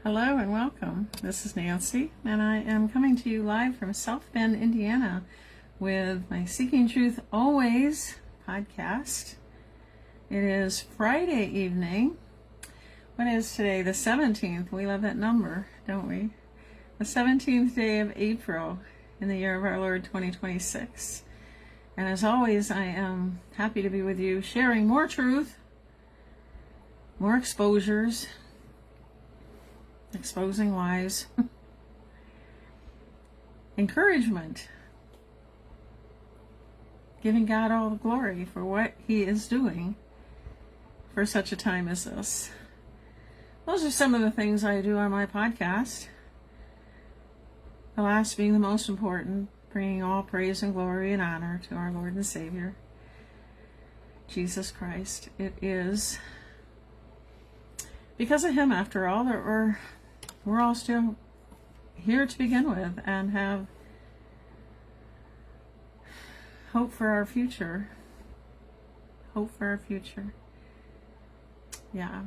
Hello and welcome. This is Nancy, and I am coming to you live from South Bend, Indiana, with my Seeking Truth Always podcast. It is Friday evening. What is today? The 17th. We love that number, don't we? The 17th day of April in the year of our Lord 2026. And as always, I am happy to be with you, sharing more truth, more exposures, exposing lies, encouragement, giving God all the glory for what He is doing for such a time as this. Those are some of the things I do on my podcast. The last being the most important, bringing all praise and glory and honor to our Lord and Savior, Jesus Christ. It is because of Him, after all, that we're all still here to begin with and have hope for our future. Hope for our future. Yeah.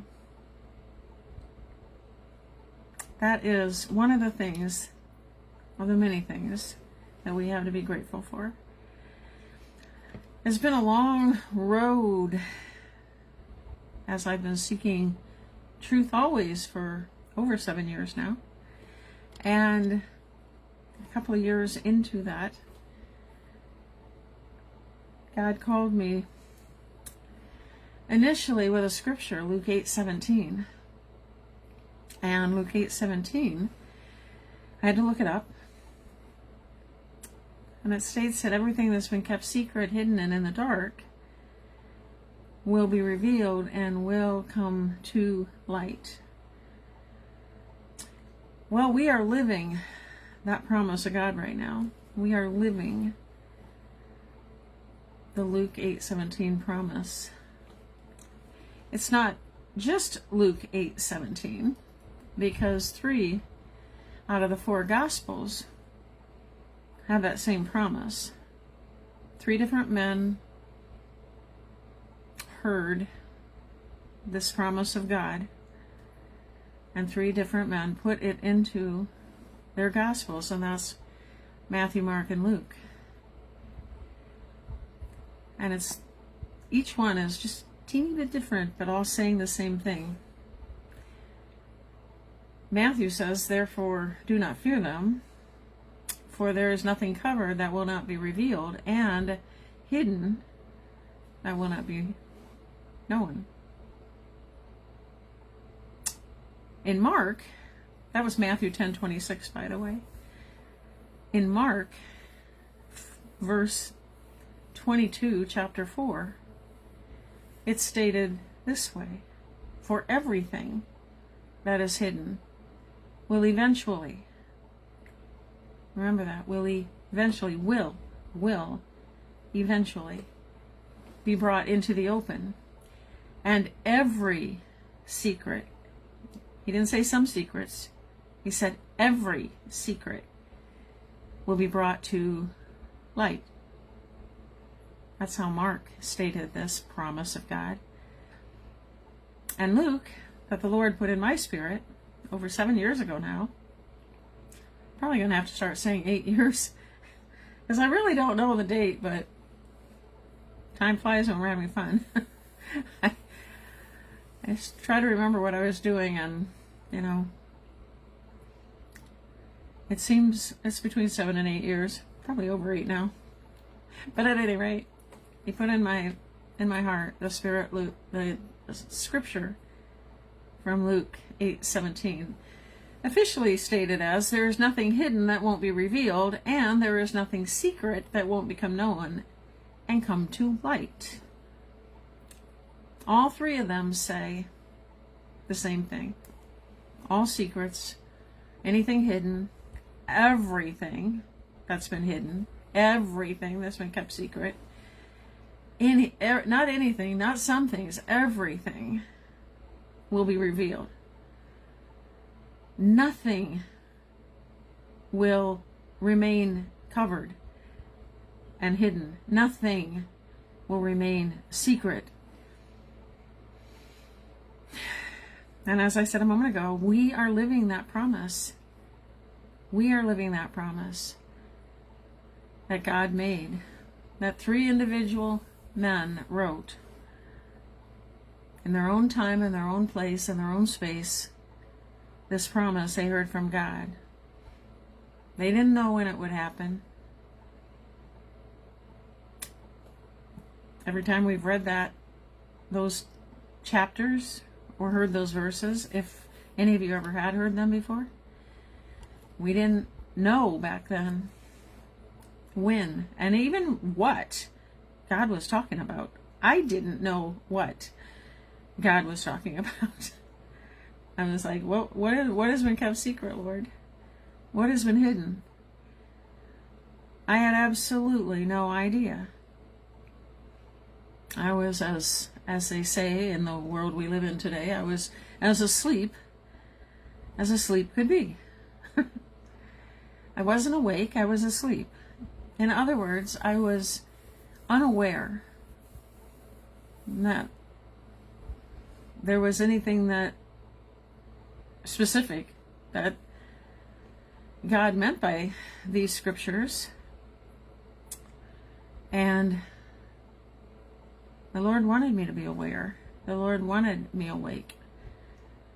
That is one of the things, of the many things, that we have to be grateful for. It's been a long road as I've been seeking truth always for over 7 years now. And a couple of years into that, God called me initially with a scripture, Luke 8:17. And Luke 8:17, I had to look it up. And it states that everything that's been kept secret, hidden, and in the dark will be revealed and will come to light. Well, we are living that promise of God right now. We are living the Luke 8:17 promise. It's not just Luke 8:17, because 3 out of the 4 Gospels have that same promise. 3 different men heard this promise of God, and 3 different men put it into their Gospels, and that's Matthew, Mark, and Luke. And each one is just a teeny bit different, but all saying the same thing. Matthew says, "Therefore do not fear them, for there is nothing covered that will not be revealed, and hidden that will not be known." In Mark, that was Matthew 10:26, by the way. In Mark, verse 22, chapter 4, it's stated this way: "For everything that is hidden will eventually," remember that, will eventually be brought into the open, and every secret, he didn't say some secrets, he said every secret will be brought to light. That's how Mark stated this promise of God. And Luke, that the Lord put in my spirit over 7 years ago now, probably going to have to start saying 8 years, because I really don't know the date, but time flies when we're having fun. I just try to remember what I was doing, and, it seems it's between 7 and 8 years, probably over 8 now. But at any rate, He put in my heart the Spirit, Luke, the scripture from Luke 8:17, officially stated as, "There is nothing hidden that won't be revealed, and there is nothing secret that won't become known and come to light." All 3 of them say the same thing. All secrets, anything hidden, everything that's been hidden, everything that's been kept secret, not anything, not some things, everything will be revealed. Nothing will remain covered and hidden. Nothing will remain secret. And as I said a moment ago, we are living that promise. We are living that promise that God made, that 3 individual men wrote in their own time, in their own place, in their own space, this promise they heard from God. They didn't know when it would happen. Every time we've read those chapters or heard those verses, if any of you ever had heard them before, we didn't know back then when and even what God was talking about. I didn't know what God was talking about. I was like, what has been kept secret, Lord? What has been hidden? I had absolutely no idea. I was, as they say in the world we live in today, I was as asleep could be. I wasn't awake, I was asleep. In other words, I was unaware that there was anything that specific that God meant by these scriptures. And the Lord wanted me to be aware. The Lord wanted me awake.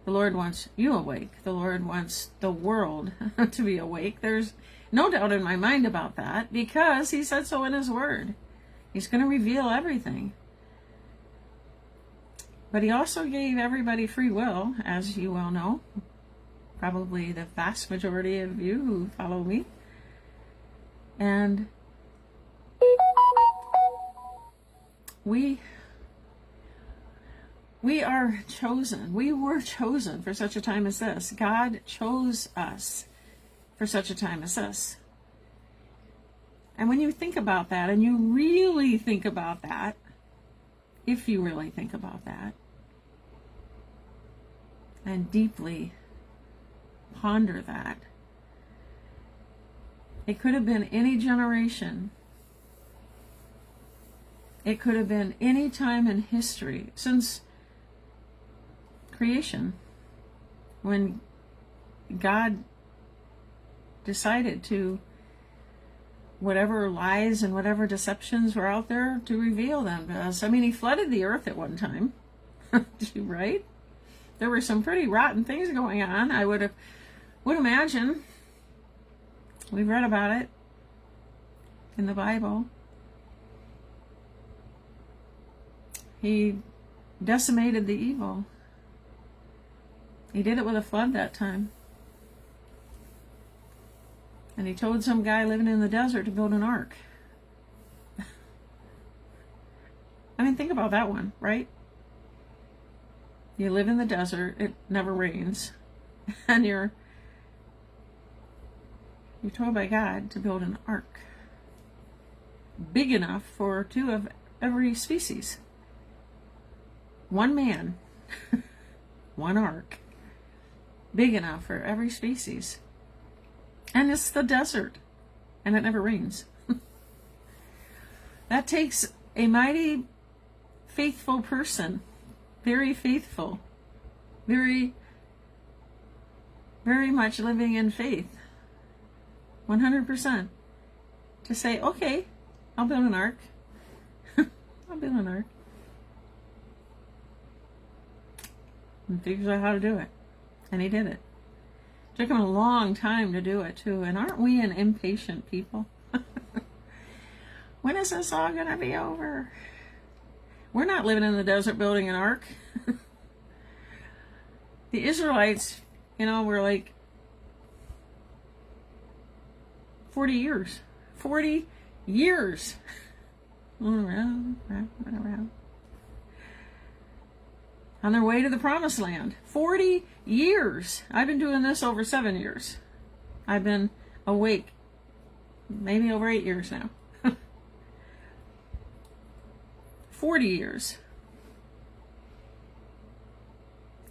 The Lord wants you awake. The Lord wants the world to be awake. There's no doubt in my mind about that, because He said so in His Word. He's going to reveal everything. But He also gave everybody free will, as you well know. Probably the vast majority of you who follow me. And we are chosen. We were chosen for such a time as this. God chose us for such a time as this. And when you think about that, and you really think about that, if you really think about that, and deeply ponder that, it could have been any generation. It could have been any time in history since creation, when God decided to, whatever lies and whatever deceptions were out there, to reveal them to us. I mean, He flooded the earth at one time, right? There were some pretty rotten things going on. I would imagine. We've read about it in the Bible. He decimated the evil. He did it with a flood that time. And He told some guy living in the desert to build an ark. I mean, think about that one, right? You live in the desert, it never rains, and you're told by God to build an ark big enough for 2 of every species. One man, one ark, big enough for every species. And it's the desert, and it never rains. That takes a mighty faithful person, very faithful, very, very much living in faith, 100%, to say, okay, I'll build an ark. I'll build an ark. And figures out how to do it. And He did it. Took Him a long time to do it, too. And aren't we an impatient people? When is this all going to be over? We're not living in the desert building an ark. The Israelites, were like 40 years. 40 years. Around. On their way to the promised land. 40 years. I've been doing this over 7 years. I've been awake maybe over 8 years now. 40 years.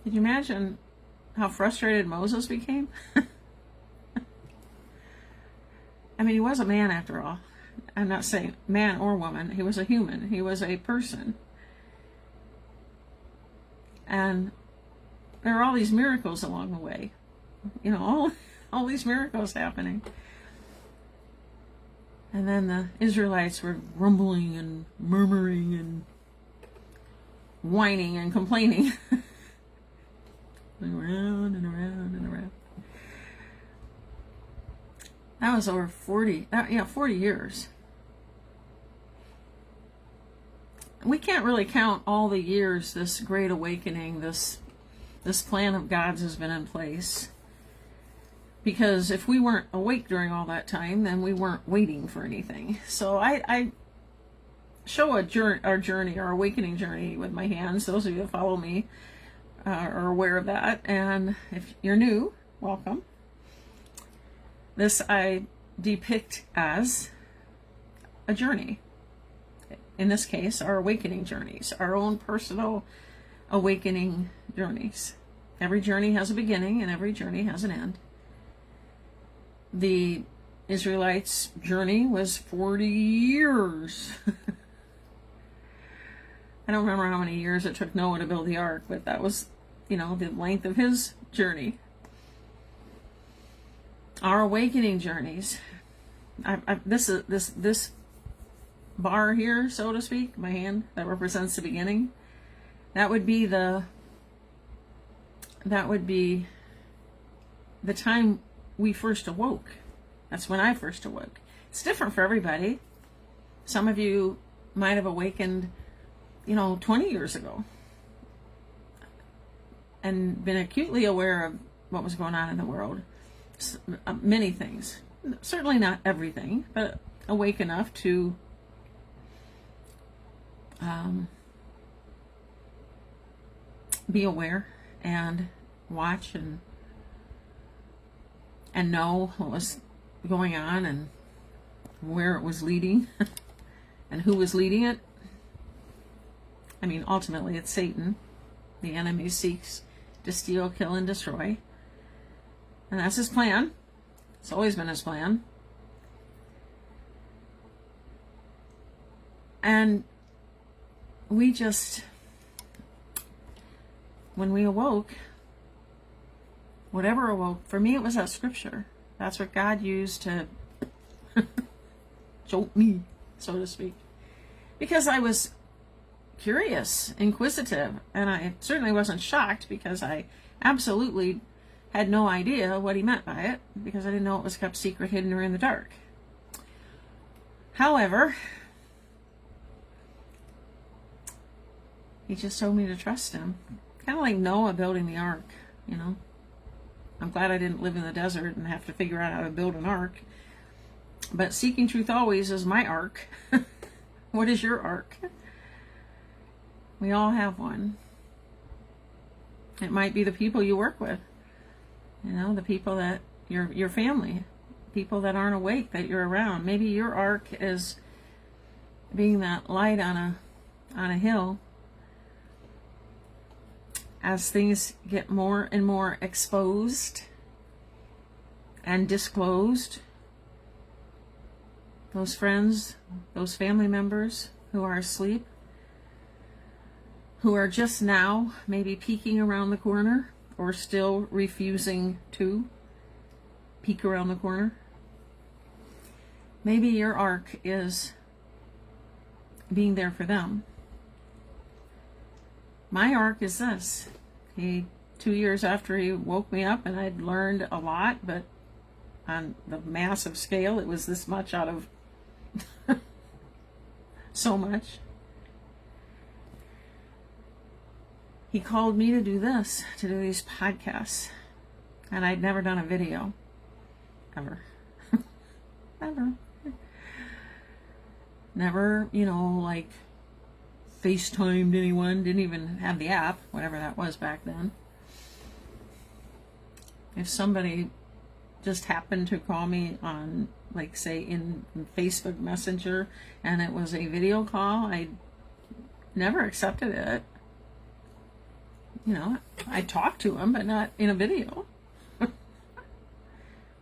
Can you imagine how frustrated Moses became? I mean, he was a man after all. I'm not saying man or woman. He was a human. He was a person. And there are all these miracles along the way. You know, all these miracles happening. And then the Israelites were grumbling and murmuring and whining and complaining. And around and around and around. That was over 40 years. We can't really count all the years this great awakening, this plan of God's has been in place. Because if we weren't awake during all that time, then we weren't waiting for anything. So I show our journey, our awakening journey with my hands. Those of you that follow me are aware of that. And if you're new, welcome. This I depict as a journey. In this case, our awakening journeys, our own personal awakening journeys. Every journey has a beginning and every journey has an end. The Israelites' journey was 40 years. I don't remember how many years it took Noah to build the ark, but that was, the length of his journey. Our awakening journeys. This bar here, so to speak, my hand that represents the beginning. That would be the time we first awoke. That's when I first awoke. It's different for everybody. Some of you might have awakened, 20 years ago and been acutely aware of what was going on in the world. Many things. Certainly not everything, but awake enough to be aware and watch and know what was going on and where it was leading and who was leading it. I mean, ultimately it's Satan. The enemy seeks to steal, kill, and destroy. And that's his plan. It's always been his plan. And we just, when we awoke, whatever awoke, for me it was that scripture. That's what God used to jolt me, so to speak. Because I was curious, inquisitive, and I certainly wasn't shocked because I absolutely had no idea what he meant by it, because I didn't know it was kept secret, hidden, or in the dark. However, he just told me to trust him. Kind of like Noah building the ark, I'm glad I didn't live in the desert and have to figure out how to build an ark. But seeking truth always is my ark. What is your ark? We all have one. It might be the people you work with. The people that your family, people that aren't awake that you're around. Maybe your ark is being that light on a hill. As things get more and more exposed and disclosed, those friends, those family members who are asleep, who are just now maybe peeking around the corner or still refusing to peek around the corner. Maybe your ark is being there for them. My ark is this. 2 years after he woke me up, and I'd learned a lot, but on the massive scale, it was this much out of so much. He called me to do this, to do these podcasts. And I'd never done a video. Ever. Ever. Never, like FaceTimed anyone. Didn't even have the app, whatever that was back then. If somebody just happened to call me on, like, say, in Facebook Messenger, and it was a video call, I never accepted it. I talked to him, but not in a video. When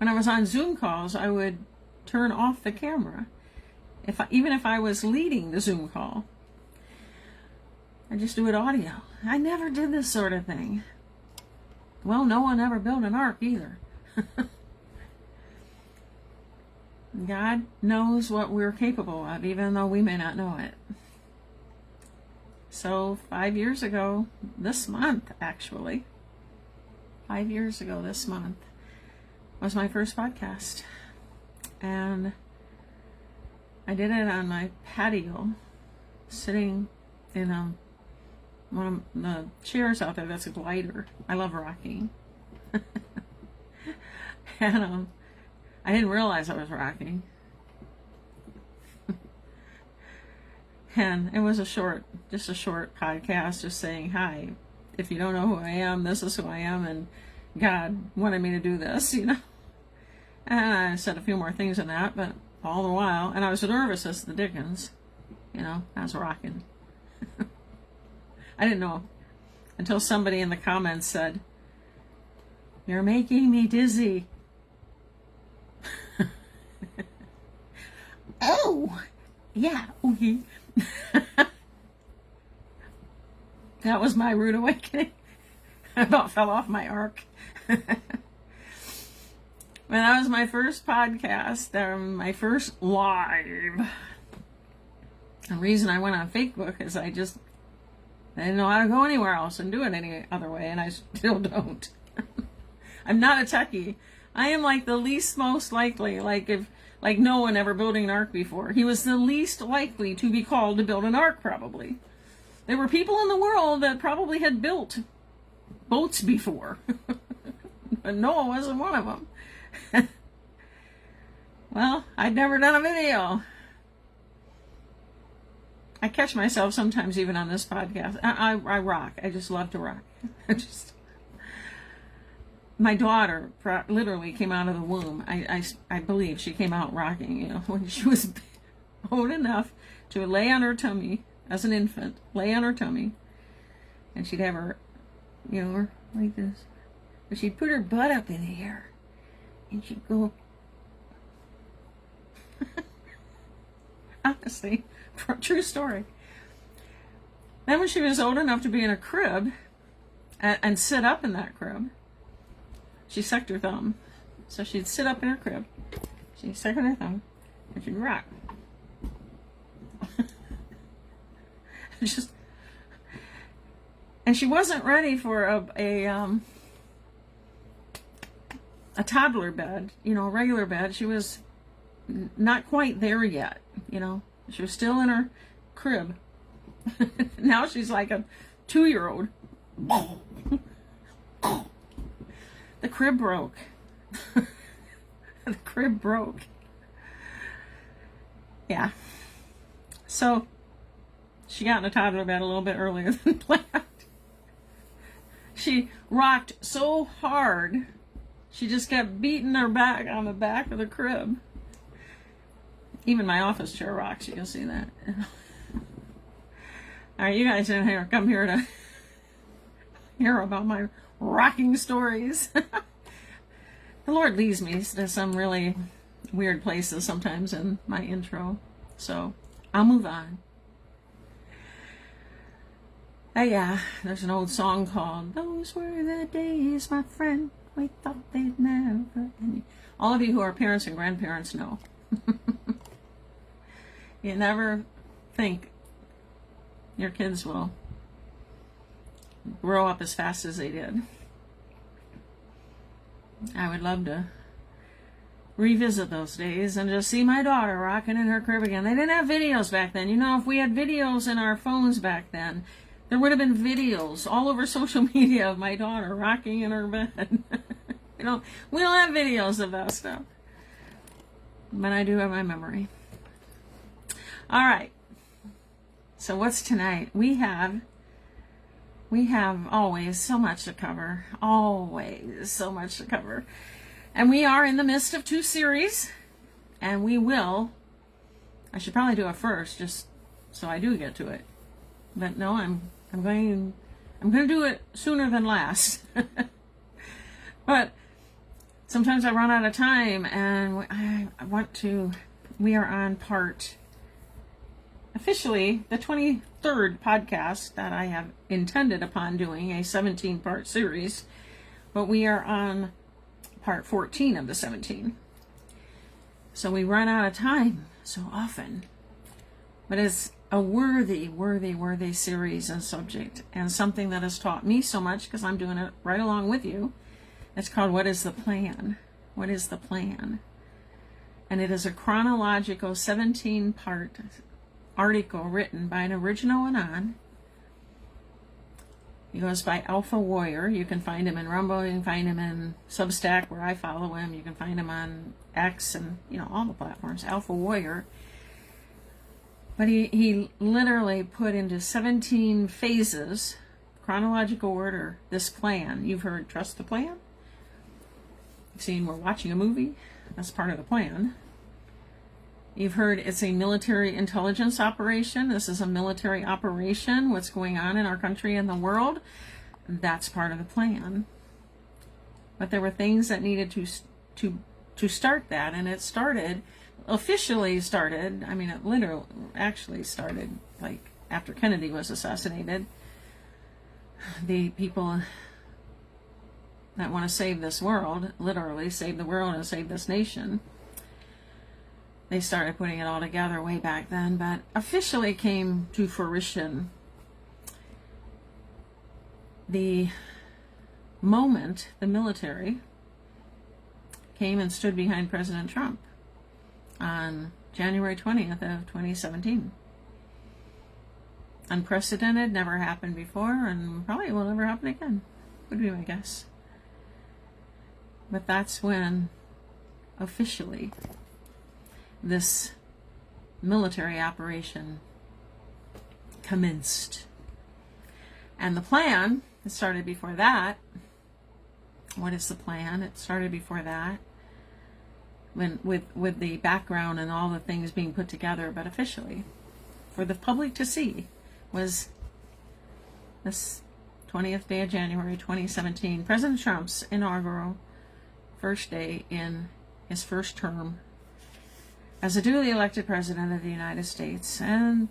I was on Zoom calls, I would turn off the camera. Even if I was leading the Zoom call, I just do it audio. I never did this sort of thing. Well, Noah never built an ark either. God knows what we're capable of, even though we may not know it. So 5 years ago, this month actually, 5 years ago this month, was my first podcast. And I did it on my patio, sitting in one of the chairs out there that's a glider. I love rocking. And I didn't realize I was rocking. And it was just a short podcast, just saying, hi, if you don't know who I am, this is who I am, and God wanted me to do this, And I said a few more things in that, but all the while, and I was nervous as the dickens, I was rocking. I didn't know until somebody in the comments said, "You're making me dizzy." Oh, yeah, okay. That was my rude awakening. I about fell off my ark. Well, that was my first podcast, my first live. The reason I went on Facebook is I didn't know how to go anywhere else and do it any other way, and I still don't. I'm not a techie. I am like the least most likely, like Noah never building an ark before. He was the least likely to be called to build an ark, probably. There were people in the world that probably had built boats before. But Noah wasn't one of them. Well, I'd never done a video. I catch myself sometimes even on this podcast. I rock. I just love to rock. My daughter literally came out of the womb. I believe she came out rocking, when she was old enough to lay on her tummy as an infant, lay on her tummy, and she'd have her, like this. But she'd put her butt up in the air, and she'd go. Honestly, true story. Then when she was old enough to be in a crib and sit up in that crib, she sucked her thumb. So she'd sit up in her crib, she'd suck on her thumb, and she'd rock. And she wasn't ready for a toddler bed, a regular bed. She was not quite there yet, She was still in her crib. Now she's like a 2-year-old. The crib broke. The crib broke. Yeah. So she got in a toddler bed a little bit earlier than planned. She rocked so hard, she just kept beating her back on the back of the crib. Even my office chair rocks, you can see that. All right, you guys in here, come here to hear about my rocking stories. The Lord leads me to some really weird places sometimes in my intro, so I'll move on. Yeah, there's an old song called "Those Were the Days, My Friend, We Thought They'd Never End." All of you who are parents and grandparents know. You never think your kids will grow up as fast as they did. I would love to revisit those days and just see my daughter rocking in her crib again. They didn't have videos back then. If we had videos in our phones back then, there would have been videos all over social media of my daughter rocking in her bed. We don't have videos of that stuff. But I do have my memory. All right. So what's tonight? We have always so much to cover. Always so much to cover. And we are in the midst of 2 series. And I should probably do it first, just so I do get to it. But no, I'm going to do it sooner than last. But sometimes I run out of time, and we are on officially the 23rd podcast that I have intended upon doing, a 17-part series But we are on part 14 of the 17. So we run out of time so often. But it's a worthy series and subject, and something that has taught me so much because I'm doing it right along with you. It's called What is the Plan? What is the Plan? And it is a chronological 17-part article written by an original anon. He goes by Alpha Warrior. You can find him in Rumble. You can find him in Substack, where I follow him. You can find him on X and, all the platforms. Alpha Warrior. But he literally put into 17 phases, chronological order, this plan. You've heard Trust the Plan. You've seen we're watching a movie. That's part of the plan. You've heard it's a military intelligence operation. This is a military operation. What's going on in our country and the world, that's part of the plan. But there were things that needed to start that, and it officially started. It literally actually started like after Kennedy was assassinated. The people that want to save this world, literally save the world and save this nation, they started putting it all together way back then, but officially came to fruition the moment the military came and stood behind President Trump on January 20th of 2017. Unprecedented, never happened before, and probably will never happen again, would be my guess. But that's when officially this military operation commenced. And the plan, it started before that. What is the plan? It started before that, when with the background and all the things being put together, but officially for the public to see was this 20th day of January 2017, President Trump's inaugural first day in his first term as a duly elected president of the United States. And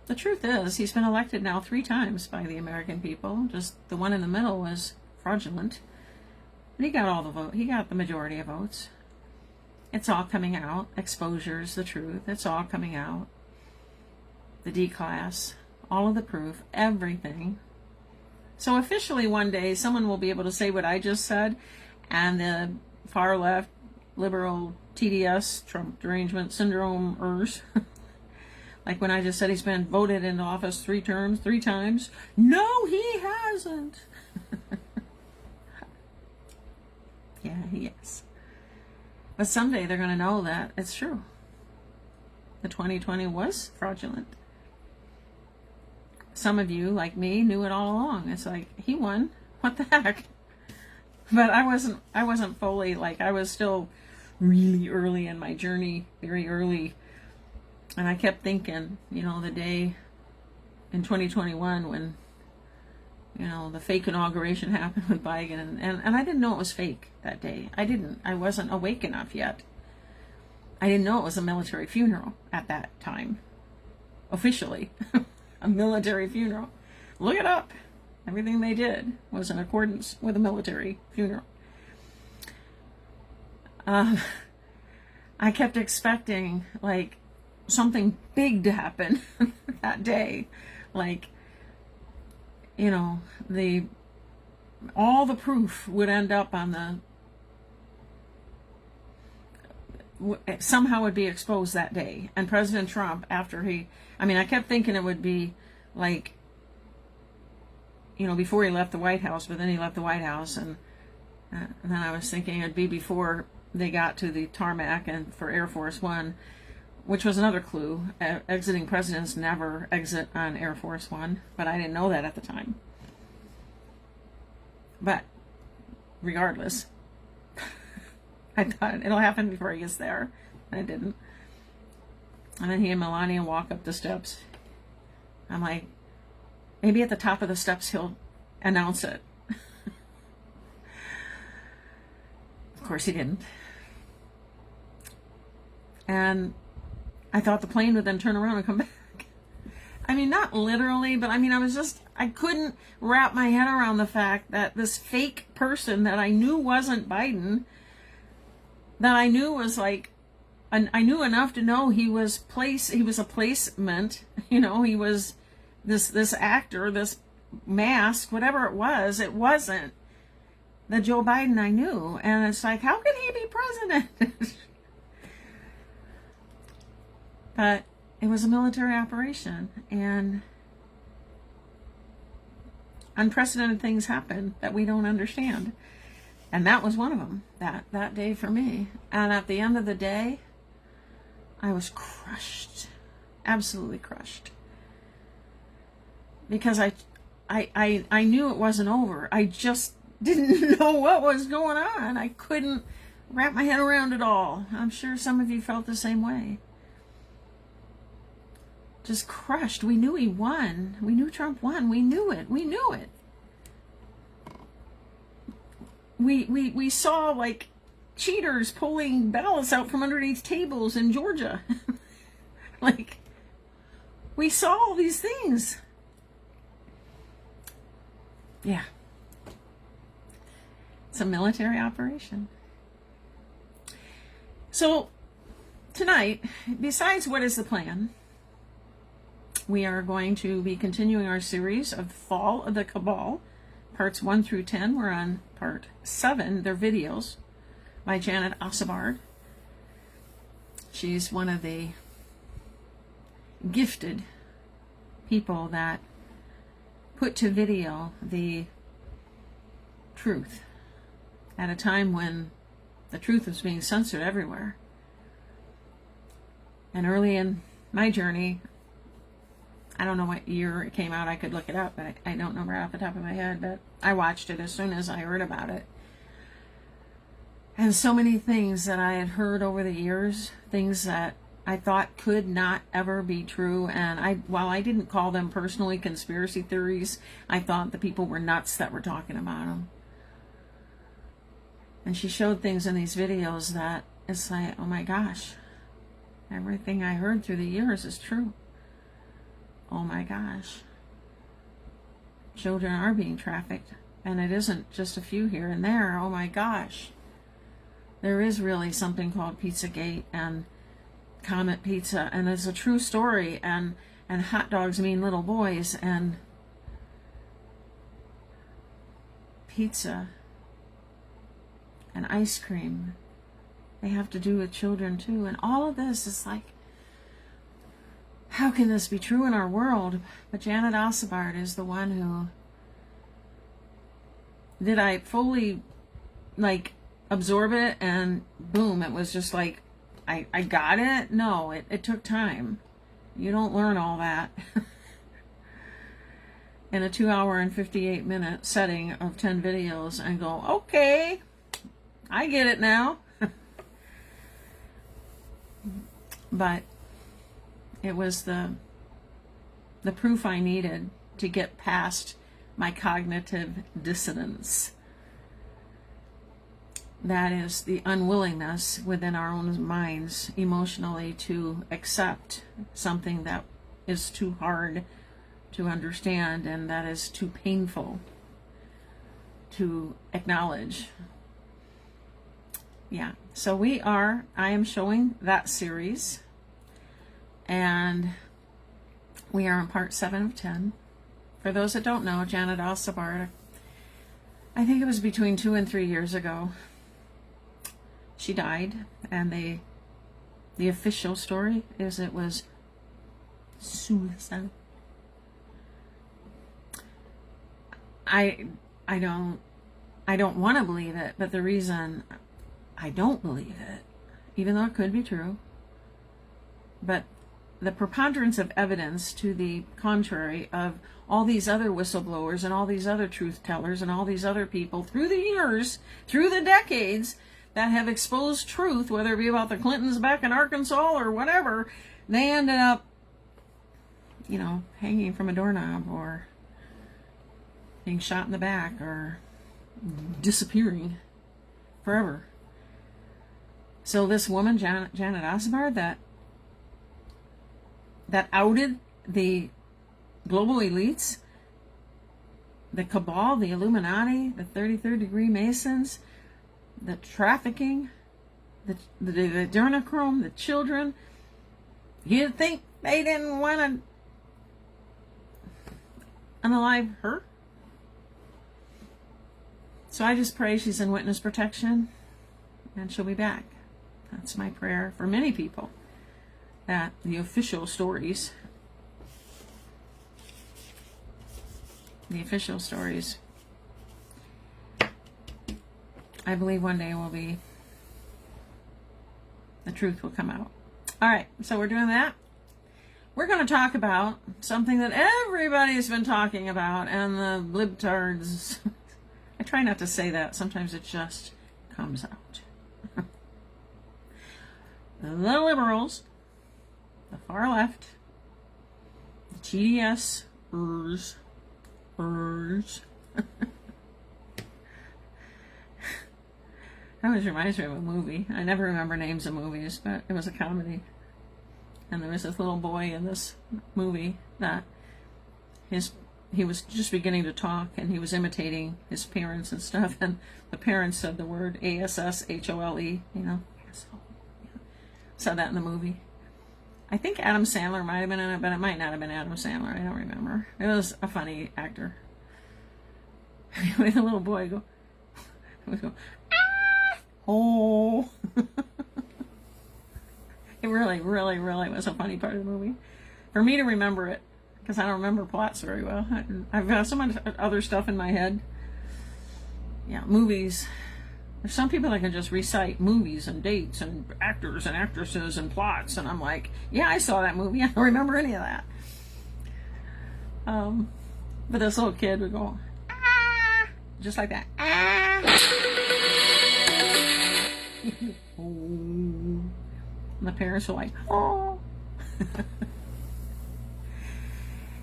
the truth is, he's been elected now 3 times by the American people. Just the one in the middle was fraudulent. But he got all the vote. He got the majority of votes. It's all coming out. Exposure's the truth. It's all coming out. The D-class, all of the proof, everything. So officially one day someone will be able to say what I just said, and the far left liberal TDS, Trump derangement syndrome-ers, like when I just said he's been voted into office 3 times. No, he hasn't. Yeah, he is. But someday they're going to know that it's true. The 2020 was fraudulent. Some of you, like me, knew it all along. It's like, he won. What the heck? But I wasn't fully, I was still really early in my journey, very early. And I kept thinking, the day in 2021 when, the fake inauguration happened with Biden. And I didn't know it was fake that day. I wasn't awake enough yet. I didn't know it was a military funeral at that time. Officially. A military funeral. Look it up. Everything they did was in accordance with a military funeral. I kept expecting, something big to happen that day. All the proof would end up on somehow would be exposed that day. And President Trump, after I kept thinking it would be before he left the White House, but then he left the White House, and then I was thinking it'd be before they got to the tarmac and for Air Force One, which was another clue. Exiting presidents never exit on Air Force One, but I didn't know that at the time. But regardless, I thought it'll happen before he gets there, and it didn't. And then he and Melania walk up the steps. I'm like, maybe at the top of the steps he'll announce it. Of course he didn't. And I thought the plane would then turn around and come back. mean, not literally, but I mean, I couldn't wrap my head around the fact that this fake person that I knew wasn't Biden, that I knew was like, I knew enough to know he was a placement, he was this actor, this mask, whatever it wasn't the Joe Biden I knew. And it's like, how can he be president? But it was a military operation, and unprecedented things happen that we don't understand. And that was one of them, that day for me. And at the end of the day, I was crushed, absolutely crushed. Because I knew it wasn't over. I just didn't know what was going on. I couldn't wrap my head around it all. I'm sure some of you felt the same way. Just crushed. We knew he won. We knew Trump won. We knew it. We knew it. We saw like cheaters pulling ballots out from underneath tables in Georgia. Like, we saw all these things. Yeah. It's a military operation. So tonight, besides what is the plan, we are going to be continuing our series of the Fall of the Cabal, parts 1 through 10. We're on part 7. They're videos by Janet Ossebaard. She's one of the gifted people that put to video the truth at a time when the truth was being censored everywhere. And early in my journey, I don't know what year it came out. I could look it up, but I don't know right off the top of my head. But I watched it as soon as I heard about it. And so many things that I had heard over the years, things that I thought could not ever be true. And while I didn't call them personally conspiracy theories, I thought the people were nuts that were talking about them. And she showed things in these videos that it's like, oh my gosh, everything I heard through the years is true. Oh my gosh. Children are being trafficked, and it isn't just a few here and there. Oh my gosh. There is really something called Pizzagate and Comet Pizza, and it's a true story, and hot dogs mean little boys, and pizza and ice cream, they have to do with children too. And all of this is like, how can this be true in our world? But Janet Ossebaard is the one who, did I fully like absorb it and boom, it was just like, I got it? No, it took time. You don't learn all that in a 2-hour and 58-minute setting of 10 videos and go, okay, I get it now. But it was the proof I needed to get past my cognitive dissonance. That is the unwillingness within our own minds emotionally to accept something that is too hard to understand and that is too painful to acknowledge. Yeah, so I am showing that series, and we are on part 7 of 10. For those that don't know, Janet Ossebaard, I think it was between 2 and 3 years ago, she died, and the official story is it was suicide. I don't want to believe it, but the reason I don't believe it, even though it could be true, but the preponderance of evidence to the contrary of all these other whistleblowers and all these other truth tellers and all these other people through the years, through the decades, that have exposed truth, whether it be about the Clintons back in Arkansas or whatever, they ended up, hanging from a doorknob or being shot in the back or disappearing forever. So this woman, Janet Ossebaard, that outed the global elites, the cabal, the Illuminati, the 33rd degree Masons, the trafficking, the adrenochrome, the children. You'd think they didn't want to unalive her? So I just pray she's in witness protection and she'll be back. That's my prayer for many people, that the official stories, I believe one day will be, the truth will come out. All right, so we're doing that. We're going to talk about something that everybody's been talking about, and the libtards. I try not to say that. Sometimes it just comes out. The liberals, the far left, the TDSers, That always reminds me of a movie. I never remember names of movies, but it was a comedy. And there was this little boy in this movie that he was just beginning to talk, and he was imitating his parents and stuff, and the parents said the word ASSHOLE, asshole. Said that in the movie. I think Adam Sandler might have been in it, but it might not have been Adam Sandler. I don't remember. It was a funny actor. Anyway, the little boy would go, ah! Oh. It really, really, really was a funny part of the movie. For me to remember it, because I don't remember plots very well. I've got so much other stuff in my head. Yeah, movies. There's some people that can just recite movies and dates and actors and actresses and plots, and I'm like, yeah, I saw that movie. I don't remember any of that. But this little kid would go, ah, just like that. Ah. And the parents were like, oh.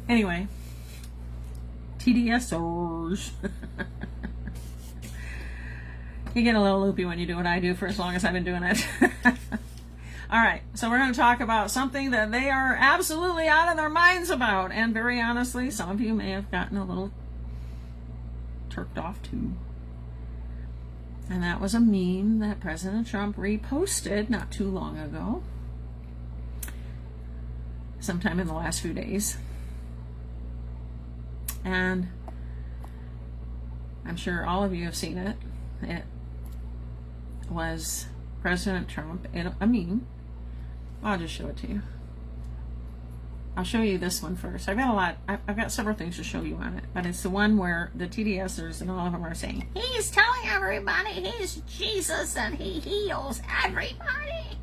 Anyway, TDSers. You get a little loopy when you do what I do for as long as I've been doing it. All right, so we're going to talk about something that they are absolutely out of their minds about. And very honestly, some of you may have gotten a little turked off too. And that was a meme that President Trump reposted not too long ago. Sometime in the last few days. And I'm sure all of you have seen it. It was President Trump in a meme. I'll just show it to you. I'll show you this one first. I've got several things to show you on it, but it's the one where the TDSers and all of them are saying, he's telling everybody he's Jesus and he heals everybody.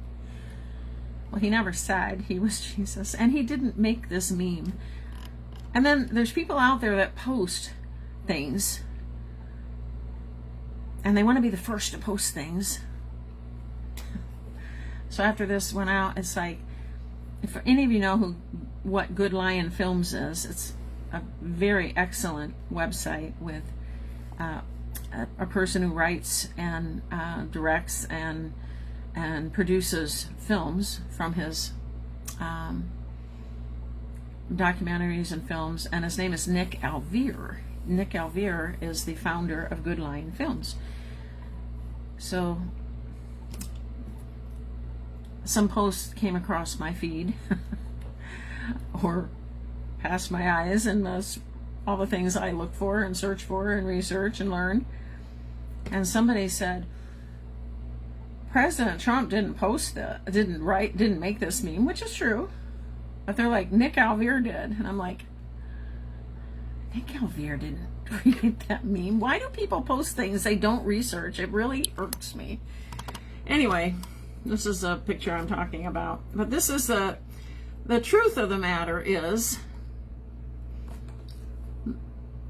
Well, he never said he was Jesus, and he didn't make this meme. And then there's people out there that post things, and they want to be the first to post things. So after this went out, it's like, if any of you know what Good Lion Films is, it's a very excellent website with a person who writes and directs and produces films from his documentaries and films, and his name is Nick Alvear. Nick Alvear is the founder of Good Lion Films. So some posts came across my feed or past my eyes, and all the things I look for and search for and research and learn. And somebody said, President Trump didn't post that, didn't make this meme, which is true. But they're like, Nick Alvear did. And I'm like, Nick Alvear didn't create that meme. Why do people post things they don't research? It really irks me. Anyway, this is a picture I'm talking about. But this is the truth of the matter is,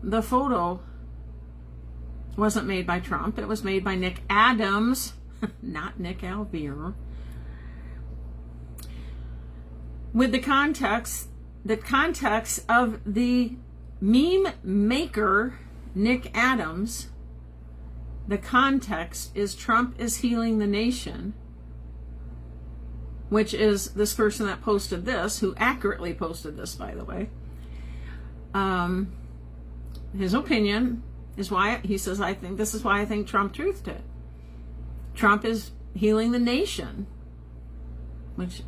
the photo wasn't made by Trump. It was made by Nick Adams, not Nick Alvear. With the context of the meme maker, Nick Adams, the context is Trump is healing the nation, which is this person that posted this, who accurately posted this, by the way. his opinion is why he says, I think this is why I think Trump truthed it. Trump is healing the nation, which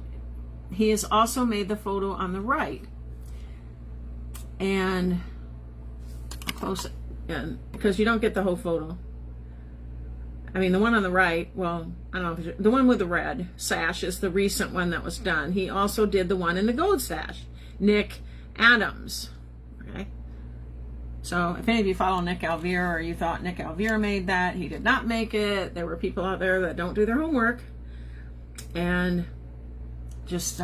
he has also made the photo on the right. And close it in, because you don't get the whole photo. I mean, the one on the right, well, I don't know, the one with the red sash is the recent one that was done. He also did the one in the gold sash, Nick Adams. Okay. So if any of you follow Nick Alvear, or you thought Nick Alvear made that, he did not make it. There were people out there that don't do their homework and just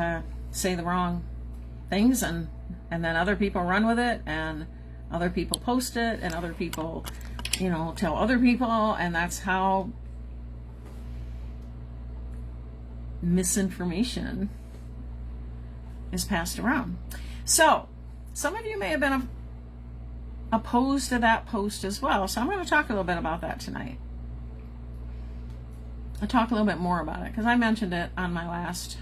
say the wrong things, and then other people run with it, and other people post it, and other people, you know, tell other people, and that's how misinformation is passed around. So some of you may have been opposed to that post as well, so I'm going to talk a little bit about that tonight. I'll talk a little bit more about it because I mentioned it on my last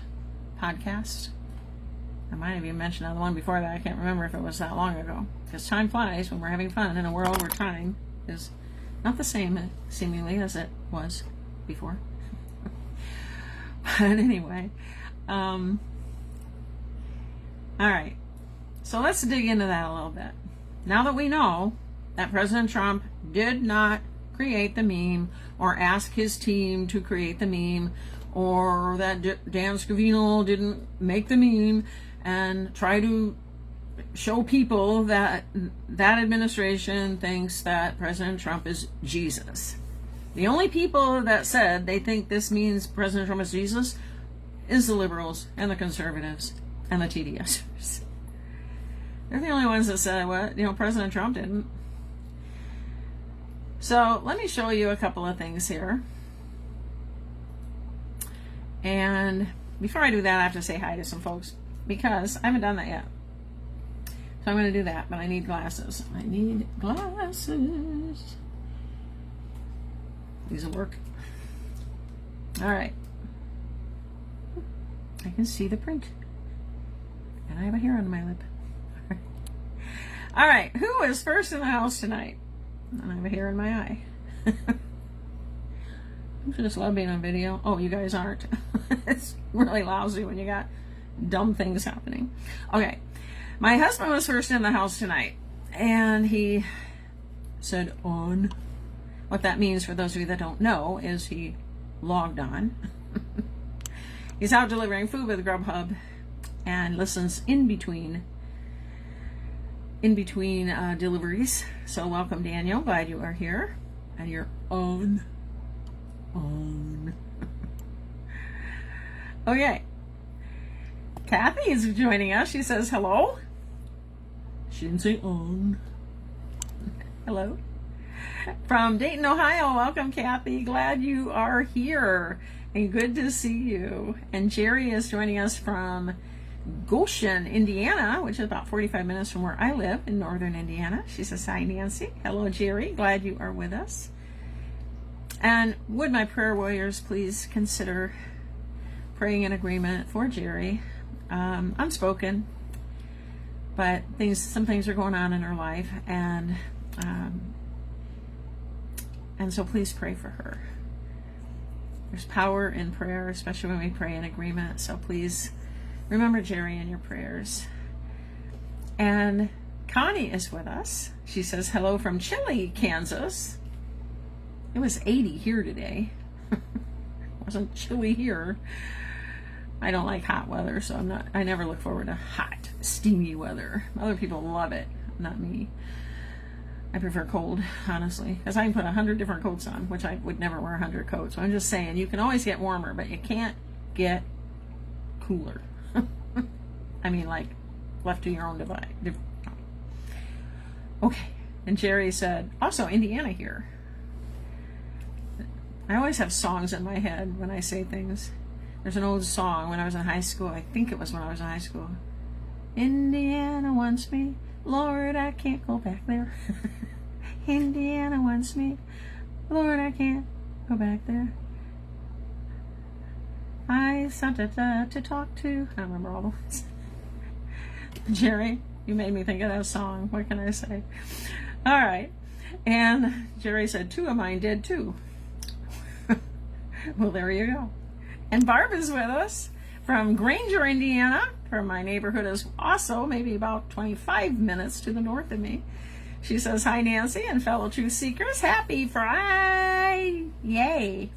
podcast. I might have even mentioned on the one before that. I can't remember if it was that long ago, because time flies when we're having fun in a world where time is not the same seemingly as it was before. But anyway, all right, so let's dig into that a little bit. Now that we know that President Trump did not create the meme or ask his team to create the meme, or that Dan Scavino didn't make the meme and try to show people that that administration thinks that President Trump is Jesus. The only people that said they think this means President Trump is Jesus is the liberals and the conservatives and the TDSers. They're the only ones that said, well, you know, President Trump didn't. So let me show you a couple of things here. And before I do that, I have to say hi to some folks, because I haven't done that yet. So I'm going to do that, but I need glasses. I need glasses. These will work. All right. I can see the print. And I have a hair on my lip. All right. Who is first in the house tonight? And I have a hair in my eye. I just love being on video. Oh, you guys aren't. It's really lousy when you got dumb things happening. Okay. My husband was first in the house tonight, and he said on. What that means, for those of you that don't know, is he logged on. He's out delivering food with Grubhub and listens in between deliveries. So welcome, Daniel. Glad you are here. And you're on. Okay. Kathy is joining us. She says hello. She didn't say on. Hello. From Dayton, Ohio. Welcome, Kathy. Glad you are here. And good to see you. And Jerry is joining us from Goshen, Indiana, which is about 45 minutes from where I live in northern Indiana. She says, hi, Nancy. Hello, Jerry. Glad you are with us. And would my prayer warriors please consider praying in agreement for Jerry? Unspoken, but some things are going on in her life, and so please pray for her. There's power in prayer, especially when we pray in agreement. So please remember Jerry in your prayers. And Connie is with us. She says hello from Chile, Kansas. It was 80 here today. It wasn't chilly here. I don't like hot weather, so I never look forward to hot, steamy weather. Other people love it, not me. I prefer cold, honestly, because I can put 100 different coats on, which I would never wear 100 coats. So I'm just saying, you can always get warmer, but you can't get cooler. I mean, like, left to your own device. Okay, and Jerry said, also Indiana here. I always have songs in my head when I say things. There's an old song when I was in high school. I think it was when I was in high school. Indiana wants me. Lord, I can't go back there. Indiana wants me. Lord, I can't go back there. I something to talk to. I don't remember all the words. Jerry, You made me think of that song. What can I say? All right. And Jerry said, 2 of mine did too. Well, there you go. And Barb is with us from Granger, Indiana, from my neighborhood is also maybe about 25 minutes to the north of me. She says, hi, Nancy and fellow truth seekers. Happy Friday.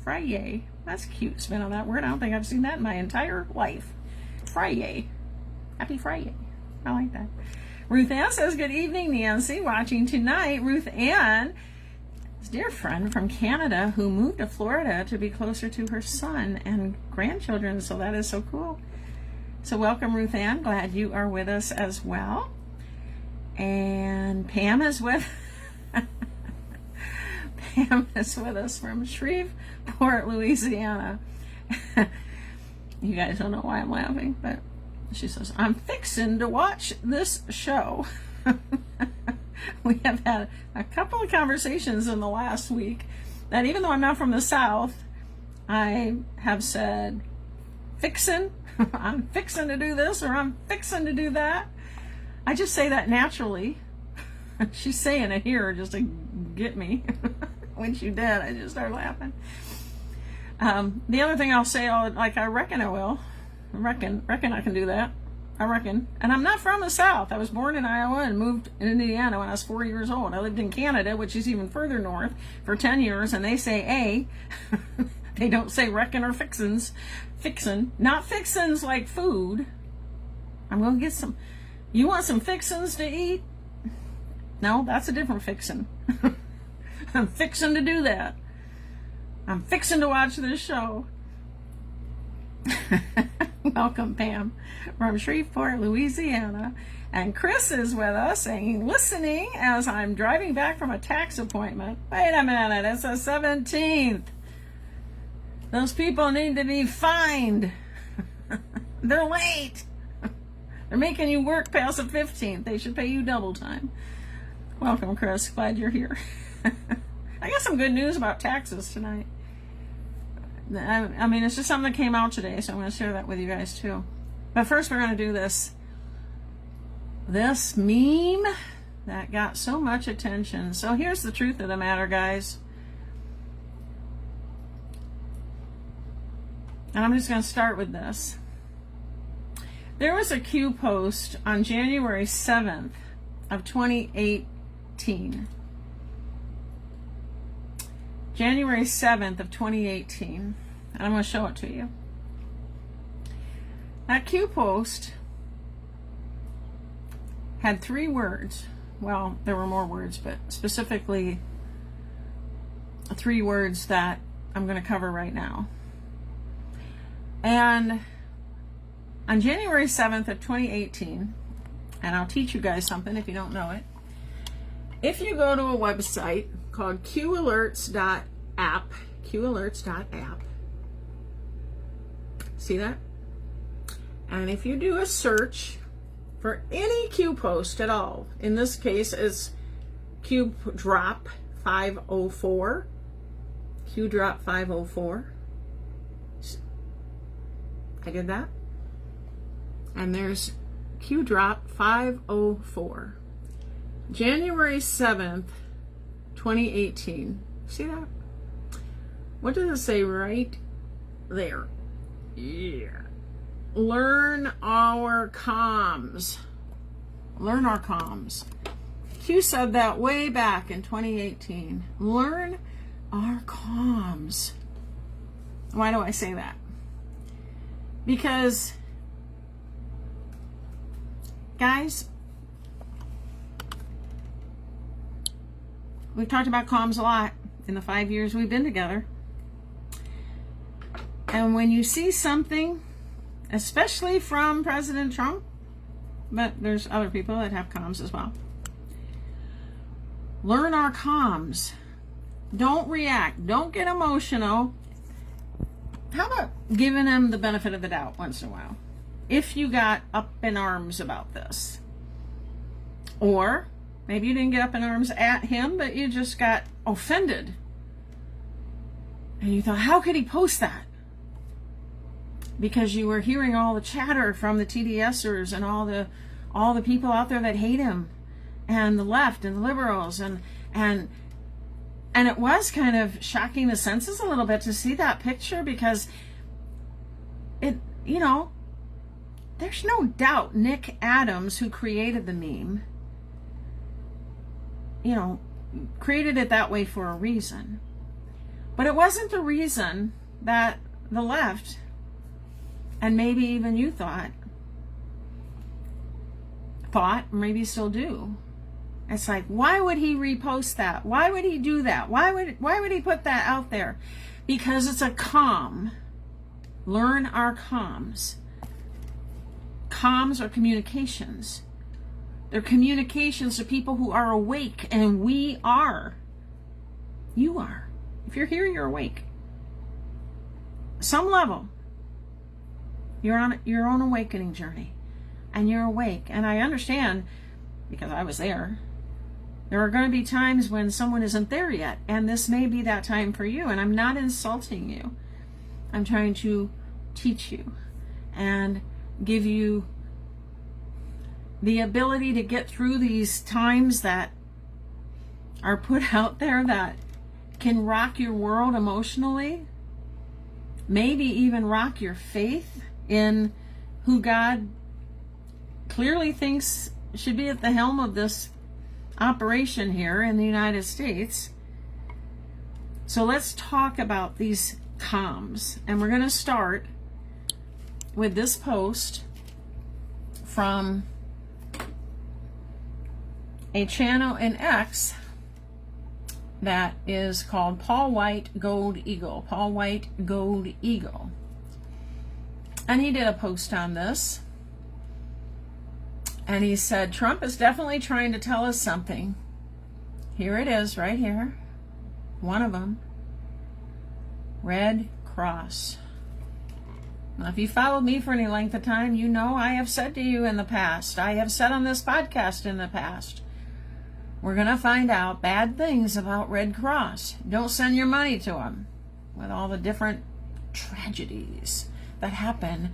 Friday. That's a cute spin on that word. I don't think I've seen that in my entire life. Friday. Happy Friday. I like that. Ruth Ann says, good evening, Nancy. Watching tonight. Ruth Ann is a dear friend from Canada who moved to Florida to be closer to her son and grandchildren. So that is so cool. So welcome, Ruth Ann. Glad you are with us as well. And Pam is with us from Shreveport, Louisiana. You guys don't know why I'm laughing, but she says, I'm fixing to watch this show. We have had a couple of conversations in the last week that even though I'm not from the South, I have said, fixin', I'm fixing to do this, or I'm fixing to do that. I just say that naturally. She's saying it here just to get me. When she did, I just started laughing. The other thing I'll say, like I reckon I will. Reckon I can do that. I reckon. And I'm not from the South. I was born in Iowa and moved in Indiana when I was 4 years old. I lived in Canada, which is even further north, for 10 years, and they say A. They don't say reckon or fixins. Fixin'. Not fixins like food. I'm going to get some. You want some fixins to eat? No, that's a different fixin'. I'm fixin' to do that. I'm fixin' to watch this show. Welcome, Pam, from Shreveport, Louisiana. And Chris is with us saying, listening as I'm driving back from a tax appointment. Wait a minute, it's the 17th. Those people need to be fined. They're late. They're making you work past the 15th. They should pay you double time. Welcome, Chris. Glad you're here. I got some good news about taxes tonight. I mean, it's just something that came out today, so I'm going to share that with you guys too. But first, we're going to do this meme that got so much attention. So here's the truth of the matter, guys. And I'm just going to start with this. There was a Q post on January 7th of 2018. January 7th of 2018. And I'm going to show it to you. That Q post had 3 words. Well, there were more words, but specifically 3 words that I'm going to cover right now. And on January 7th of 2018, and I'll teach you guys something if you don't know it. If you go to a website called qalerts.app, see that? And if you do a search for any Q post at all, in this case it's Q drop 504, Q drop 504. I did that. And there's Q drop 504. January 7th, 2018. See that? What does it say right there? Yeah. Learn our comms. Learn our comms. Q said that way back in 2018. Learn our comms. Why do I say that? Because, guys, we've talked about comms a lot in the 5 years we've been together. And when you see something, especially from President Trump, but there's other people that have comms as well. Learn our comms. Don't react. Don't get emotional. How about giving him the benefit of the doubt once in a while? If you got up in arms about this. Or maybe you didn't get up in arms at him, but you just got offended. And you thought, how could he post that? Because you were hearing all the chatter from the TDSers and all all the people out there that hate him, and the left and the liberals, and it was kind of shocking the senses a little bit to see that picture, because it, you know, there's no doubt Nick Adams, who created the meme, you know, created it that way for a reason. But it wasn't the reason that the left, and maybe even you thought, maybe still do. It's like, why would he repost that? Why would he do that? Why would he put that out there? Because it's a comm. Learn our comms. Comms are communications. They're communications to people who are awake, and we are. You are. If you're here, you're awake. Some level, you're on your own awakening journey, and you're awake. And I understand, because I was there. There are going to be times when someone isn't there yet, and this may be that time for you. And I'm not insulting you. I'm trying to teach you and give you the ability to get through these times that are put out there that can rock your world emotionally, maybe even rock your faith in who God clearly thinks should be at the helm of this operation here in the United States. So let's talk about these comms, and we're going to start with this post from a channel in X that is called Paul White Gold Eagle. Paul White Gold Eagle. And he did a post on this. And he said, Trump is definitely trying to tell us something. Here it is, right here. One of them. Red Cross. Now, if you followed me for any length of time, you know I have said to you in the past, I have said on this podcast in the past, we're going to find out bad things about Red Cross. Don't send your money to them. With all the different tragedies that happen,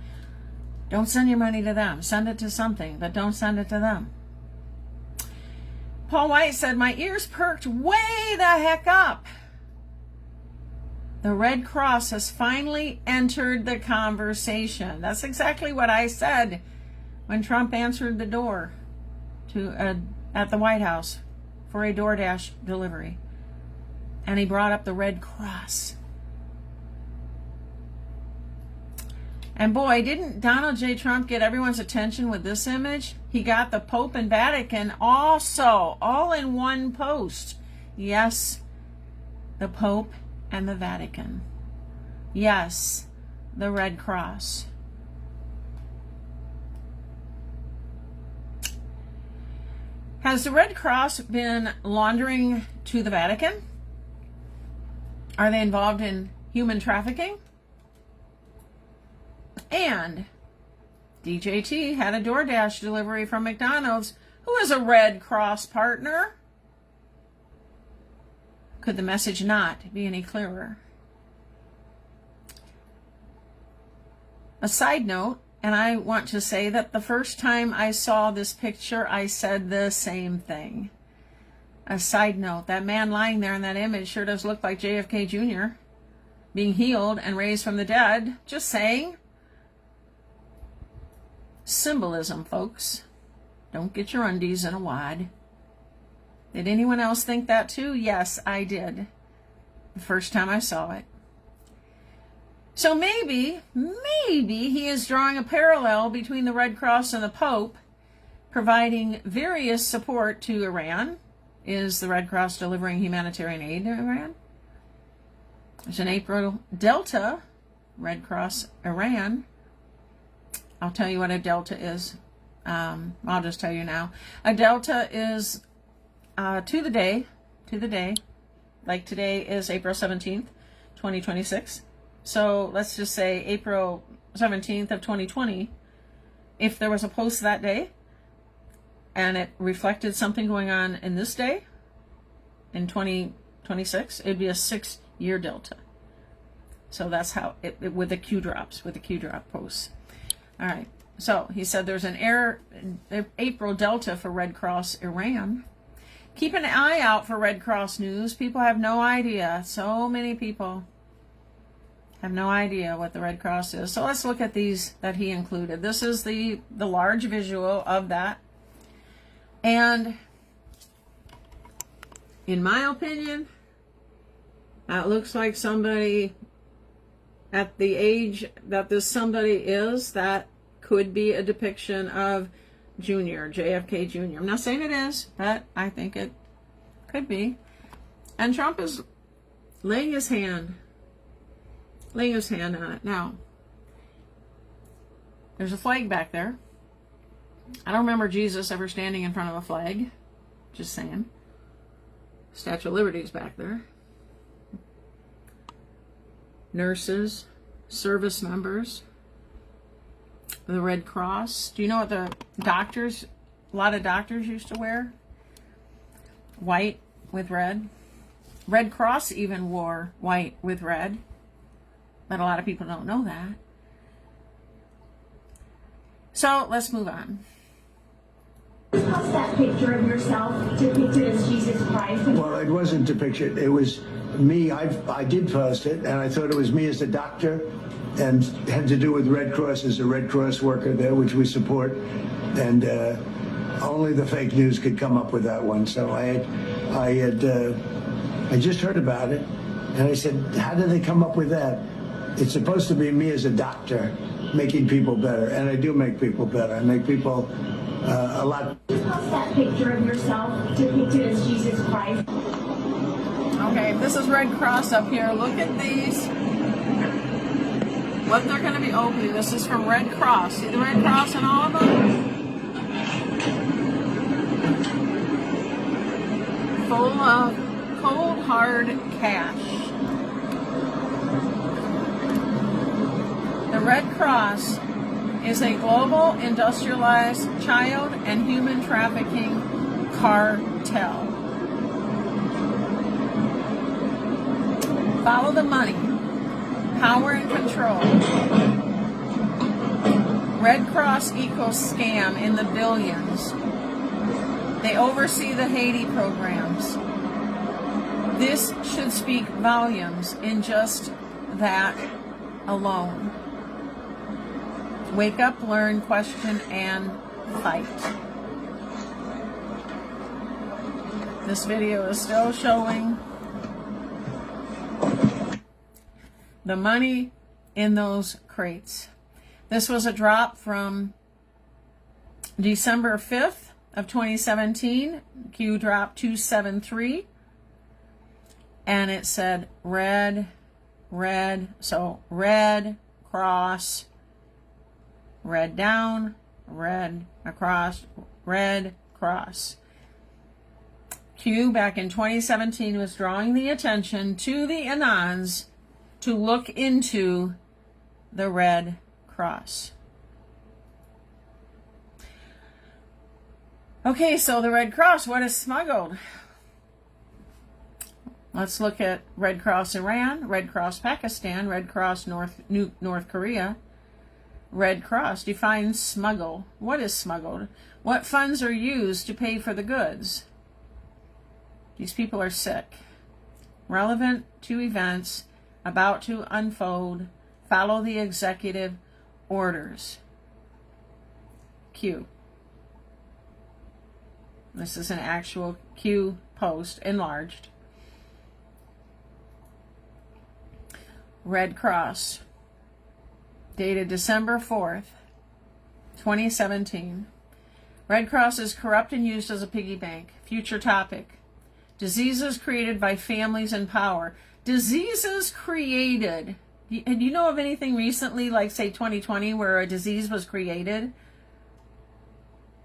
don't send your money to them. Send it to something, but don't send it to them. Paul White said, my ears perked way the heck up. The Red Cross has finally entered the conversation. That's exactly what I said when Trump answered the door at the White House for a DoorDash delivery. And he brought up the Red Cross. And boy, didn't Donald J. Trump get everyone's attention with this image? He got the Pope and Vatican also, all in one post. Yes, the Pope and the Vatican. Yes, the Red Cross. Has the Red Cross been laundering to the Vatican? Are they involved in human trafficking? And DJT had a DoorDash delivery from McDonald's, who is a Red Cross partner. Could the message not be any clearer? A side note, and I want to say that the first time I saw this picture, I said the same thing. A side note, that man lying there in that image sure does look like JFK Jr. being healed and raised from the dead. Just saying. Symbolism, folks. Don't get your undies in a wad. Did anyone else think that too? Yes, I did. The first time I saw it. So maybe he is drawing a parallel between the Red Cross and the Pope, providing various support to Iran. Is the Red Cross delivering humanitarian aid to Iran? There's an April Delta, Red Cross Iran. I'll tell you what a Delta is. I'll just tell you now. A Delta is to the day, like today is April 17th, 2026. So let's just say April 17th of 2020, if there was a post that day and it reflected something going on in this day, in 2026, it'd be a 6-year Delta. So that's how it with the Q drops, with the Q drop posts. All right. So he said there's an April Delta for Red Cross Iran. Keep an eye out for Red Cross news. People have no idea. So many people have no idea what the Red Cross is. So let's look at these that he included. This is the large visual of that. And in my opinion, that looks like somebody at the age that this somebody is, that could be a depiction of Junior, JFK Jr. I'm not saying it is, but I think it could be. And Trump is laying his hand on it. Now, there's a flag back there. I don't remember Jesus ever standing in front of a flag. Just saying. Statue of Liberty is back there. Nurses, service members, the Red Cross. Do you know what the doctors, a lot of doctors used to wear? White with red. Red Cross even wore white with red. But a lot of people don't know that. So let's move on. How's that picture of yourself depicted as Jesus Christ? Well, it wasn't depicted. It was me. I did post it, and I thought it was me as a doctor, and had to do with Red Cross as a Red Cross worker there, which we support. And only the fake news could come up with that one. So I just heard about it, and I said, how did they come up with that? It's supposed to be me as a doctor making people better, and I do make people better. I make people a lot. How's that picture of yourself depicted as Jesus Christ? Okay, this is Red Cross up here. Look at these. What they're going to be opening. This is from Red Cross. See the Red Cross in all of them? Full of cold, hard cash. The Red Cross is a global industrialized child and human trafficking cartel. Follow the money, power and control. Red Cross equals scam in the billions. They oversee the Haiti programs. This should speak volumes in just that alone. Wake up, learn, question, and fight. This video is still showing the money in those crates. This was a drop from December 5th of 2017. Q drop 273. And it said red, so Red Cross, red down, red across, Red Cross. Q back in 2017 was drawing the attention to the Anons to look into the Red Cross. Okay, so the Red Cross, what is smuggled? Let's look at Red Cross Iran, Red Cross Pakistan, Red Cross North Korea. Red Cross defines smuggle. What is smuggled? What funds are used to pay for the goods? These people are sick. Relevant to events about to unfold. Follow the executive orders. Q. This is an actual Q post, enlarged. Red Cross, dated December 4th, 2017. Red Cross is corrupt and used as a piggy bank. Future topic. Diseases created by families in power. Diseases created. Do you know of anything recently, like say 2020, where a disease was created?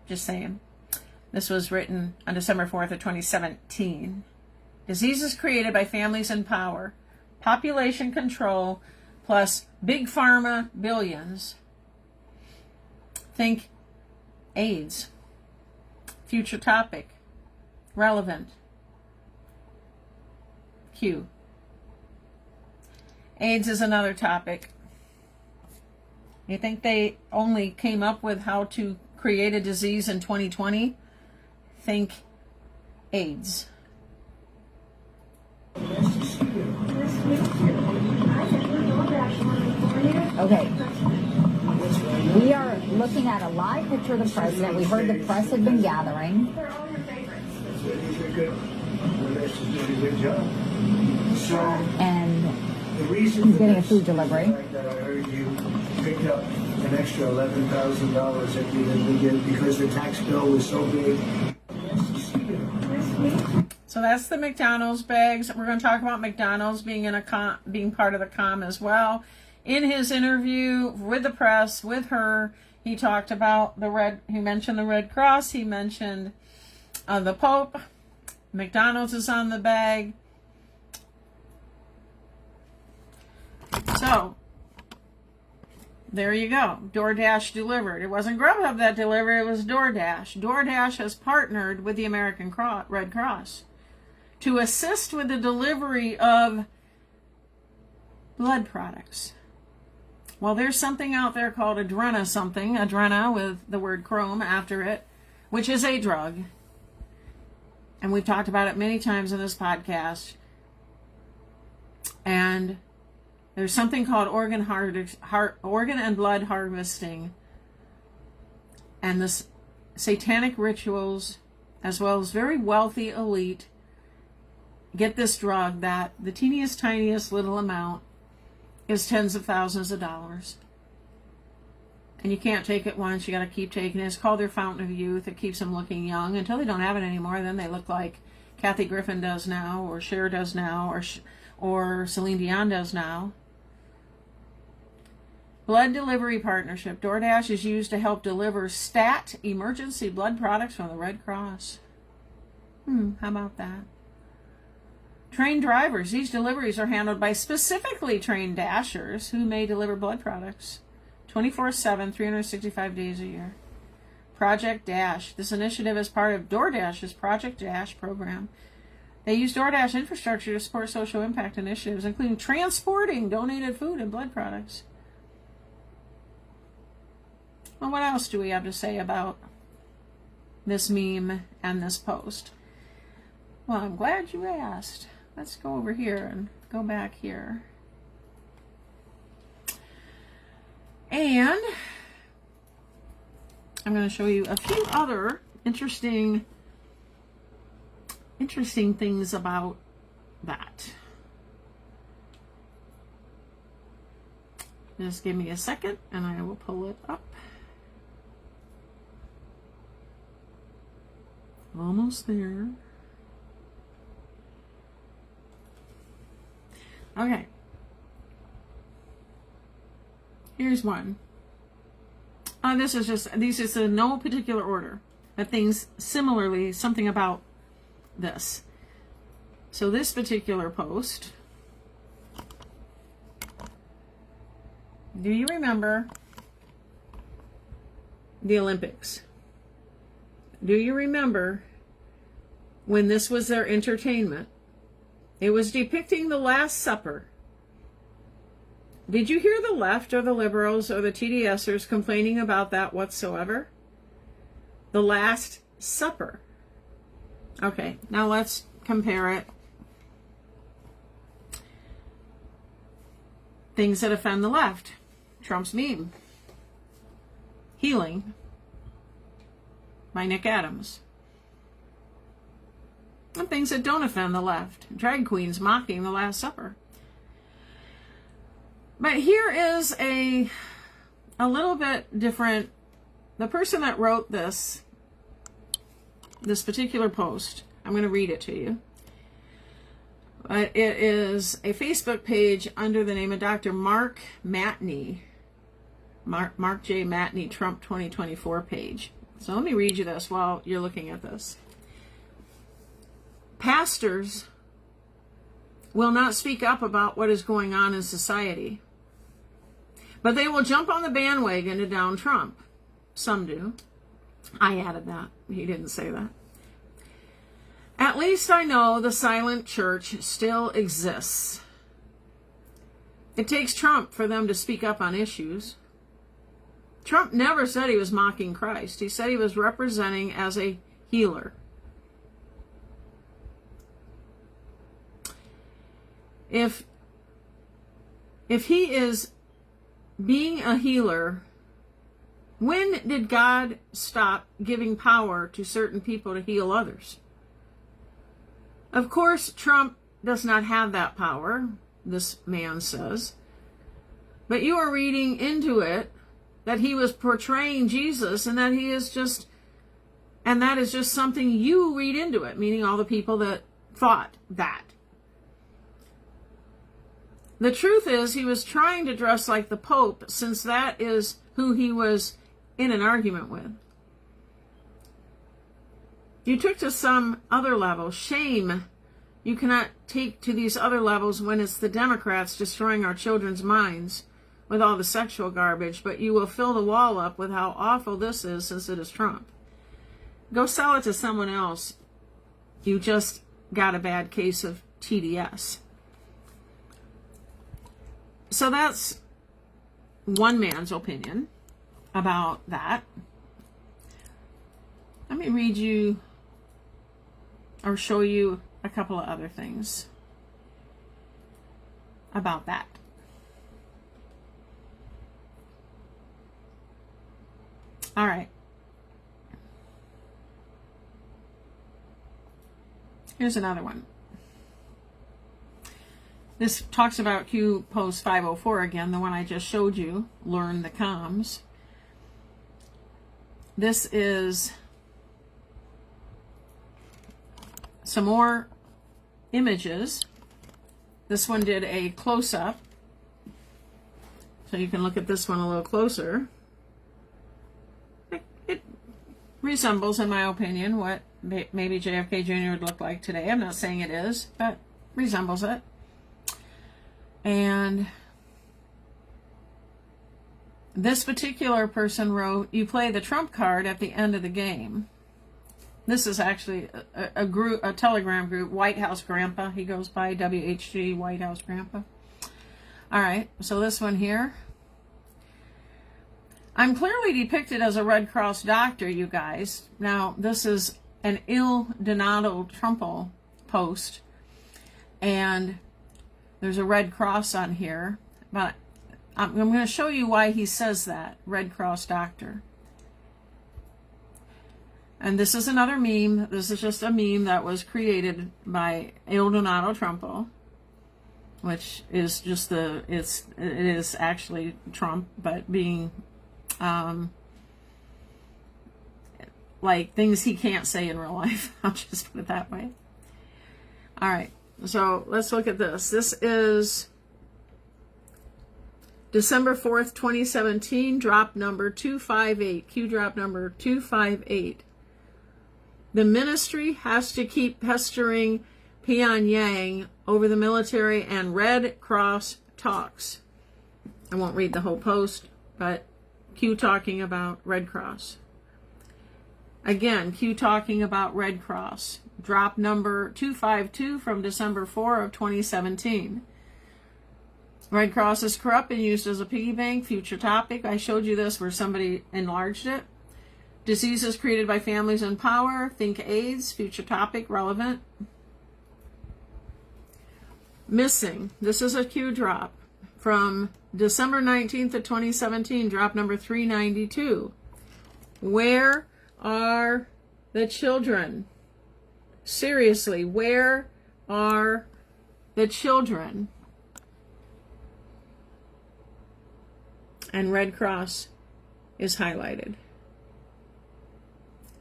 Just saying. This was written on December 4th of 2017. Diseases created by families in power. Population control plus big pharma billions. Think AIDS. Future topic. Relevant. Q. AIDS is another topic. You think they only came up with how to create a disease in 2020? Think AIDS. Okay. We are looking at a live picture of the president. We heard the press had been gathering. These are good. That's doing a good job. So, And the reason he's for getting a this food delivery. is the fact that I heard you picked up an extra $11,000 that you didn't get because the tax bill was so big. So that's the McDonald's bags. We're going to talk about McDonald's being being part of the COM as well. In his interview with the press, with her, he talked about he mentioned the Red Cross, he mentioned the Pope, McDonald's is on the bag. So, there you go. DoorDash delivered. It wasn't Grubhub that delivered, it was DoorDash. DoorDash has partnered with the American Red Cross to assist with the delivery of blood products. Well, there's something out there called Adrena with the word chrome after it, which is a drug. And we've talked about it many times in this podcast. And there's something called organ and blood harvesting. And the satanic rituals, as well as very wealthy elite, get this drug that the teeniest, tiniest little amount is tens of thousands of dollars. And you can't take it once, you got to keep taking it. It's called their fountain of youth. It keeps them looking young until they don't have it anymore. Then they look like Kathy Griffin does now, or Cher does now, or Celine Dion does now. Blood delivery partnership. DoorDash is used to help deliver stat emergency blood products from the Red Cross. How about that? Trained drivers. These deliveries are handled by specifically trained dashers who may deliver blood products 24/7, 365 days a year. Project Dash. This initiative is part of DoorDash's Project Dash program. They use DoorDash infrastructure to support social impact initiatives, including transporting donated food and blood products. Well, what else do we have to say about this meme and this post? Well, I'm glad you asked. Let's go over here and go back here. And I'm going to show you a few other interesting things about that. Just give me a second and I will pull it up. Almost there. Okay. Here's one. These is in no particular order. But things similarly, something about this. So this particular post. Do you remember the Olympics? Do you remember when this was their entertainment? It was depicting the Last Supper. Did you hear the left or the liberals or the TDSers complaining about that whatsoever? The Last Supper. Okay, now let's compare it. Things that offend the left. Trump's meme. Healing by Nick Adams. And things that don't offend the left. Drag queens mocking the Last Supper. But here is a little bit different. The person that wrote this particular post, I'm going to read it to you. But it is a Facebook page under the name of Dr. Mark Matney. Mark J. Matney, Trump 2024 page. So let me read you this while you're looking at this. Pastors will not speak up about what is going on in society, but they will jump on the bandwagon to down Trump. Some do. I added that. He didn't say that. At least I know the silent church still exists. It takes Trump for them to speak up on issues. Trump never said he was mocking Christ. He said he was representing as a healer. If he is being a healer, when did God stop giving power to certain people to heal others? Of course, Trump does not have that power, this man says. But you are reading into it that he was portraying Jesus, and that he is just, and that is just something you read into it, meaning all the people that thought that. The truth is, he was trying to dress like the Pope, since that is who he was in an argument with. You took to some other level. Shame you cannot take to these other levels when it's the Democrats destroying our children's minds with all the sexual garbage, but you will fill the wall up with how awful this is since it is Trump. Go sell it to someone else. You just got a bad case of TDS. So that's one man's opinion about that. Let me read you or show you a couple of other things about that. All right. Here's another one. This talks about Q Post 504 again, the one I just showed you, Learn the Comms. This is some more images. This one did a close-up, so you can look at this one a little closer. It resembles, in my opinion, what maybe JFK Jr. would look like today. I'm not saying it is, but resembles it. And this particular person wrote, "You play the trump card at the end of the game." This is actually a group, a Telegram group, White House Grandpa. He goes by WHG, White House Grandpa. All right, so this one here. "I'm clearly depicted as a Red Cross doctor, you guys." Now, this is an Il Donato Trumple post, and there's a Red Cross on here, but I'm going to show you why he says that, Red Cross doctor. And this is another meme. This is just a meme that was created by Il Donato Trumpo, which is just it is actually Trump, but being like things he can't say in real life. I'll just put it that way. All right. So let's look at this. This is December 4th, 2017, drop number 258, Q drop number 258. "The ministry has to keep pestering Pyongyang over the military and Red Cross talks." I won't read the whole post, but Q talking about Red Cross. Again, Q talking about Red Cross. Drop number 252 from December 4 of 2017. "Red Cross is corrupt and used as a piggy bank." Future topic. I showed you this where somebody enlarged it. "Diseases created by families in power. Think AIDS." Future topic. Relevant. "Missing." This is a Q drop from December 19th of 2017. Drop number 392. "Where are the children? Seriously, where are the children?" And Red Cross is highlighted.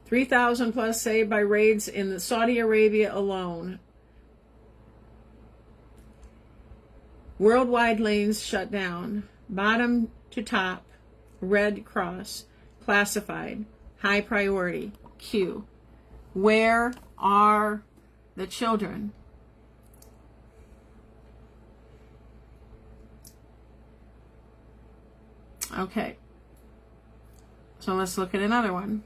3,000 plus saved by raids in Saudi Arabia alone. Worldwide lanes shut down. Bottom to top, Red Cross, classified, high priority, Q. Where are the children? Okay. So let's look at another one.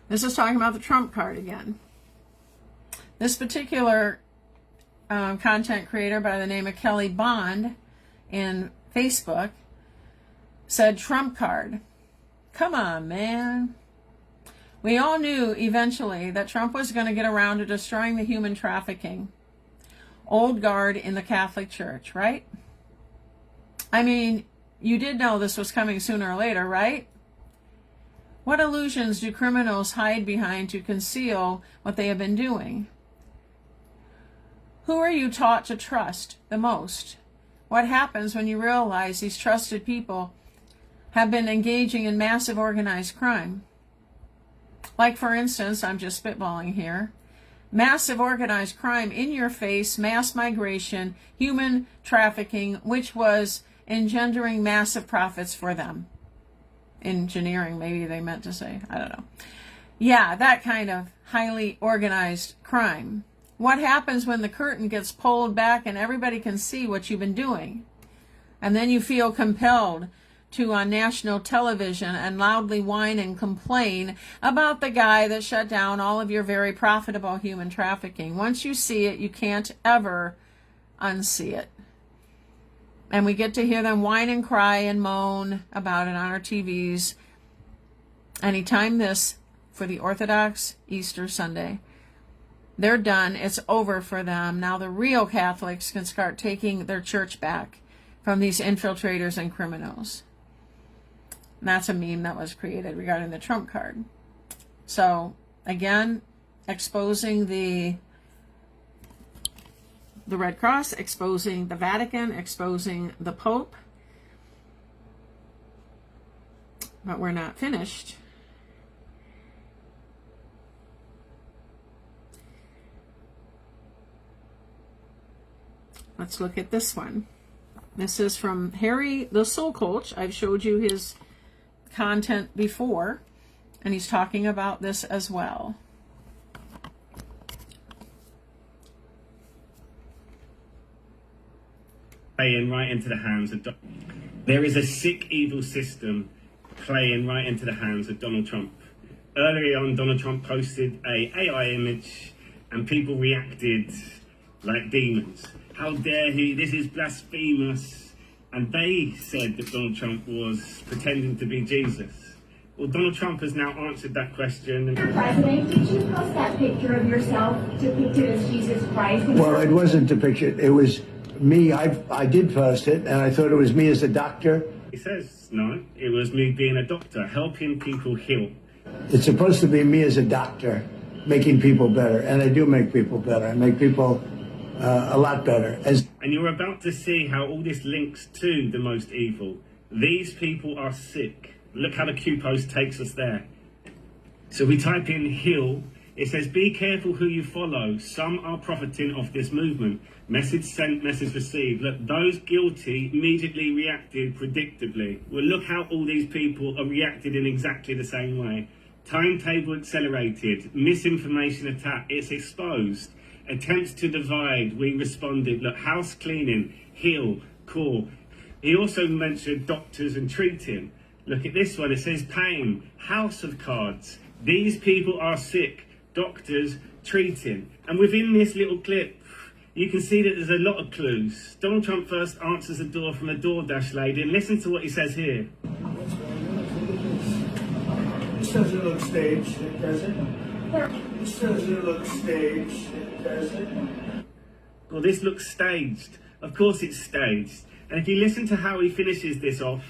This is talking about the Trump card again. This particular content creator by the name of Kelly Bond in Facebook said, Trump card. Come on, man. We all knew eventually that Trump was going to get around to destroying the human trafficking old guard in the Catholic Church, right? I mean, you did know this was coming sooner or later, right? What illusions do criminals hide behind to conceal what they have been doing? Who are you taught to trust the most? What happens when you realize these trusted people have been engaging in massive organized crime? Like, for instance, I'm just spitballing here, massive organized crime in your face, mass migration, human trafficking, which was engendering massive profits for them. Engineering, maybe they meant to say. I don't know. Yeah, that kind of highly organized crime. What happens when the curtain gets pulled back and everybody can see what you've been doing? And then you feel compelled to on national television and loudly whine and complain about the guy that shut down all of your very profitable human trafficking. Once you see it, you can't ever unsee it. And we get to hear them whine and cry and moan about it on our TVs. Anytime this for the Orthodox Easter Sunday. They're done. It's over for them. Now the real Catholics can start taking their church back from these infiltrators and criminals. And that's a meme that was created regarding the Trump card. So, again, exposing the Red Cross, exposing the Vatican, exposing the Pope. But we're not finished. Let's look at this one. This is from Harry the Soul Coach. I've showed you his content before, and he's talking about this as well. Playing right into the hands of there is a sick, evil system playing right into the hands of Donald Trump. Earlier on, Donald Trump posted a AI image, and people reacted like demons. How dare he? This is blasphemous. And they said that Donald Trump was pretending to be Jesus. Well, Donald Trump has now answered that question. President, did you post that picture of yourself depicted as Jesus Christ? Well, it wasn't depicted. It was me. I did post it, and I thought it was me as a doctor. He says, no, it was me being a doctor, helping people heal. It's supposed to be me as a doctor, making people better. And I do make people better. I make people a lot better. And you're about to see how all this links to the most evil. These people are sick. Look how the Q post takes us there. So we type in heal. It says, be careful who you follow. Some are profiting off this movement. Message sent, message received. Look, those guilty immediately reacted predictably. Well, look how all these people are reacted in exactly the same way. Timetable accelerated. Misinformation attack. It's exposed. Attempts to divide, we responded. Look, house cleaning, heal, call. He also mentioned doctors and treating. Look at this one, it says pain, house of cards. These people are sick, doctors treating. And within this little clip, you can see that there's a lot of clues. Donald Trump first answers the door from a DoorDash lady, and listen to what he says here. This doesn't look staged, does it? This doesn't look staged, does it? Well, this looks staged. Of course it's staged. And if you listen to how he finishes this off.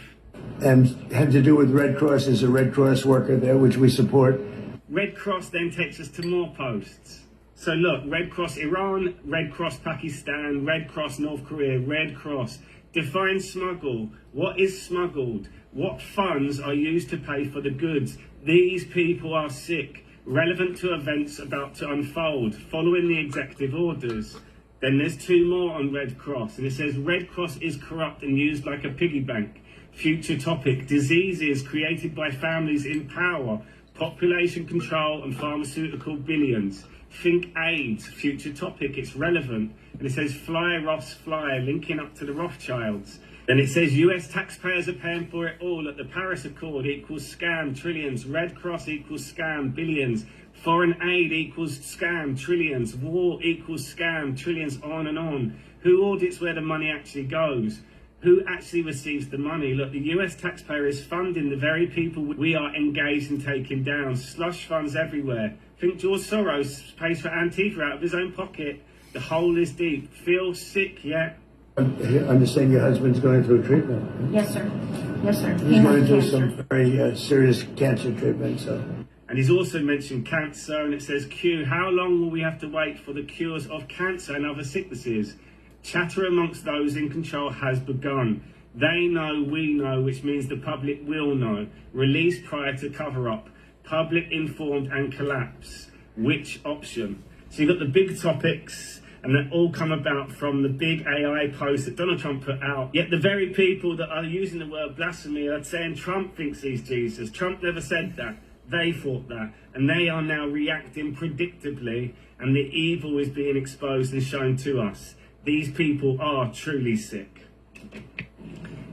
And had to do with Red Cross. There's a Red Cross worker there, which we support. Red Cross then takes us to more posts. So look, Red Cross Iran, Red Cross Pakistan, Red Cross North Korea, Red Cross. Define smuggle. What is smuggled? What funds are used to pay for the goods? These people are sick. Relevant to events about to unfold, following the executive orders. Then there's two more on Red Cross, and it says Red Cross is corrupt and used like a piggy bank. Future topic, diseases created by families in power, population control and pharmaceutical billions. Think AIDS, future topic, it's relevant. And it says fly Ross fly, linking up to the Rothschilds. Then it says US taxpayers are paying for it all at the Paris Accord equals scam, trillions. Red Cross equals scam, billions. Foreign aid equals scam, trillions. War equals scam, trillions, on and on. Who audits where the money actually goes? Who actually receives the money? Look, the US taxpayer is funding the very people we are engaged in taking down. Slush funds everywhere. Think George Soros pays for Antifa out of his own pocket. The hole is deep. Feel sick yet? I understand your husband's going through treatment. Yes, sir. Yes, sir. He He's has going through cancer. some very serious cancer treatment, so. And he's also mentioned cancer, and it says, Q, how long will we have to wait for the cures of cancer and other sicknesses? Chatter amongst those in control has begun. They know, we know, which means the public will know. Release prior to cover-up. Public informed and collapse. Which option? So you've got the big topics, and they all come about from the big AI post that Donald Trump put out. Yet the very people that are using the word blasphemy are saying Trump thinks he's Jesus. Trump never said that. They thought that. And they are now reacting predictably, and the evil is being exposed and shown to us. These people are truly sick.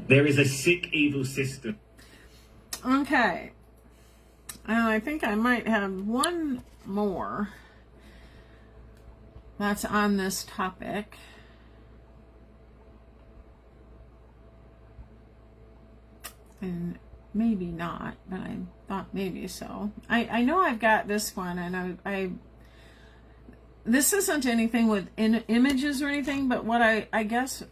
There is a sick, evil system. Okay. I think I might have one more that's on this topic. And maybe not, but I thought maybe so. I know I've got this one, and I this isn't anything with images or anything, but what I guess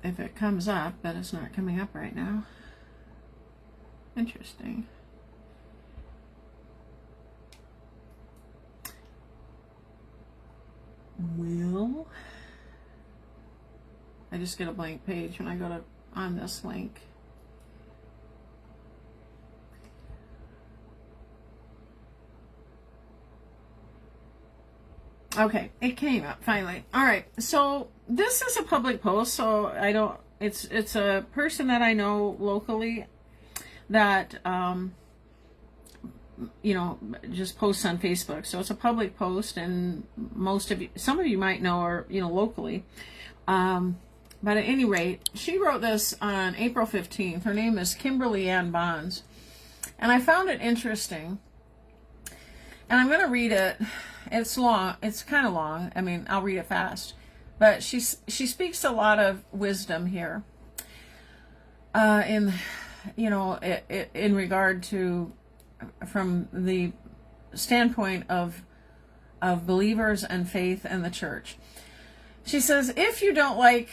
if it comes up, but it's not coming up right now. Interesting. Well, I just get a blank page when I go to on this link. Okay, it came up finally. All right, so this is a public post, so I don't. It's a person that I know locally that just posts on Facebook. So it's a public post, and some of you might know her, locally. But at any rate, she wrote this on April 15th. Her name is Kimberly Ann Bonds, and I found it interesting. And I'm going to read it. It's long. It's kind of long. I mean, I'll read it fast. But she speaks a lot of wisdom here. In regard to, from the standpoint of believers and faith and the church. She says, if you don't like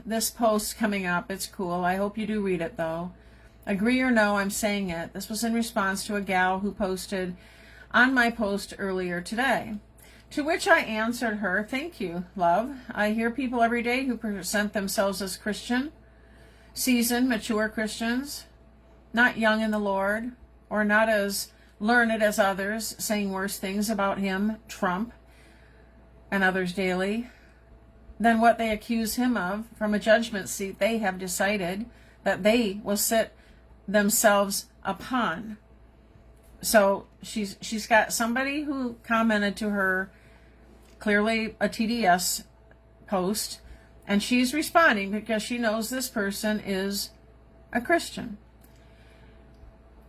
this post coming up, it's cool. I hope you do read it, though. Agree or no, I'm saying it. This was in response to a gal who posted on my post earlier today. To which I answered her, thank you, love. I hear people every day who present themselves as Christian, seasoned, mature Christians, not young in the Lord, or not as learned as others, saying worse things about him, Trump, and others daily, than what they accuse him of. From a judgment seat they have decided that they will sit themselves upon. So she's got somebody who commented to her, clearly a TDS post, and she's responding because she knows this person is a Christian.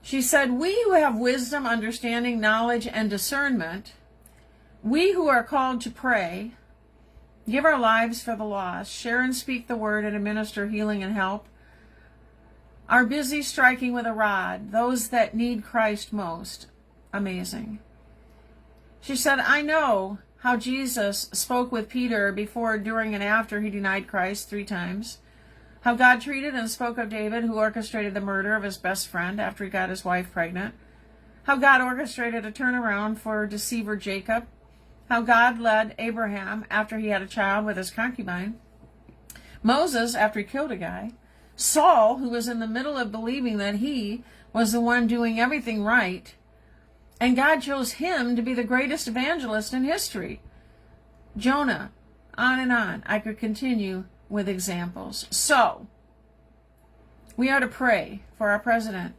She said, we who have wisdom, understanding, knowledge, and discernment, we who are called to pray, give our lives for the lost, share and speak the word and administer healing and help, are busy striking with a rod those that need Christ most. Amazing. She said, I know how Jesus spoke with Peter before, during, and after he denied Christ 3 times. How God treated and spoke of David, who orchestrated the murder of his best friend after he got his wife pregnant. How God orchestrated a turnaround for deceiver Jacob. How God led Abraham after he had a child with his concubine. Moses after he killed a guy. Saul, who was in the middle of believing that he was the one doing everything right, and God chose him to be the greatest evangelist in history. Jonah, on and on. I could continue with examples. So, we are to pray for our president,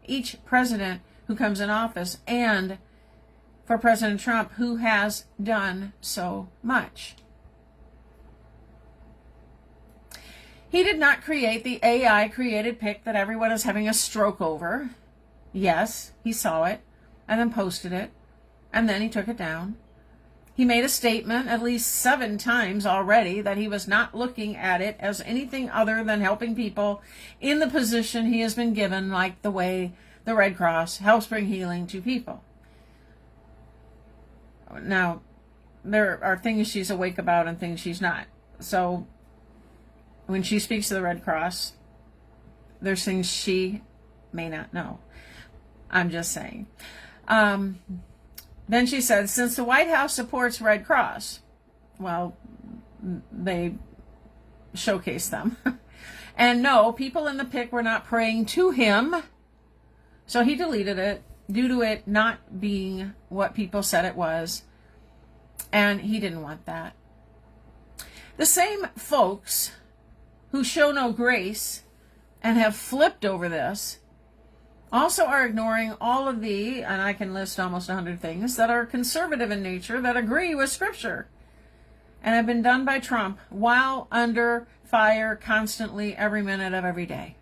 each president who comes in office, and for President Trump, who has done so much. He did not create the AI created pic that everyone is having a stroke over. Yes, he saw it and then posted it, and then he took it down. He made a statement at least 7 times already that he was not looking at it as anything other than helping people in the position he has been given, like the way the Red Cross helps bring healing to people. Now, there are things she's awake about and things she's not. So when she speaks to the Red Cross, there's things she may not know. I'm just saying. Then she said, since the White House supports Red Cross, well, they showcase them. And no, people in the pic were not praying to him. So he deleted it due to it not being what people said it was. And he didn't want that. The same folks who show no grace and have flipped over this also are ignoring all of the, and I can list almost 100 things, that are conservative in nature, that agree with Scripture, and have been done by Trump while under fire constantly every minute of every day.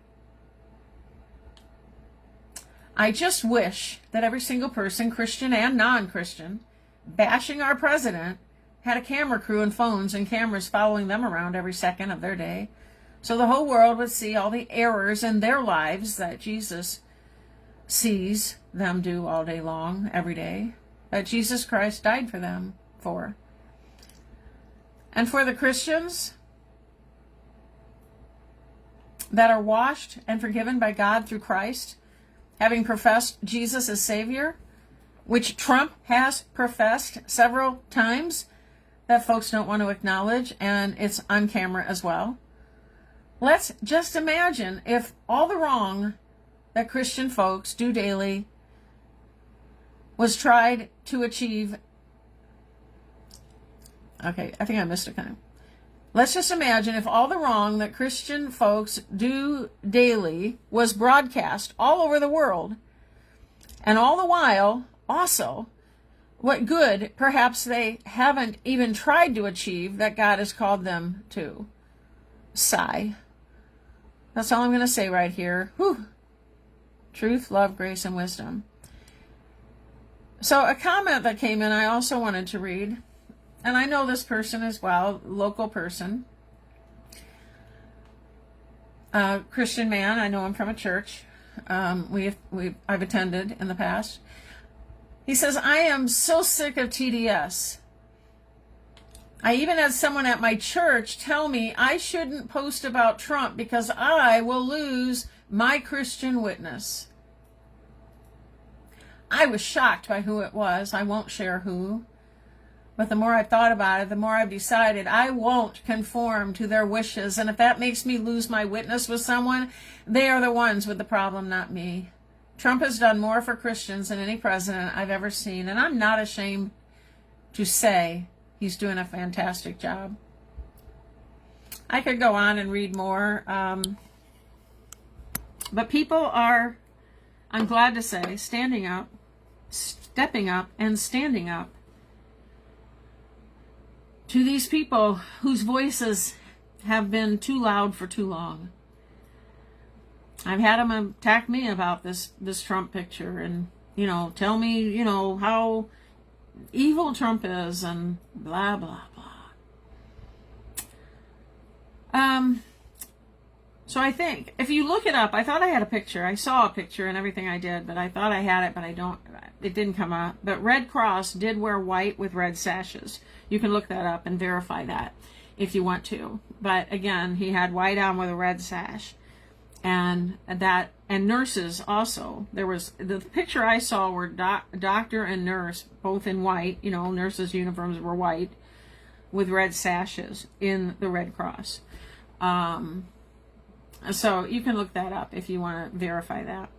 I just wish that every single person, Christian and non-Christian, bashing our president had a camera crew and phones and cameras following them around every second of their day, so the whole world would see all the errors in their lives that Jesus sees them do all day long, every day, that Jesus Christ died for them for. And for the Christians that are washed and forgiven by God through Christ, having professed Jesus as Savior, which Trump has professed several times, that folks don't want to acknowledge, and it's on camera as well. Let's just imagine if all the wrong that Christian folks do daily was tried to achieve. Okay, I think I missed a kind. Let's just imagine if all the wrong that Christian folks do daily was broadcast all over the world, and all the while, also, what good perhaps they haven't even tried to achieve that God has called them to. Sigh. That's all I'm going to say right here. Whew. Truth, love, grace, and wisdom. So a comment that came in I also wanted to read, and I know this person as well, local person, Christian man. I know him from a church I've attended in the past. He says, I am so sick of TDS. I even had someone at my church tell me I shouldn't post about Trump because I will lose my Christian witness. I was shocked by who it was. I won't share who. But the more I've thought about it, the more I've decided I won't conform to their wishes. And if that makes me lose my witness with someone, they are the ones with the problem, not me. Trump has done more for Christians than any president I've ever seen. And I'm not ashamed to say he's doing a fantastic job. I could go on and read more. But people are, I'm glad to say, standing up, stepping up, and standing up to these people whose voices have been too loud for too long. I've had them attack me about this Trump picture and, tell me, how evil Trump is and blah, blah, blah. So I think, if you look it up, I thought I had a picture. I saw a picture and everything I did, but I thought I had it, but it didn't come up. But Red Cross did wear white with red sashes. You can look that up and verify that if you want to. But again, he had white on with a red sash. And nurses also. There was, the picture I saw were doctor and nurse, both in white, nurses' uniforms were white, with red sashes in the Red Cross. So you can look that up if you want to verify that.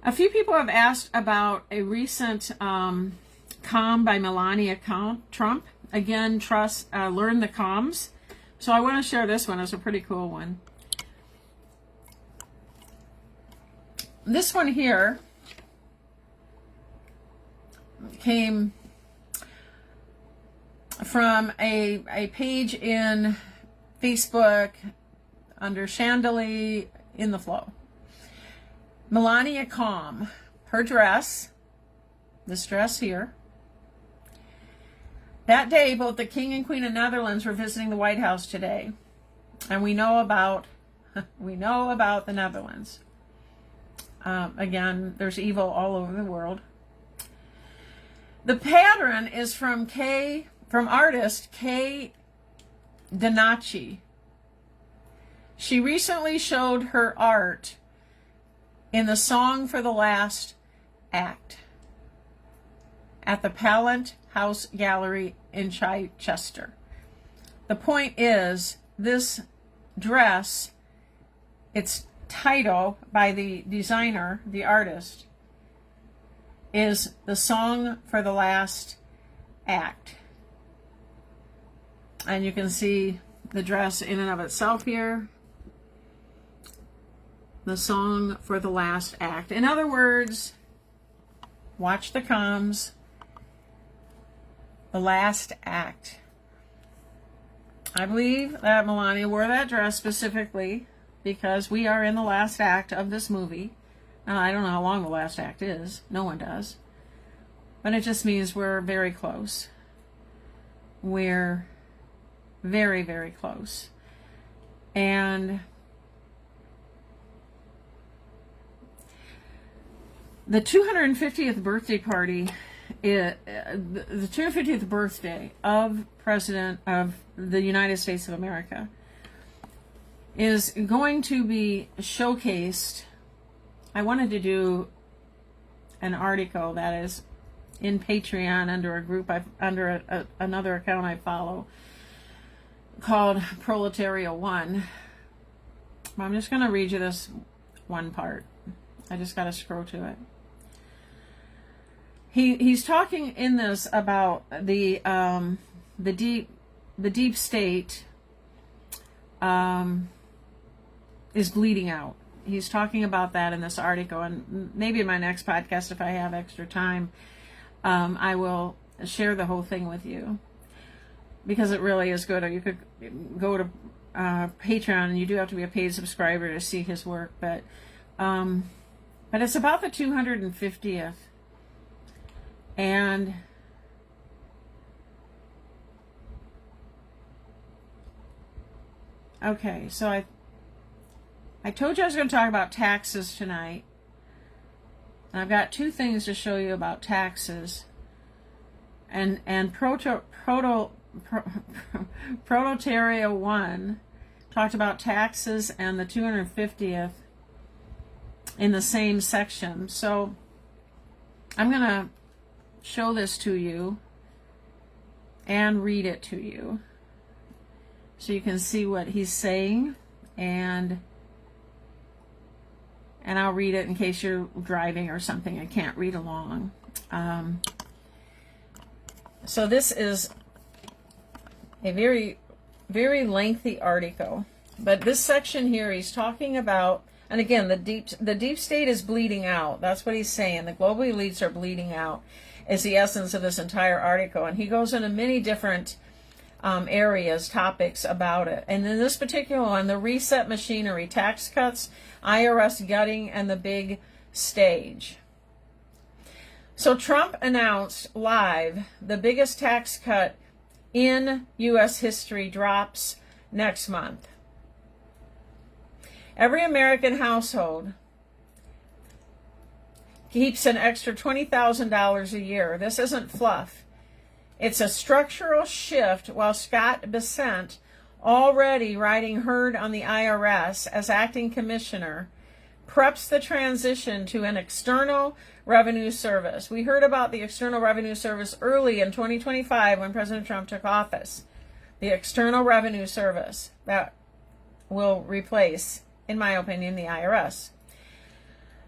A few people have asked about a recent comm by Melania Trump. Again, learn the comms. So I want to share this one. It's a pretty cool one. This one here came from a page in Facebook, under Chandelier, in the flow. Melania Calm, her dress, this dress here. That day, both the King and Queen of Netherlands were visiting the White House today. And we know about the Netherlands. Again, there's evil all over the world. The pattern is from artist Kay Donacci. She recently showed her art in the Song for the Last Act at the Pallant House Gallery in Chichester. The point is, this dress, its title by the designer, the artist, is the Song for the Last Act. And you can see the dress in and of itself here. The Song for the Last Act. In other words, watch the comms. The last act. I believe that Melania wore that dress specifically because we are in the last act of this movie. Now, I don't know how long the last act is. No one does. But it just means we're very close. We're very, very close. And the 250th birthday party, the 250th birthday of President of the United States of America is going to be showcased. I wanted to do an article that is in Patreon under a group, another account I follow called Proletaria 1. I'm just going to read you this one part. I just got to scroll to it. He's talking in this about the deep state is bleeding out. He's talking about that in this article, and maybe in my next podcast, if I have extra time, I will share the whole thing with you, because it really is good. Or you could go to Patreon, and you do have to be a paid subscriber to see his work, but it's about the 250th. And okay, so I told you I was going to talk about taxes tonight. And I've got two things to show you about taxes. And Proletaria 1 talked about taxes and the 250th in the same section. So I'm going to show this to you and read it to you so you can see what he's saying, and I'll read it in case you're driving or something and can't read along. So this is a very, very lengthy article, but this section here he's talking about, and again, the deep state is bleeding out. That's what he's saying. The global elites are bleeding out is the essence of this entire article. And he goes into many different areas, topics about it. And in this particular one, the reset machinery, tax cuts, IRS gutting, and the big stage. So Trump announced live the biggest tax cut in U.S. history drops next month. Every American household keeps an extra $20,000 a year. This isn't fluff. It's a structural shift, while Scott Bessent, already riding herd on the IRS as acting commissioner, preps the transition to an external revenue service. We heard about the External Revenue Service early in 2025 when President Trump took office. The External Revenue Service that will replace, in my opinion, the IRS.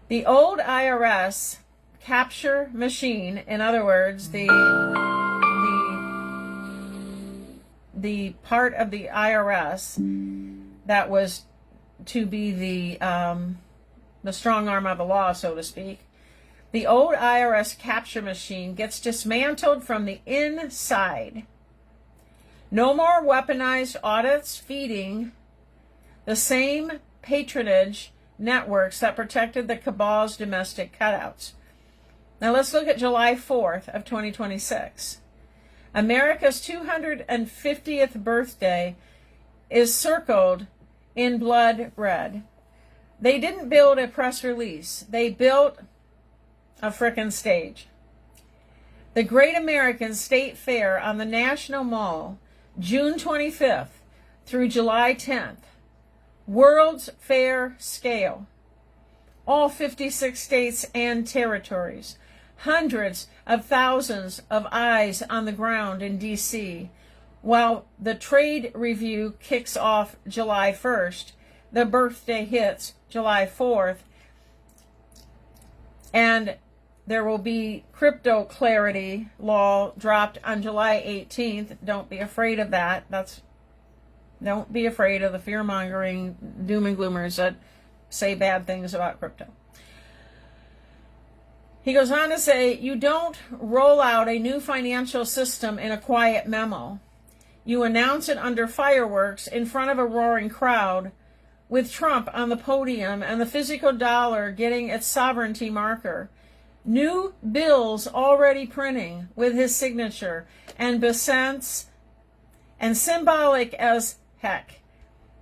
The old IRS capture machine, in other words, the part of the IRS that was to be the strong arm of the law, so to speak. The old IRS capture machine gets dismantled from the inside. No more weaponized audits feeding the same patronage networks that protected the cabal's domestic cutouts. Now let's look at July 4th of 2026. America's 250th birthday is circled in blood red. They didn't build a press release. They built a frickin' stage. The Great American State Fair on the National Mall, June 25th through July 10th. World's Fair scale. All 56 states and territories. Hundreds of thousands of eyes on the ground in D.C. While the trade review kicks off July 1st, the birthday hits July 4th, and there will be crypto clarity law dropped on July 18th. Don't be afraid of that. Don't be afraid of the fear-mongering doom and gloomers that say bad things about crypto. He goes on to say, you don't roll out a new financial system in a quiet memo. You announce it under fireworks in front of a roaring crowd with Trump on the podium and the physical dollar getting its sovereignty marker. New bills already printing with his signature and Besant's, and symbolic as heck.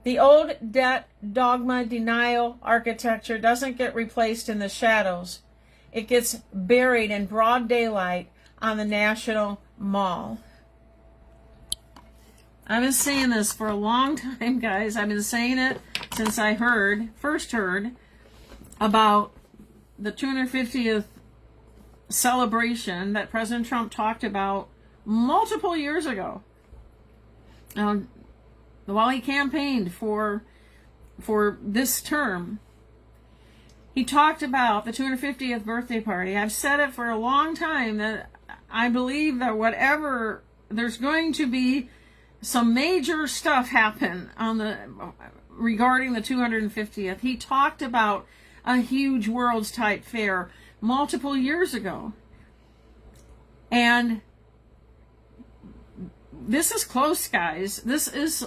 The old debt dogma denial architecture doesn't get replaced in the shadows. It gets buried in broad daylight on the National Mall. I've been saying this for a long time, guys. I've been saying it since I first heard about the 250th celebration that President Trump talked about multiple years ago. While he campaigned for this term, he talked about the 250th birthday party. I've said it for a long time that I believe that whatever, there's going to be some major stuff happen regarding the 250th. He talked about a huge world's type fair multiple years ago. And this is close, guys. This is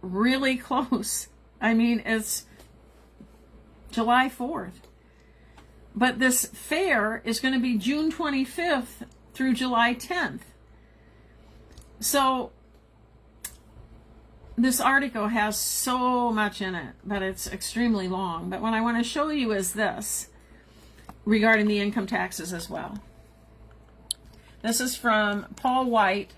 really close. I mean, it's July 4th. But this fair is going to be June 25th through July 10th. So this article has so much in it, but it's extremely long. But what I want to show you is this, regarding the income taxes as well. This is from Paul White,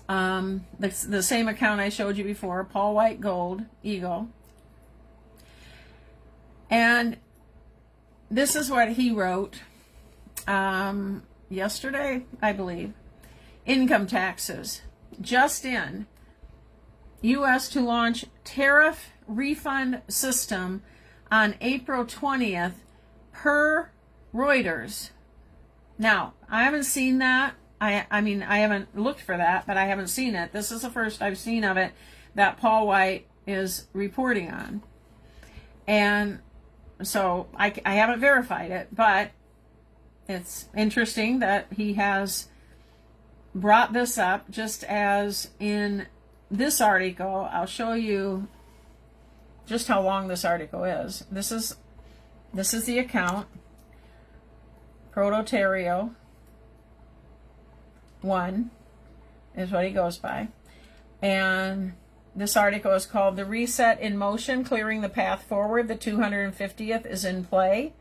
the same account I showed you before, Paul White Gold, Eagle. And this is what he wrote yesterday, I believe. Income taxes. Just in. U.S. to launch tariff refund system on April 20th per Reuters. Now, I haven't seen that. I mean, I haven't looked for that, but I haven't seen it. This is the first I've seen of it that Paul White is reporting on. And so I haven't verified it, but it's interesting that he has brought this up, just as in this article. I'll show you just how long this article is. This is the account, Prototario 1 is what he goes by. And this article is called The Reset in Motion, Clearing the Path Forward. The 250th is in play.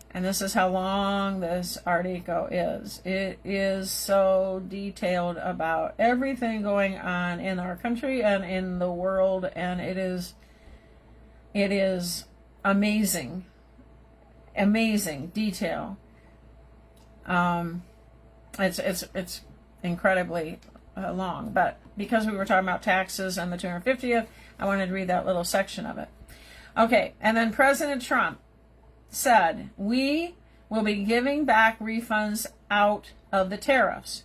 And this is how long this article is. It is so detailed about everything going on in our country and in the world, and it is amazing. Amazing detail. It's incredibly long, but because we were talking about taxes and the 250th, I wanted to read that little section of it. Okay, and then President Trump said, we will be giving back refunds out of the tariffs.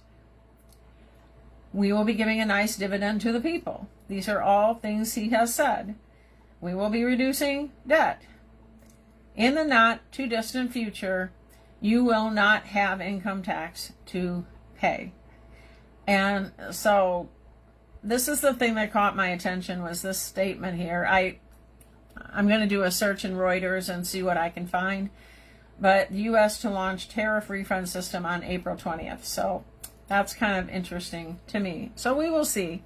We will be giving a nice dividend to the people. These are all things he has said. We will be reducing debt. In the not too distant future, you will not have income tax to pay. And so this is the thing that caught my attention, was this statement here. I'm going to do a search in Reuters and see what I can find. But U.S. to launch tariff refund system on April 20th. So that's kind of interesting to me. So we will see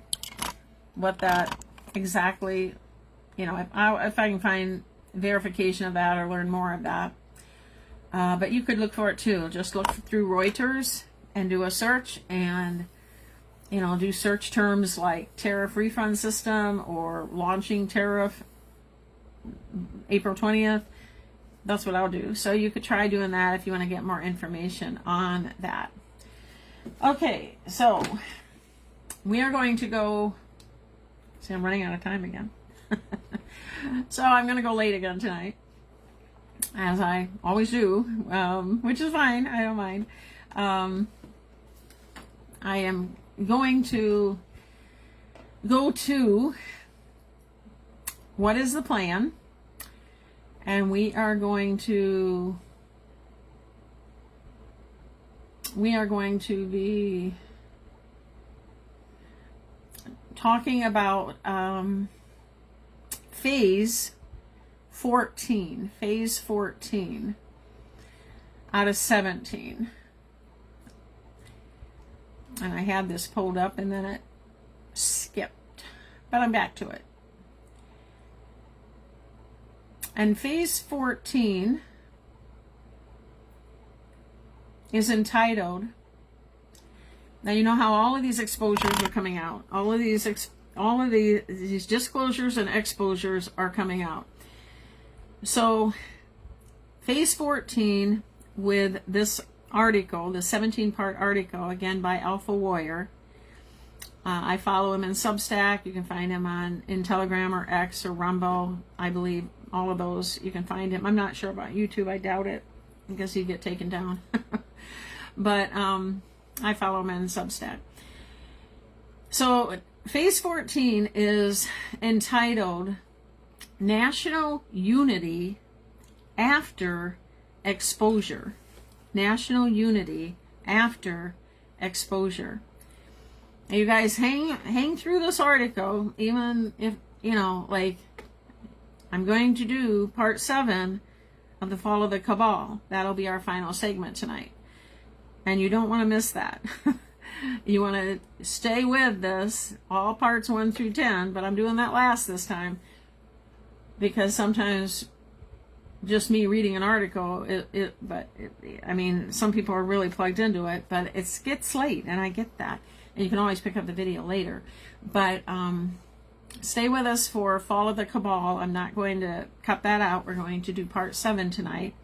what that exactly, if I can find verification of that or learn more of that. But you could look for it too. Just look through Reuters and do a search, and do search terms like tariff refund system or launching tariff April 20th. That's what I'll do. So you could try doing that if you want to get more information on that. Okay, so we are going to go. See, I'm running out of time again. So I'm going to go late again tonight, as I always do, which is fine. I don't mind. I am going to go to what is the plan, and we are going to be talking about phase 14 out of 17. And I had this pulled up and then it skipped, but I'm back to it. And phase 14 is entitled, now you know how all of these exposures are coming out. All of these disclosures and exposures are coming out. So phase 14 with this article, the 17-part article, again by Alpha Warrior. I follow him in Substack. You can find him in Telegram or X or Rumble. I believe all of those you can find him. I'm not sure about YouTube. I doubt it, because he'd get taken down. But I follow him in Substack. So phase 14 is entitled National Unity After Exposure. National Unity After Exposure. Now you guys hang through this article, even if, I'm going to do part 7 of the Fall of the Cabal. That'll be our final segment tonight. And you don't want to miss that. You want to stay with this, all parts 1 through 10, but I'm doing that last this time, because sometimes just me reading an article, some people are really plugged into it, but it gets late, and I get that. And you can always pick up the video later. But stay with us for Fall of the Cabal. I'm not going to cut that out. We're going to do part 7 tonight.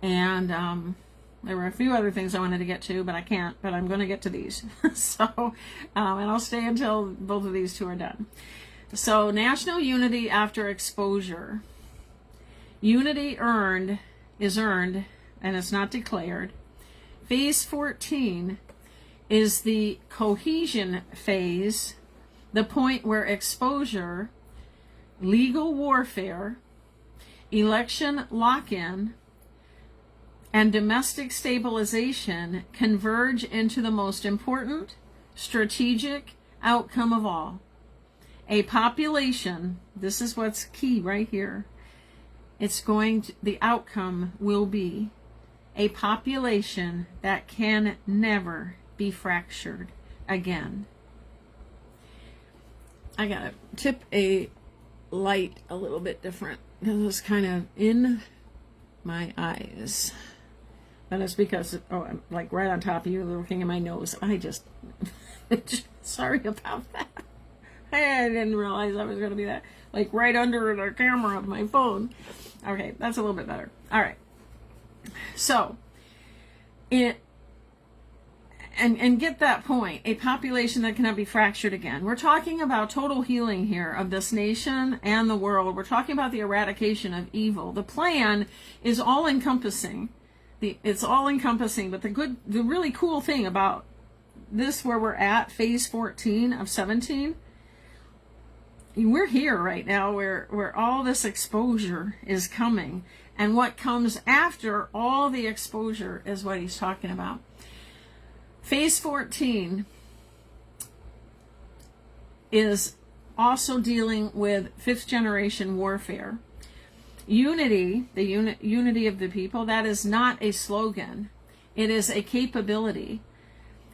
And there were a few other things I wanted to get to, but I can't. But I'm going to get to these. So, and I'll stay until both of these two are done. So, national unity after exposure. Unity is earned, and it's not declared. Phase 14 is the cohesion phase, the point where exposure, legal warfare, election lock-in, and domestic stabilization converge into the most important strategic outcome of all. A population, this is what's key right here, the outcome will be a population that can never be fractured again. I gotta tip a light a little bit different because it's kind of in my eyes. But it's because, I'm like right on top of you, looking at my nose. Sorry about that. I didn't realize I was going to be that, like right under the camera of my phone. Okay, that's a little bit better. All right. So, and get that point, a population that cannot be fractured again. We're talking about total healing here of this nation and the world. We're talking about the eradication of evil. The plan is all encompassing. It's all encompassing, but the really cool thing about this, where we're at, phase 14 of 17, we're here right now where all this exposure is coming. And what comes after all the exposure is what he's talking about. Phase 14 is also dealing with fifth generation warfare. Unity, the unity of the people, that is not a slogan. It is a capability.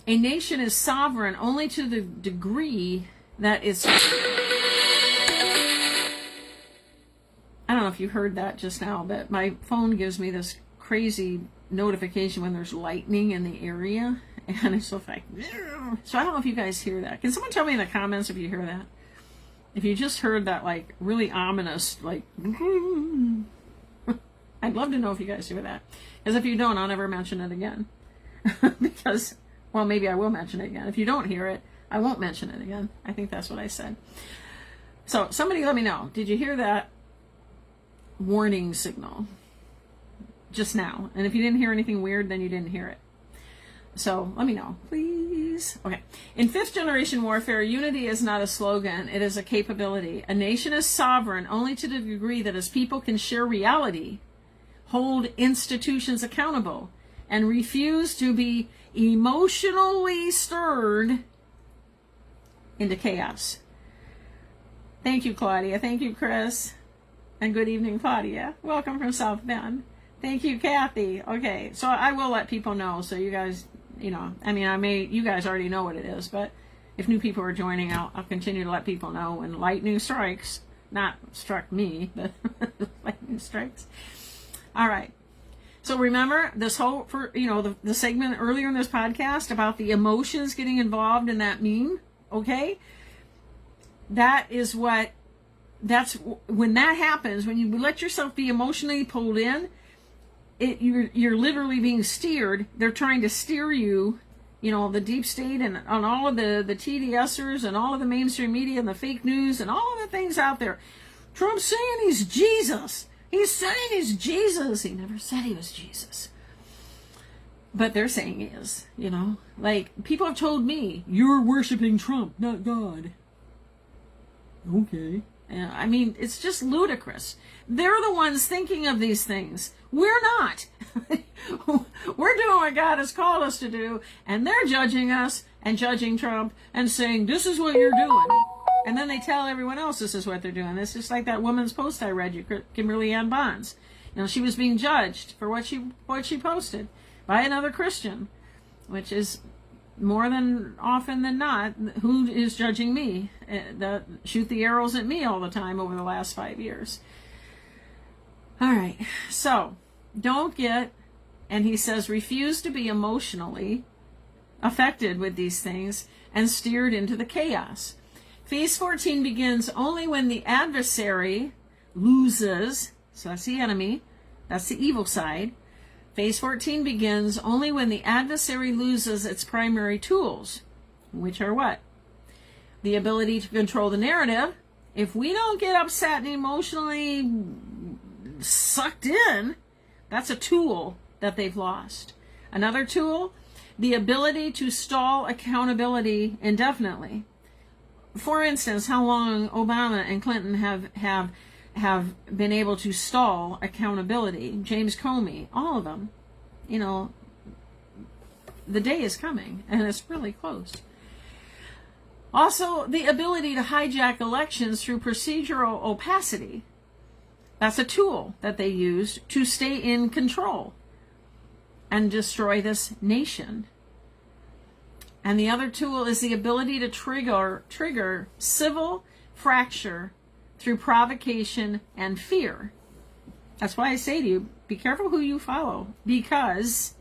A nation is sovereign only to the degree that it's... I don't know if you heard that just now, but my phone gives me this crazy notification when there's lightning in the area, and it's so like... So I don't know if you guys hear that. Can someone tell me in the comments if you hear that? If you just heard that, like, really ominous, like... I'd love to know if you guys hear that. Because if you don't, I'll never mention it again. Because, well, maybe I will mention it again. If you don't hear it, I won't mention it again. I think that's what I said. So, somebody let me know. Did you hear that warning signal just now? And if you didn't hear anything weird, then you didn't hear it. So, let me know, please. Okay. In fifth generation warfare, unity is not a slogan. It is a capability. A nation is sovereign only to the degree that its people can share reality, hold institutions accountable, and refuse to be emotionally stirred into chaos. Thank you, Claudia. Thank you, Chris. And good evening, Claudia. Welcome from South Bend. Thank you, Kathy. Okay, so I will let people know, so you guys, you know, I mean, you guys already know what it is, but if new people are joining, I'll continue to let people know when lightning strikes. Not struck me, but lightning strikes. All right. So remember this whole, the segment earlier in this podcast about the emotions getting involved in that meme, okay? That's when that happens, when you let yourself be emotionally pulled in, you're literally being steered. They're trying to steer you, the deep state and on all of the TDSers and all of the mainstream media and the fake news and all of the things out there. Trump's saying he's Jesus. He's saying he's Jesus. He never said he was Jesus. But they're saying he is, Like, people have told me, you're worshiping Trump, not God. Okay. I mean, it's just ludicrous. They're the ones thinking of these things. We're not. We're doing what God has called us to do, and they're judging us and judging Trump and saying, this is what you're doing. And then they tell everyone else this is what they're doing. It's just like that woman's post I read you, Kimberly Ann Bonds. She was being judged for what she posted by another Christian, which is more than often than not, who is judging me? Shoot the arrows at me all the time over the last 5 years. All right, so don't get, and he says, refuse to be emotionally affected with these things and steered into the chaos. Phase 14 begins only when the adversary loses, so that's the enemy, that's the evil side. Phase 14 begins only when the adversary loses its primary tools, which are what? The ability to control the narrative. If we don't get upset and emotionally sucked in, that's a tool that they've lost. Another tool, the ability to stall accountability indefinitely. For instance, how long Obama and Clinton have been able to stall accountability. James Comey, all of them. The day is coming, and it's really close. Also, the ability to hijack elections through procedural opacity. That's a tool that they use to stay in control and destroy this nation. And the other tool is the ability to trigger civil fracture through provocation and fear. That's why I say to you, be careful who you follow, because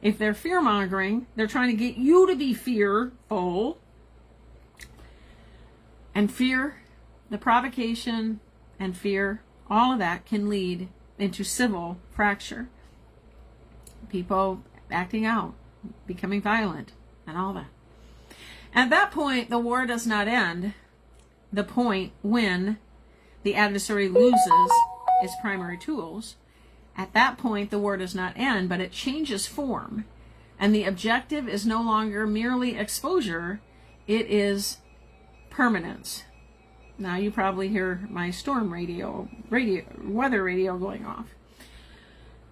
if they're fear-mongering, they're trying to get you to be fearful. And fear, the provocation and fear, all of that can lead into civil fracture. People acting out, becoming violent, and all that. At that point, the war does not end. The point when the adversary loses its primary tools, at that point the war does not end, but it changes form. And the objective is no longer merely exposure, it is permanence. Now you probably hear my storm weather radio going off.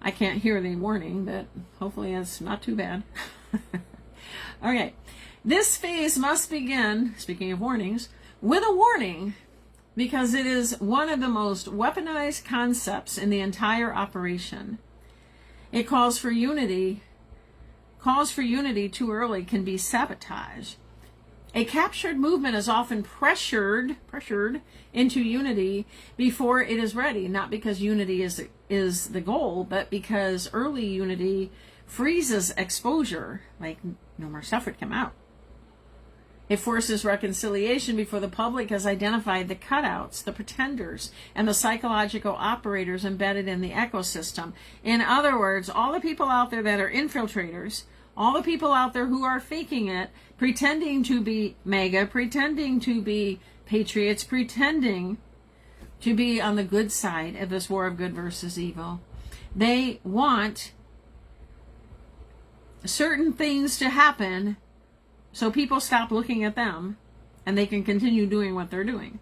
I can't hear the warning, but hopefully it's not too bad. Okay. This phase must begin, speaking of warnings, with a warning, because it is one of the most weaponized concepts in the entire operation. It calls for unity. Calls for unity too early can be sabotage. A captured movement is often pressured into unity before it is ready, not because unity is the goal, but because early unity freezes exposure, like no more stuff would come out. It forces reconciliation before the public has identified the cutouts, the pretenders, and the psychological operators embedded in the ecosystem. In other words, all the people out there that are infiltrators, all the people out there who are faking it, pretending to be MAGA, pretending to be patriots, pretending to be on the good side of this war of good versus evil. They want certain things to happen so people stop looking at them and they can continue doing what they're doing.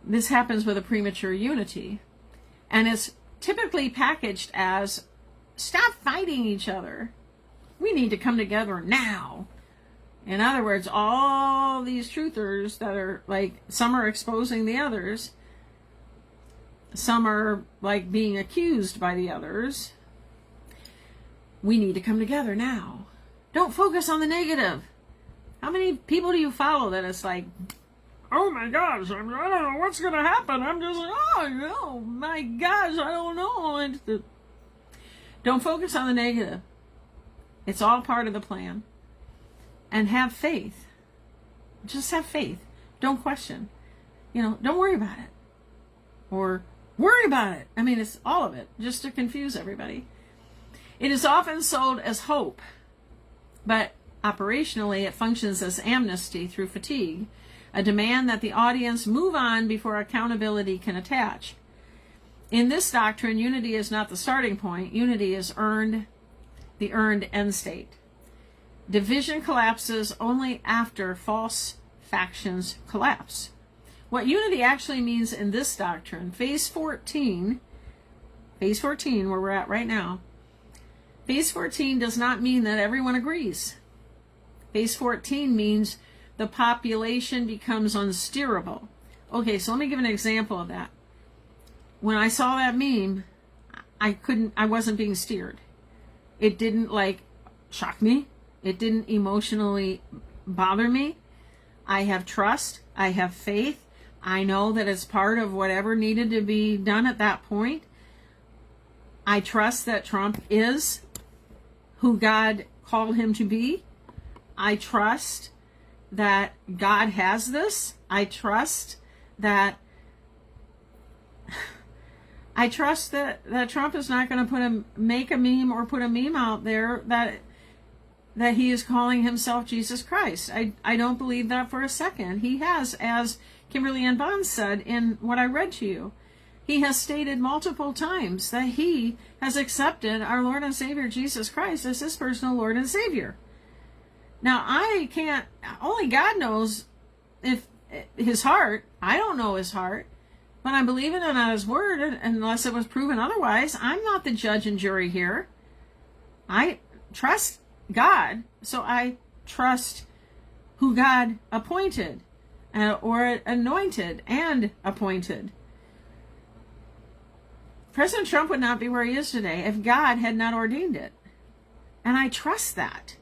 This happens with a premature unity, and it's typically packaged as stop fighting each other. We need to come together now. In other words, all these truthers that are like, some are exposing the others, some are like being accused by the others. We need to come together now. Don't focus on the negative. How many people do you follow that it's like, oh my gosh, I don't know what's going to happen. I'm just like, oh my gosh, I don't know. Don't focus on the negative. It's all part of the plan. And have faith. Just have faith. Don't question. Don't worry about it. Or worry about it. I mean, it's all of it, just to confuse everybody. It is often sold as hope, but operationally it functions as amnesty through fatigue, a demand that the audience move on before accountability can attach. In this doctrine, unity is not the starting point. Unity is the earned end state. Division collapses only after false factions collapse. What unity actually means in this doctrine, phase 14, where we're at right now, phase 14 does not mean that everyone agrees. Phase 14 means the population becomes unsteerable. Okay, so let me give an example of that. When I saw that meme, I wasn't being steered. It didn't shock me. It didn't emotionally bother me. I have trust. I have faith. I know that it's part of whatever needed to be done at that point. I trust that Trump is who God called him to be. I trust that God has this. I trust that Trump is not going to make a meme or put a meme out there that he is calling himself Jesus Christ. I don't believe that for a second. He has, as Kimberly Ann Bond said in what I read to you, he has stated multiple times that he has accepted our Lord and Savior Jesus Christ as his personal Lord and Savior. Now, only God knows if his heart. I don't know his heart, but I'm believing it on his word unless it was proven otherwise. I'm not the judge and jury here. I trust God, so I trust who God appointed or anointed and appointed. President Trump would not be where he is today if God had not ordained it. And I trust that.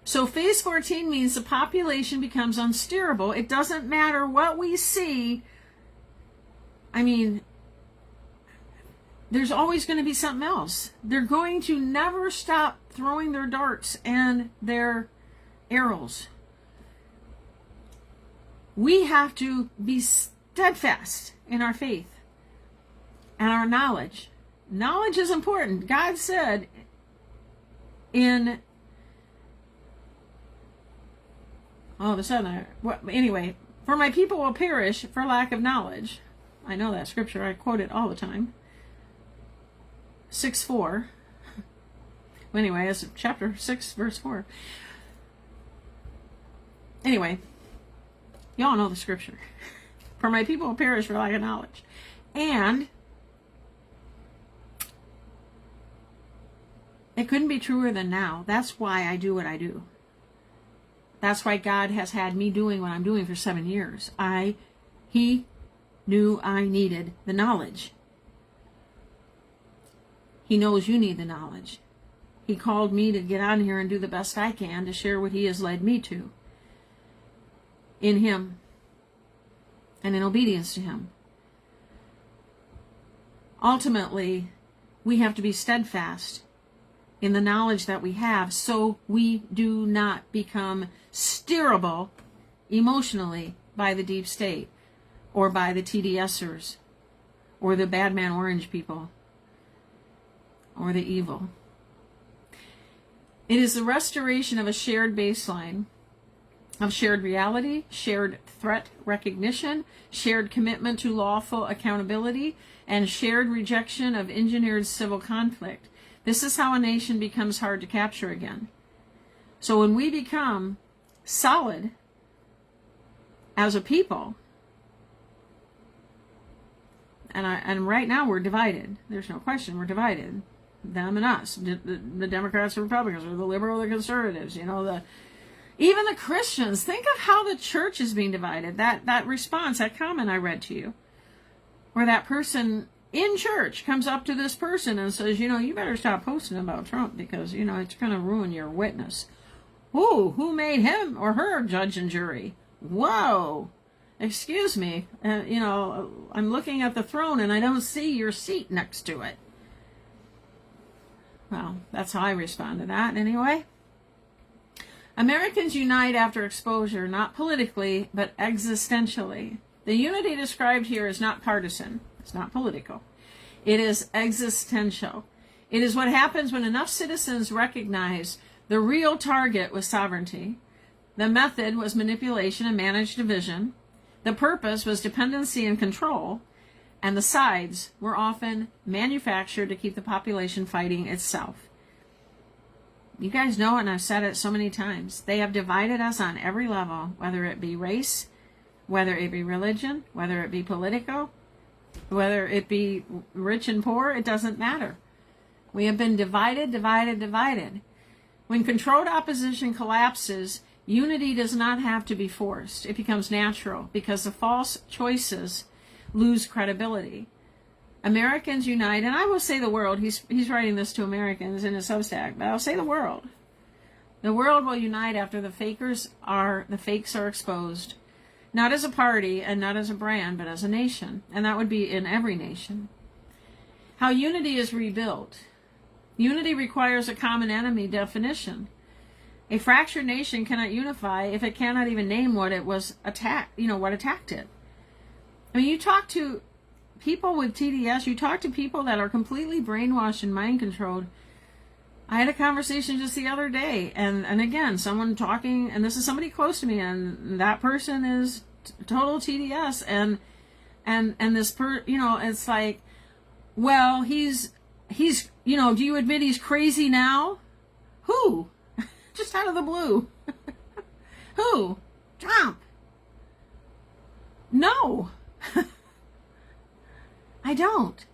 So phase 14 means the population becomes unsteerable. It doesn't matter what we see. I mean, there's always going to be something else. They're going to never stop throwing their darts and their arrows. We have to be steadfast in our faith and our knowledge. Knowledge is important. God said anyway, for my people will perish for lack of knowledge. I know that scripture. I quote it all the time. 6:4. Anyway, it's chapter 6, verse 4. Anyway, y'all know the scripture. For my people will perish for lack of knowledge. And It couldn't be truer than now. That's why I do what I do. That's why God has had me doing what I'm doing for 7 years. He knew I needed the knowledge. He knows you need the knowledge. He called me to get on here and do the best I can to share what he has led me to. In him. And in obedience to him. Ultimately, we have to be steadfast in the knowledge that we have so we do not become steerable emotionally by the deep state or by the TDSers or the bad man orange people or the evil. It is the restoration of a shared baseline of shared reality, shared threat recognition, shared commitment to lawful accountability, and shared rejection of engineered civil conflict. This is how a nation becomes hard to capture again. So when we become solid as a people, and right now we're divided. There's no question we're divided. Them and us. The Democrats and Republicans, or the liberal or the conservatives, even the Christians. Think of how the church is being divided. That response, that comment I read to you, where that person in church comes up to this person and says, you better stop posting about Trump because, it's going to ruin your witness. Ooh, who made him or her judge and jury? Whoa, excuse me. I'm looking at the throne and I don't see your seat next to it. Well, that's how I respond to that anyway. Americans unite after exposure, not politically, but existentially. The unity described here is not partisan. It's not political. It is existential. It is what happens when enough citizens recognize the real target was sovereignty. The method was manipulation and managed division. The purpose was dependency and control. And the sides were often manufactured to keep the population fighting itself. You guys know it, and I've said it so many times. They have divided us on every level, whether it be race, whether it be religion, whether it be political, whether it be rich and poor, it doesn't matter. We have been divided. When controlled opposition collapses, unity does not have to be forced. It becomes natural because the false choices lose credibility. Americans unite, and I will say the world. He's writing this to Americans in his Substack, but I'll say the world. The world will unite after the fakes are exposed. Not as a party and not as a brand, but as a nation. And that would be in every nation. How unity is rebuilt. Unity requires a common enemy definition. A fractured nation cannot unify if it cannot even name what it was attacked, what attacked it. I mean, you talk to people with TDS, you talk to people that are completely brainwashed and mind controlled. I had a conversation just the other day, and again, someone talking, and this is somebody close to me, and that person is total TDS, and this it's like, well, he's do you admit he's crazy now? Who? Just out of the blue. Who? Trump. No. I don't.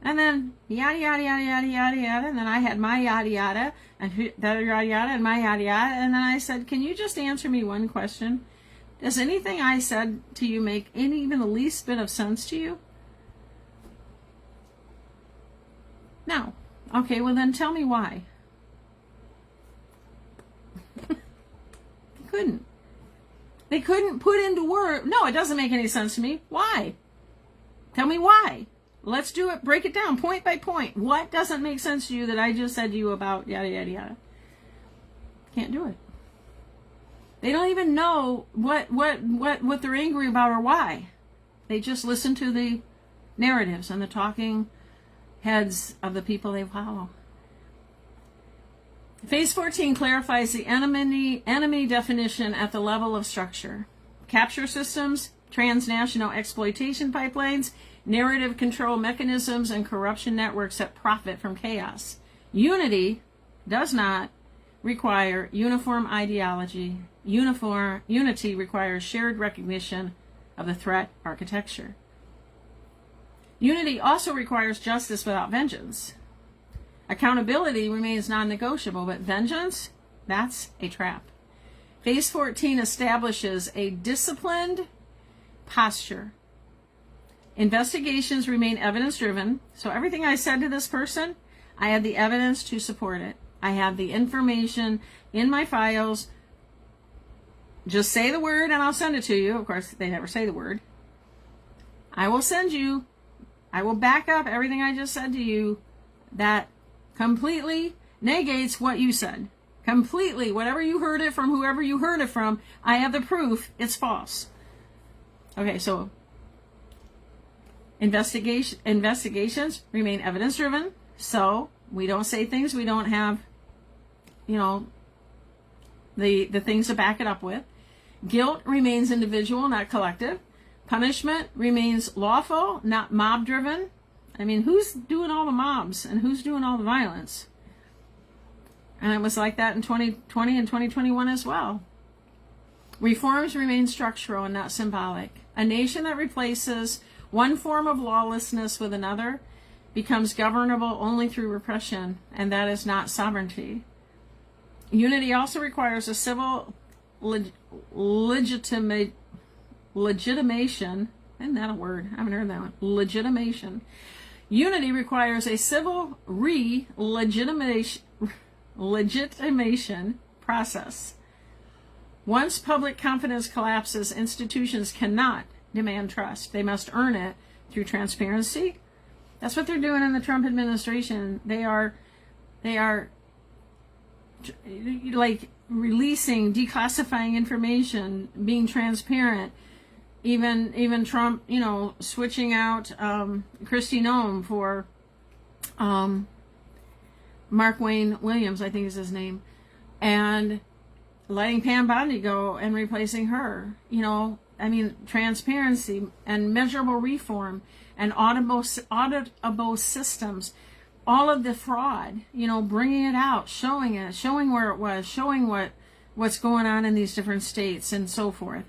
And then yada yada yada yada yada yada, and then I had my yada yada and that yada yada and my yada yada, and then I said, "Can you just answer me one question? Does anything I said to you make even the least bit of sense to you?" No. Okay, well then tell me why. They couldn't put into words. No, it doesn't make any sense to me. Why? Tell me why. Let's do it. Break it down point by point. What doesn't make sense to you that I just said to you about yada, yada, yada? Can't do it. They don't even know what they're angry about or why. They just listen to the narratives and the talking heads of the people they follow. Phase 14 clarifies the enemy definition at the level of structure. Capture systems, transnational exploitation pipelines, narrative control mechanisms, and corruption networks that profit from chaos. Unity does not require uniform ideology. Unity requires shared recognition of the threat architecture. Unity also requires justice without vengeance. Accountability remains non-negotiable, but vengeance, that's a trap. Phase 14 establishes a disciplined posture. Investigations remain evidence-driven. So everything I said to this person, I had the evidence to support it. I have the information in my files. Just say the word and I'll send it to you. Of course, they never say the word. I will back up everything I just said to you that completely negates what you said. Completely. Whatever you heard it from, whoever you heard it from, I have the proof it's false. Okay, so investigations remain evidence-driven. So we don't say things we don't have, the things to back it up with. Guilt remains individual, not collective. Punishment remains lawful, not mob-driven. I mean, who's doing all the mobs and who's doing all the violence? And it was like that in 2020 and 2021 as well. Reforms remain structural and not symbolic. A nation that replaces one form of lawlessness with another becomes governable only through repression, and that is not sovereignty. Unity also requires a civil legitimation. Isn't that a word? I haven't heard that one. Legitimation. Unity requires a civil legitimation process. Once public confidence collapses, institutions cannot demand trust. They must earn it through transparency. That's what they're doing in the Trump administration. They are like releasing, declassifying information, being transparent. Even Trump, switching out Kristi Noem for Mark Wayne Williams, I think is his name, and letting Pam Bondi go and replacing her. Transparency and measurable reform and auditable systems, all of the fraud, bringing it out, showing where it was, showing what's going on in these different states and so forth.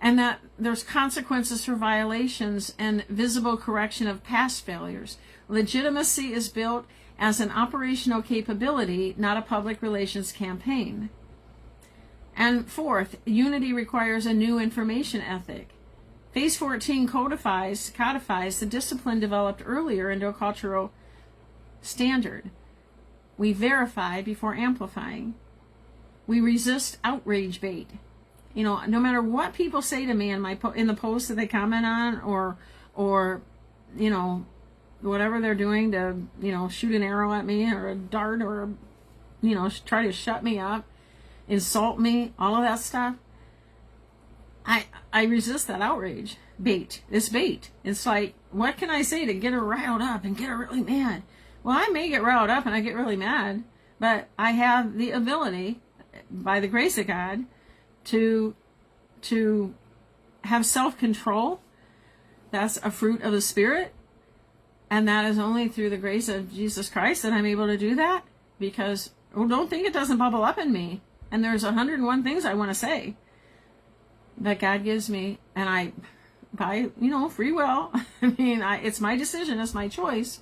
And that there's consequences for violations and visible correction of past failures. Legitimacy is built as an operational capability, not a public relations campaign. And fourth, unity requires a new information ethic. Phase 14 codifies the discipline developed earlier into a cultural standard. We verify before amplifying. We resist outrage bait. No matter what people say to me in the posts that they comment on, or whatever they're doing to shoot an arrow at me or a dart or try to shut me up, insult me, all of that stuff. I resist that outrage bait. It's bait. It's like, what can I say to get her riled up and get her really mad? Well, I may get riled up and I get really mad, but I have the ability, by the grace of God, to have self-control. That's a fruit of the Spirit, and that is only through the grace of Jesus Christ that I'm able to do that, because don't think it doesn't bubble up in me, and there's 101 things I want to say that God gives me, and I, by free will, it's my decision, it's my choice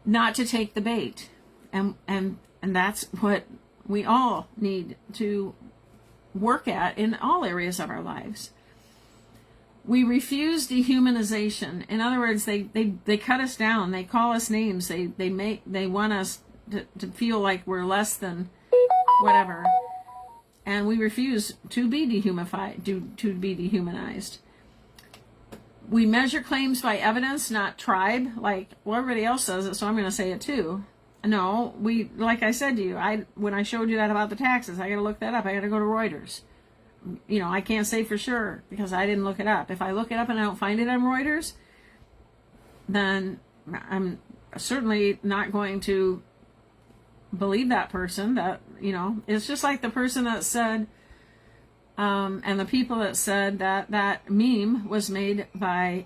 not to take the bait, and that's what we all need to work at in all areas of our lives. We refuse dehumanization. In other words, they cut us down. They call us names. They want us to feel like we're less than whatever. And we refuse to be to be dehumanized. We measure claims by evidence, not tribe. Like, well, everybody else says it, so I'm going to say it too. No, like I said to you, when I showed you that about the taxes, I got to look that up. I got to go to Reuters. I can't say for sure because I didn't look it up. If I look it up and I don't find it on Reuters, then I'm certainly not going to believe that person. That, it's just like the person that said, and the people that said that meme was made by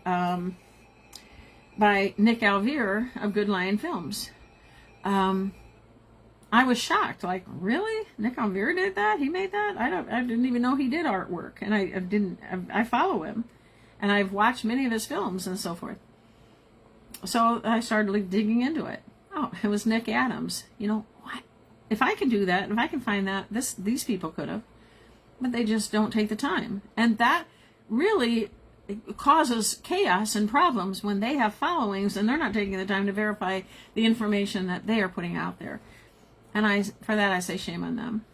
Nick Alvear of Good Lion Films. I was shocked. Like, really? Nick Alvear did that? He made that? I didn't even know he did artwork, and I follow him, and I've watched many of his films and so forth. So I started digging into it. Oh, it was Nick Adams. You know, what? If I could do that, if I can find that, these people could have. But they just don't take the time. And that really causes chaos and problems when they have followings and they're not taking the time to verify the information that they are putting out there. And for that I say shame on them.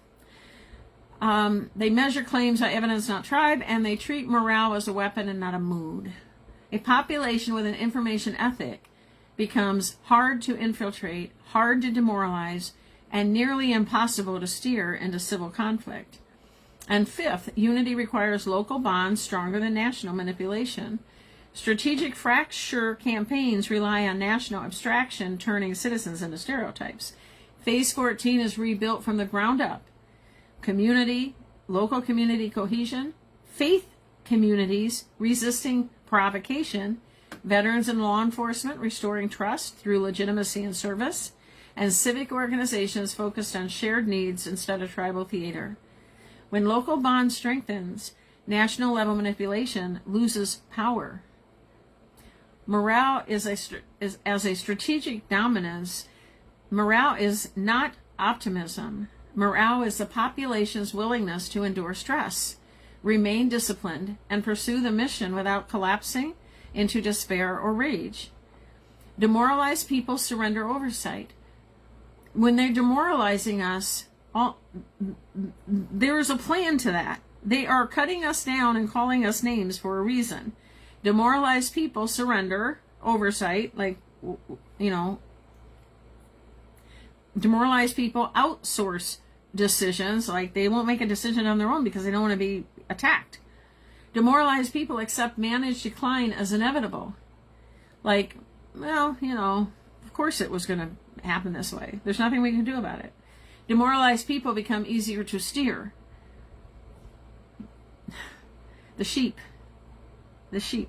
They measure claims by evidence, not tribe, and they treat morale as a weapon and not a mood. A population with an information ethic becomes hard to infiltrate, hard to demoralize, and nearly impossible to steer into civil conflict. And fifth, unity requires local bonds stronger than national manipulation. Strategic fracture campaigns rely on national abstraction, turning citizens into stereotypes. Phase 14 is rebuilt from the ground up. Community, local community cohesion, faith communities resisting provocation, veterans and law enforcement restoring trust through legitimacy and service, and civic organizations focused on shared needs instead of tribal theater. When local bond strengthens, national level manipulation loses power. Morale is as a strategic dominance. Morale is not optimism. Morale is the population's willingness to endure stress, remain disciplined, and pursue the mission without collapsing into despair or rage. Demoralized people surrender oversight. When they're demoralizing us, there is a plan to that. They are cutting us down and calling us names for a reason. Demoralized people surrender oversight, demoralized people outsource decisions, like they won't make a decision on their own because they don't want to be attacked. Demoralized people accept managed decline as inevitable. Of course it was going to happen this way. There's nothing we can do about it. Demoralized people become easier to steer. The sheep. The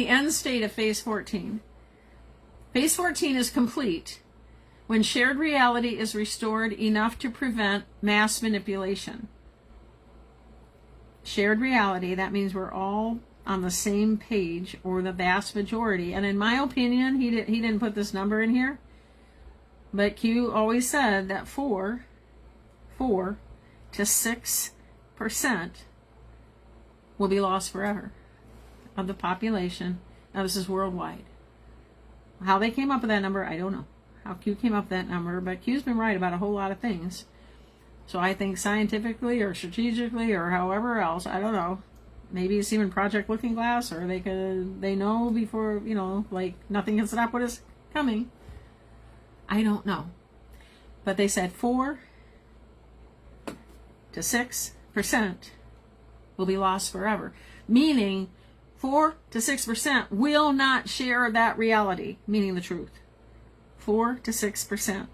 end state of Phase 14. Phase 14 is complete when shared reality is restored enough to prevent mass manipulation. Shared reality, that means we're all on the same page, or the vast majority. And in my opinion, he didn't put this number in here, but Q always said that 4 to 6% will be lost forever of the population. Now this is worldwide. How they came up with that number, I don't know. How Q came up with that number, but Q's been right about a whole lot of things. So I think scientifically or strategically or however else, I don't know. Maybe it's even Project Looking Glass, or they know before, nothing can stop what is coming. I don't know. But they said 4 to 6% will be lost forever. Meaning 4 to 6% will not share that reality, meaning the truth. 4 to 6%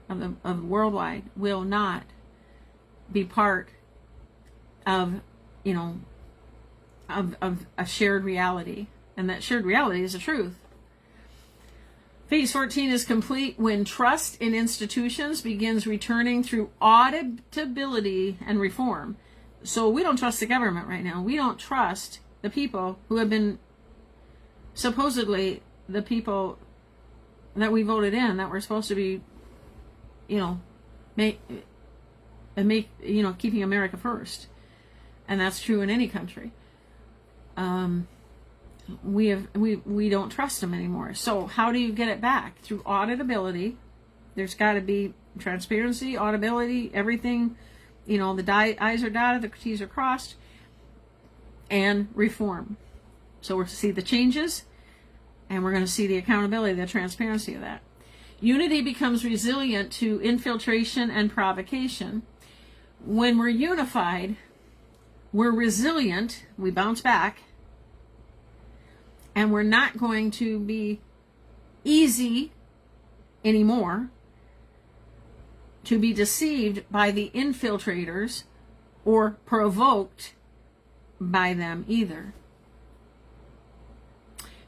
of worldwide will not be part of a shared reality, and that shared reality is the truth. Phase 14 is complete when trust in institutions begins returning through auditability and reform. So we don't trust the government right now. We don't trust the people who have been supposedly the people that we voted in, that we're supposed to be, keeping America first. And that's true in any country. We don't trust them anymore. So how do you get it back? Through auditability. There's got to be transparency, auditability, everything. The I's are dotted, the T's are crossed, and reform. So we're to see the changes, and we're going to see the accountability, the transparency of that. Unity becomes resilient to infiltration and provocation. When we're unified, we're resilient, we bounce back, and we're not going to be easy anymore to be deceived by the infiltrators or provoked by them either.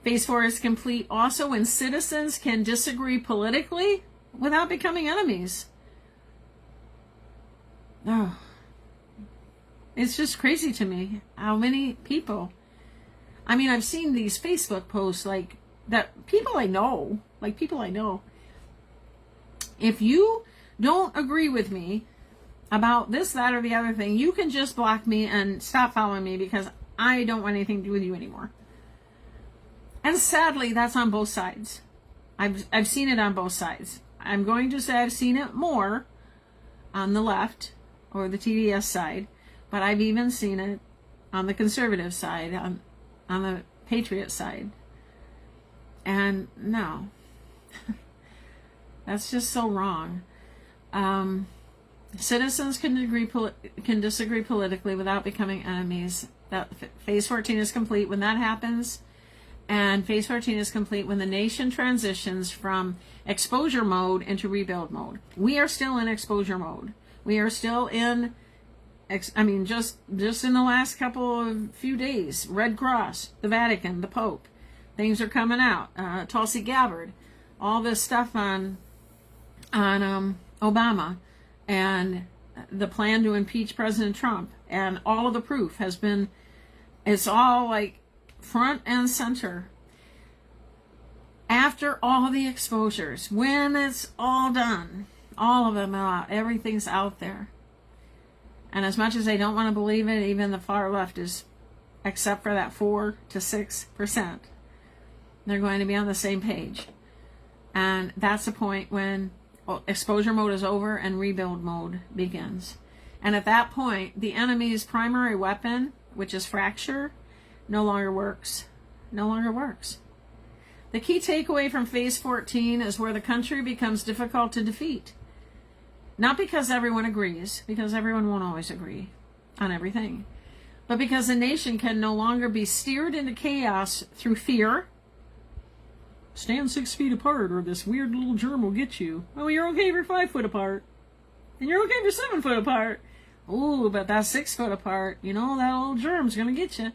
Phase 4 is complete also when citizens can disagree politically without becoming enemies. Oh, it's just crazy to me how many people. I mean, I've seen these Facebook posts like that, people I know, like people I know. If you don't agree with me about this, that, or the other thing, you can just block me and stop following me because I don't want anything to do with you anymore. And sadly, that's on both sides. I've seen it on both sides. I'm going to say I've seen it more on the left or the TDS side, but I've even seen it on the conservative side, on the patriot side. And no, that's just so wrong. Citizens can disagree politically without becoming enemies. That phase 14 is complete when that happens, and phase 14 is complete when the nation transitions from exposure mode into rebuild mode. We are still in exposure mode. We are still in, just in the last few days, Red Cross, the Vatican, the Pope, things are coming out. Tulsi Gabbard, all this stuff on Obama, and the plan to impeach President Trump, and all of the proof has been, it's all like front and center. After all the exposures, when it's all done, all of them out, everything's out there. And as much as they don't want to believe it, even the far left is, except for that 4 to 6%, they're going to be on the same page. And that's the point when exposure mode is over and rebuild mode begins. And at that point, the enemy's primary weapon, which is fracture, no longer works. No longer works. The key takeaway from phase 14 is where the country becomes difficult to defeat. Not because everyone agrees, because everyone won't always agree on everything, but because a nation can no longer be steered into chaos through fear. Stand 6 feet apart or this weird little germ will get you. Oh, you're okay if you're 5 foot apart. And you're okay if you're 7 foot apart. Ooh, but that's 6 foot apart. You know, that little germ's going to get you.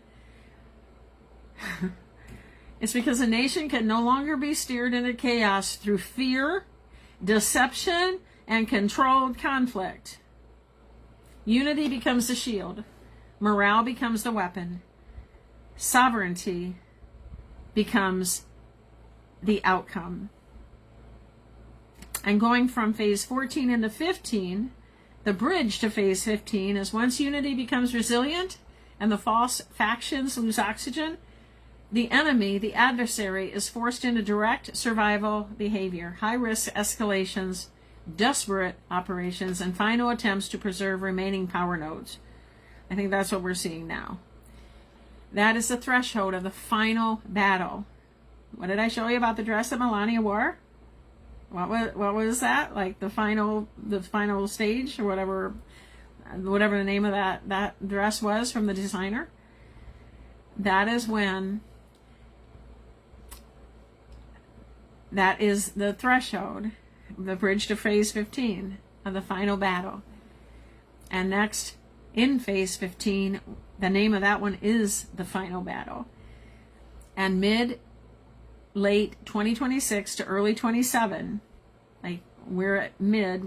It's because a nation can no longer be steered into chaos through fear, deception, and controlled conflict. Unity becomes the shield. Morale becomes the weapon. Sovereignty becomes the outcome. And going from phase 14 into 15, the bridge to phase 15 is once unity becomes resilient and the false factions lose oxygen, the enemy, the adversary, is forced into direct survival behavior, high-risk escalations, desperate operations, and final attempts to preserve remaining power nodes. I think that's what we're seeing now. That is the threshold of the final battle. What did I show you about the dress that Melania wore? What was that? Like the final stage, or whatever the name of that dress was from the designer? That is when, that is the threshold, the bridge to phase 15 of the final battle. And next, in phase 15, the name of that one is the final battle. And late 2026 to early 27, like we're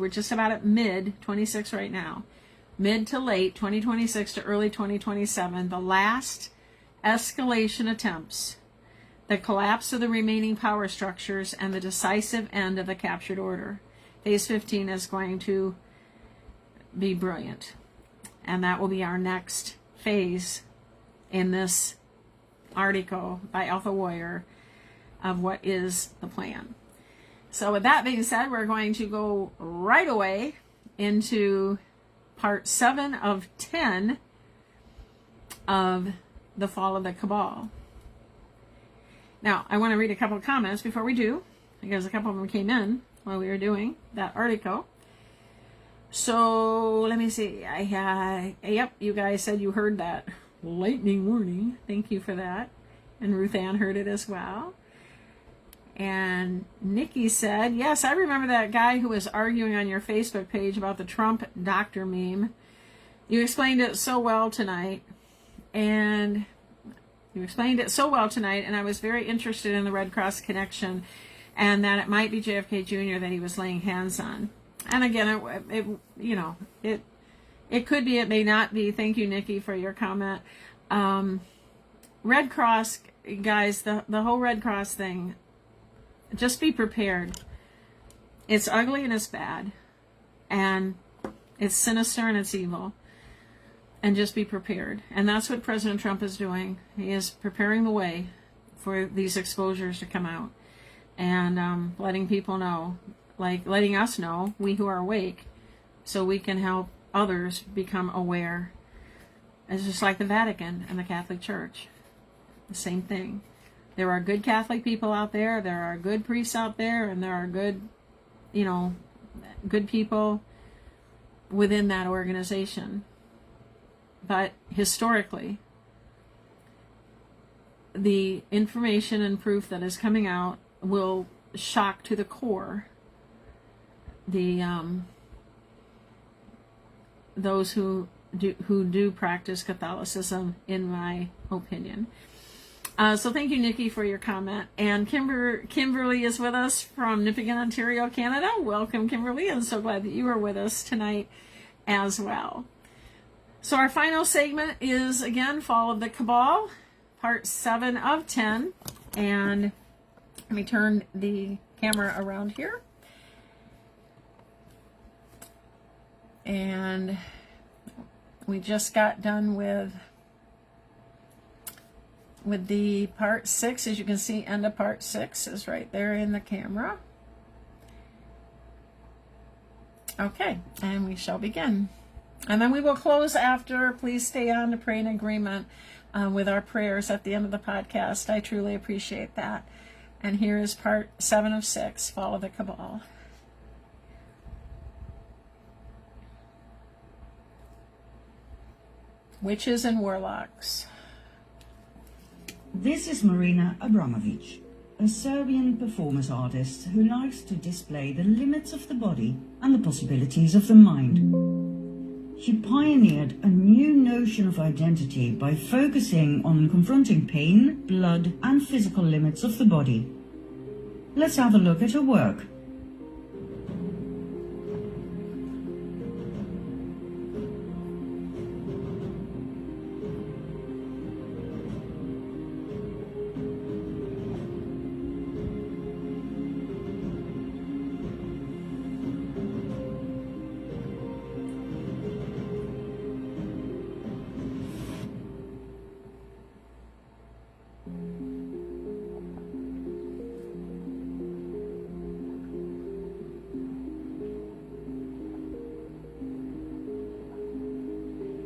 just about at mid 26 right now. Mid to late 2026 to early 2027, the last escalation attempts, the collapse of the remaining power structures, and the decisive end of the captured order. Phase 15 is going to be brilliant. And that will be our next phase in this article by Alpha Warrior of what is the plan. So with that being said, we're going to go right away into part 7 of 10 of the fall of the Cabal. Now, I want to read a couple of comments before we do, because a couple of them came in while we were doing that article. So let me see. Yep, you guys said you heard that lightning warning. Thank you for that. And Ruth Ann heard it as well. And Nikki said, yes, I remember that guy who was arguing on your Facebook page about the Trump doctor meme. You explained it so well tonight. And I was very interested in the Red Cross connection and that it might be JFK Jr. that he was laying hands on. And again, it could be, it may not be. Thank you, Nikki, for your comment. Red Cross, guys, the whole Red Cross thing, just be prepared. It's ugly and it's bad, and it's sinister and it's evil, and just be prepared. And that's what President Trump is doing. He is preparing the way for these exposures to come out, and letting people know, like letting us know, we who are awake, so we can help others become aware. It's just like the Vatican and the Catholic Church. The same thing. There are good Catholic people out there, there are good priests out there, and there are good, good people within that organization. But historically, the information and proof that is coming out will shock to the core those who do practice Catholicism, in my opinion. So thank you, Nikki, for your comment. And Kimberly is with us from Nipissing, Ontario, Canada. Welcome, Kimberly. I'm so glad that you are with us tonight as well. So our final segment is, again, Fall of the Cabal, part 7 of 10. And let me turn the camera around here. And we just got done with the part 6. As you can see, end of part 6 is right there in the camera. Okay, and we shall begin. And then we will close after. Please stay on to pray in agreement with our prayers at the end of the podcast. I truly appreciate that. And here is part 7 of 6, Fall of the Cabal. Witches and Warlocks. This is Marina Abramovic, a Serbian performance artist who likes to display the limits of the body and the possibilities of the mind. She pioneered a new notion of identity by focusing on confronting pain, blood, and physical limits of the body. Let's have a look at her work.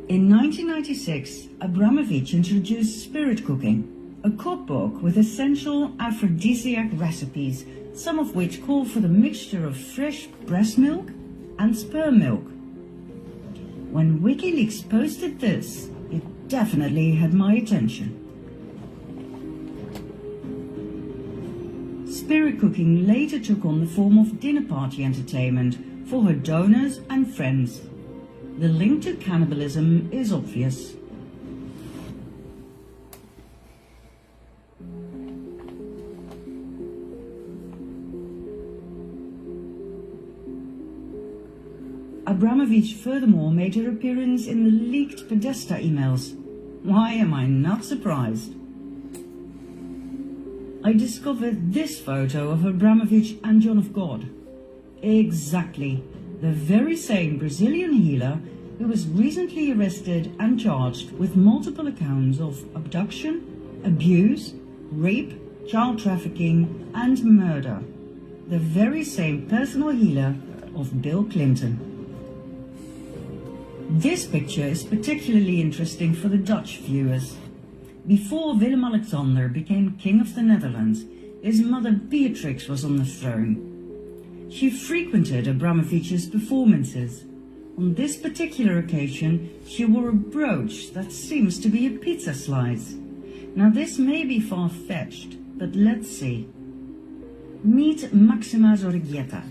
In 1996, Abramovic introduced spirit cooking, a cookbook with essential aphrodisiac recipes, some of which call for the mixture of fresh breast milk and sperm milk. When WikiLeaks posted this, it definitely had my attention. Spirit cooking later took on the form of dinner party entertainment for her donors and friends. The link to cannibalism is obvious. Abramovic furthermore made her appearance in the leaked Podesta emails. Why am I not surprised? I discovered this photo of Abramovic and John of God. Exactly. The very same Brazilian healer who was recently arrested and charged with multiple accounts of abduction, abuse, rape, child trafficking, and murder. The very same personal healer of Bill Clinton. This picture is particularly interesting for the Dutch viewers. Before Willem-Alexander became King of the Netherlands, his mother Beatrix was on the throne. She frequented Abramovic's performances. On this particular occasion, she wore a brooch that seems to be a pizza slice. Now this may be far-fetched, but let's see. Meet Maxima Zorreguieta,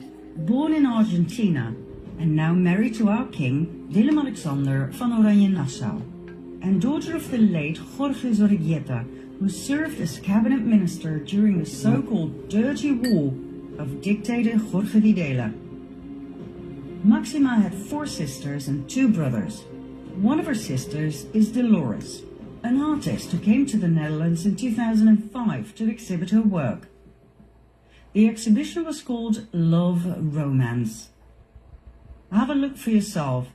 born in Argentina, and now married to our king, Willem-Alexander van Oranje-Nassau, and daughter of the late Jorge Zorreguieta, who served as cabinet minister during the so-called Dirty War of dictator Jorge Videla. Maxima had 4 sisters and 2 brothers. One of her sisters is Dolores, an artist who came to the Netherlands in 2005 to exhibit her work. The exhibition was called Love Romance. Have a look for yourself.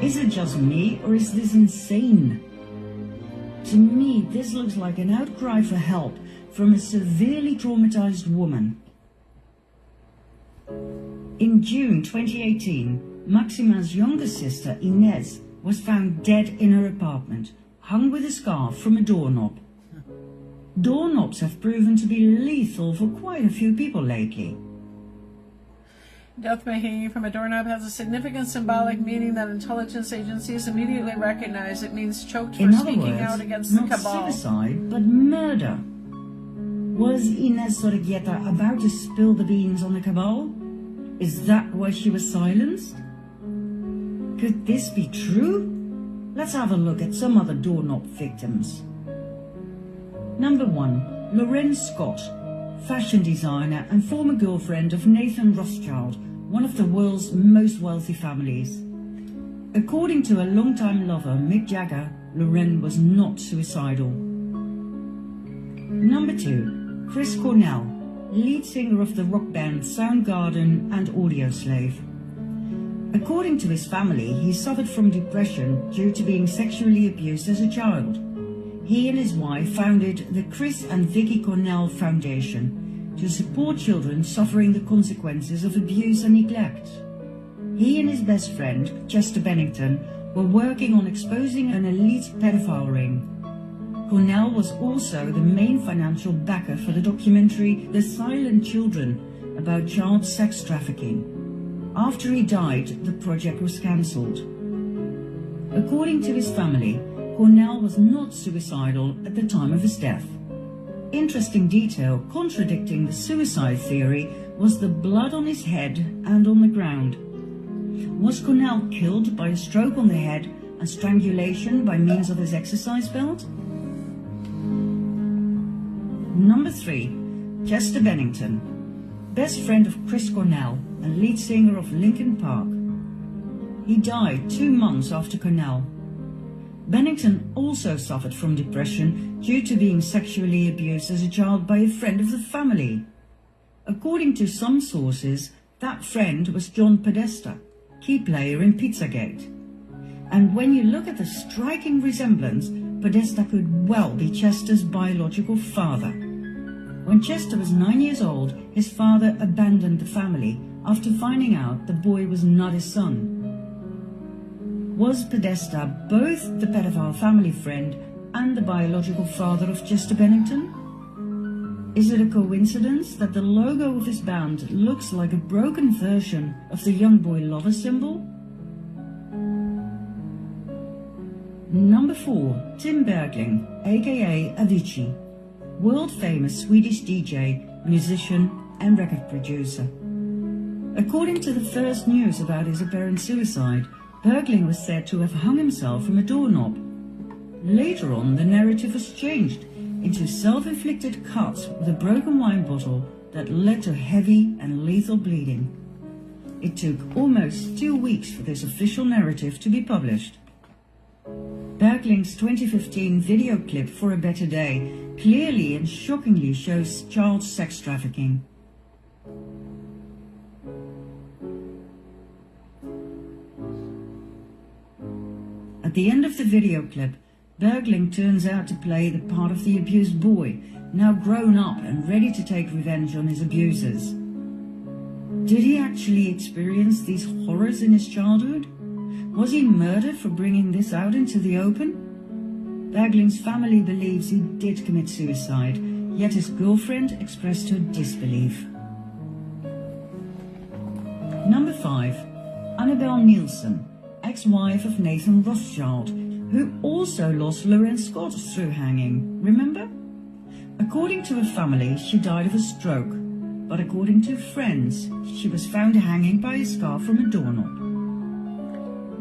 Is it just me, or is this insane? To me, this looks like an outcry for help from a severely traumatized woman. In June 2018, Maxima's younger sister, Inez, was found dead in her apartment, hung with a scarf from a doorknob. Doorknobs have proven to be lethal for quite a few people lately. Death by hanging from a doorknob has a significant symbolic meaning that intelligence agencies immediately recognize. It means choked for In other speaking words, out against the not cabal. suicide, but murder. Was Inez Sorgueta about to spill the beans on the cabal? Is that why she was silenced? Could this be true? Let's have a look at some other doorknob victims. Number 1, Lorraine Scott, fashion designer and former girlfriend of Nathan Rothschild, one of the world's most wealthy families. According to her longtime lover, Mick Jagger, Lorraine was not suicidal. Number 2, Chris Cornell, lead singer of the rock band Soundgarden and Audioslave. According to his family, he suffered from depression due to being sexually abused as a child. He and his wife founded the Chris and Vicky Cornell Foundation to support children suffering the consequences of abuse and neglect. He and his best friend, Chester Bennington, were working on exposing an elite pedophile ring. Cornell was also the main financial backer for the documentary The Silent Children about child sex trafficking. After he died, the project was cancelled. According to his family, Cornell was not suicidal at the time of his death. Interesting detail contradicting the suicide theory was the blood on his head and on the ground. Was Cornell killed by a stroke on the head and strangulation by means of his exercise belt? Number 3, Chester Bennington, best friend of Chris Cornell and lead singer of Linkin Park. He died 2 months after Cornell. Bennington also suffered from depression due to being sexually abused as a child by a friend of the family. According to some sources, that friend was John Podesta, key player in Pizzagate. And when you look at the striking resemblance, Podesta could well be Chester's biological father. When Chester was 9 years old, his father abandoned the family after finding out the boy was not his son. Was Podesta both the pedophile family friend and the biological father of Chester Bennington? Is it a coincidence that the logo of his band looks like a broken version of the young boy lover symbol? Number 4, Tim Bergling, aka Avicii, world famous Swedish DJ, musician and record producer. According to the first news about his apparent suicide, Bergling was said to have hung himself from a doorknob. Later on, the narrative was changed into self-inflicted cuts with a broken wine bottle that led to heavy and lethal bleeding. It took almost 2 weeks for this official narrative to be published. Bergling's 2015 video clip For a Better Day clearly and shockingly shows child sex trafficking. At the end of the video clip, Bergling turns out to play the part of the abused boy, now grown up and ready to take revenge on his abusers. Did he actually experience these horrors in his childhood? Was he murdered for bringing this out into the open? Bergling's family believes he did commit suicide, yet his girlfriend expressed her disbelief. Number 5. Annabelle Nielsen, ex-wife of Nathan Rothschild, who also lost Lorenz Scott through hanging, remember? According to her family, she died of a stroke, but according to friends, she was found hanging by a scarf from a doorknob.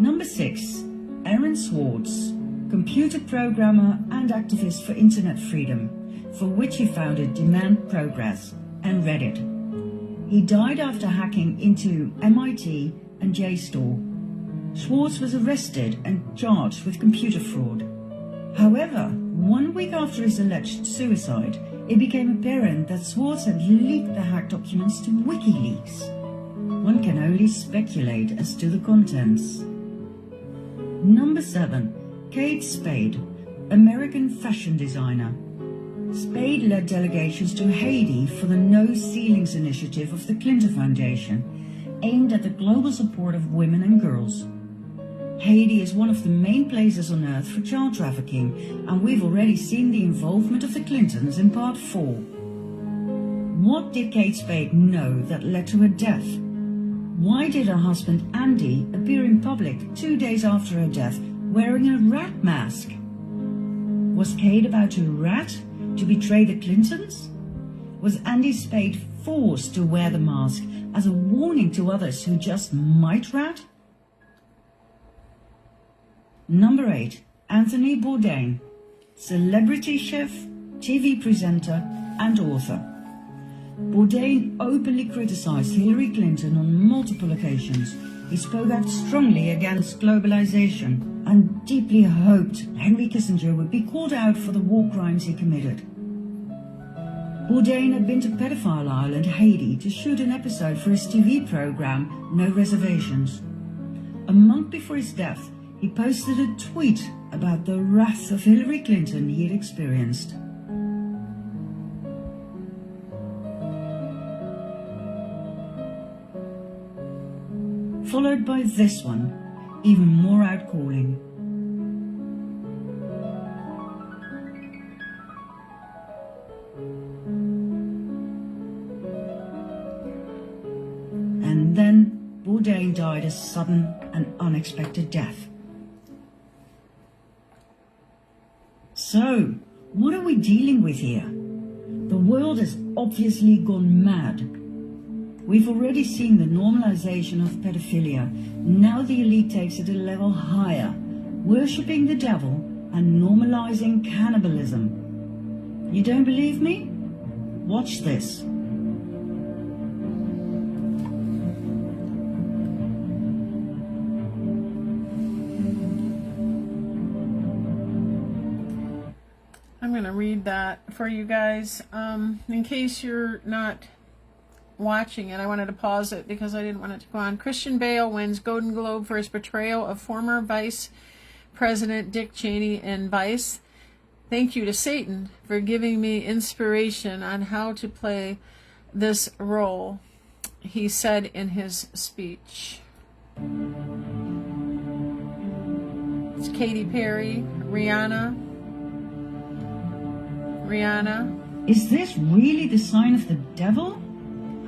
Number 6. Aaron Swartz, computer programmer and activist for internet freedom, for which he founded Demand Progress and Reddit. He died after hacking into MIT and JSTOR. Swartz was arrested and charged with computer fraud. However, 1 week after his alleged suicide, it became apparent that Swartz had leaked the hacked documents to WikiLeaks. One can only speculate as to the contents. Number 7. Kate Spade, American fashion designer. Spade led delegations to Haiti for the No Ceilings initiative of the Clinton Foundation, aimed at the global support of women and girls. Haiti is one of the main places on earth for child trafficking, and we've already seen the involvement of the Clintons in part 4. What did Kate Spade know that led to her death? Why did her husband Andy appear in public 2 days after her death wearing a rat mask? Was Kate about to rat to betray the Clintons? Was Andy Spade forced to wear the mask as a warning to others who just might rat? Number 8. Anthony Bourdain, celebrity chef, TV presenter and author. Bourdain openly criticized Hillary Clinton on multiple occasions. He spoke out strongly against globalization and deeply hoped Henry Kissinger would be called out for the war crimes he committed. Bourdain had been to Pedophile Island, Haiti, to shoot an episode for his TV program, No Reservations. A month before his death, he posted a tweet about the wrath of Hillary Clinton he had experienced. Followed by this one, even more outcalling. And then Bourdain died a sudden and unexpected death. So, what are we dealing with here? The world has obviously gone mad. We've already seen the normalization of pedophilia. Now the elite takes it a level higher, worshipping the devil and normalizing cannibalism. You don't believe me? Watch this. I'm going to read that for you guys. In case you're not watching it, I wanted to pause it because I didn't want it to go on. Christian Bale wins Golden Globe for his portrayal of former Vice President Dick Cheney in Vice. Thank you to Satan for giving me inspiration on how to play this role, he said in his speech. It's Katy Perry, Rihanna. Is this really the sign of the devil?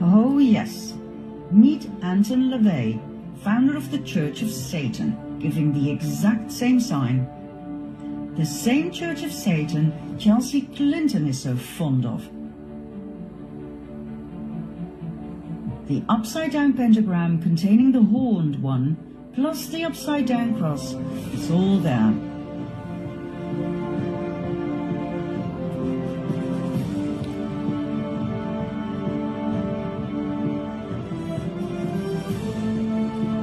Oh yes. Meet Anton LaVey, founder of the Church of Satan, giving the exact same sign. The same Church of Satan Chelsea Clinton is so fond of. The upside-down pentagram containing the horned one, plus the upside-down cross, it's all there.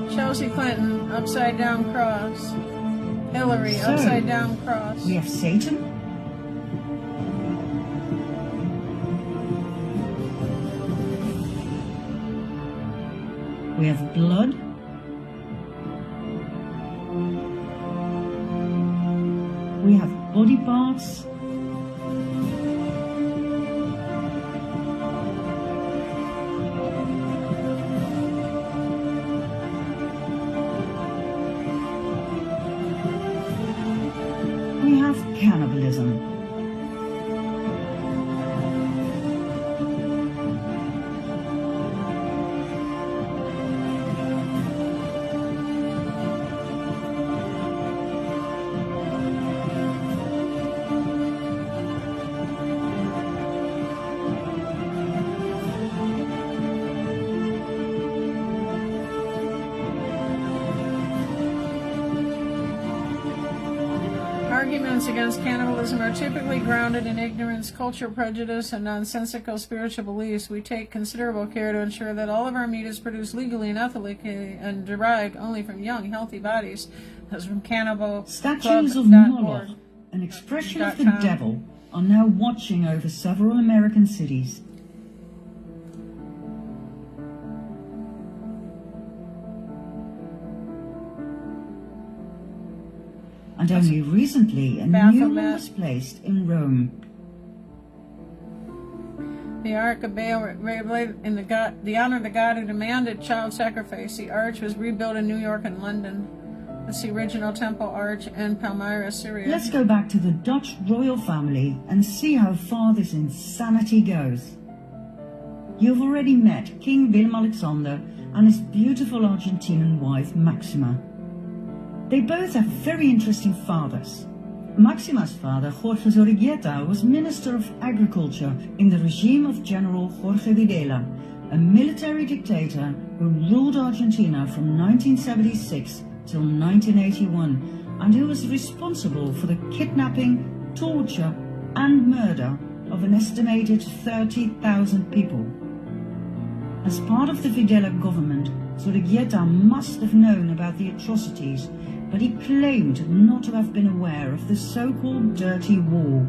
Chelsea Clinton, upside down cross. Hillary, So, upside down cross. We have Satan. We have blood. We have body parts. We have cannibalism. arguments against cannibalism are typically grounded in ignorance, cultural prejudice, and nonsensical spiritual beliefs. We take considerable care to ensure that all of our meat is produced legally and ethically and derived only from young, healthy bodies. That's from Statues of cannibalclub.org. Moloch, an expression of the .com. devil, are now watching over several American cities. And only recently, a new one Baphomet. was placed in Rome. The Ark of Baal in the honor of the god who demanded child sacrifice. The arch was rebuilt in New York and London. That's the original temple arch in Palmyra, Syria. Let's go back to the Dutch royal family and see how far this insanity goes. You've already met King Willem-Alexander and his beautiful Argentinian wife Maxima. They both have very interesting fathers. Maxima's father, Jorge Zorrigueta, was Minister of Agriculture in the regime of General Jorge Videla, a military dictator who ruled Argentina from 1976 till 1981, and who was responsible for the kidnapping, torture, and murder of an estimated 30,000 people. As part of the Videla government, Zorrigueta must have known about the atrocities, but he claimed not to have been aware of the so-called Dirty War.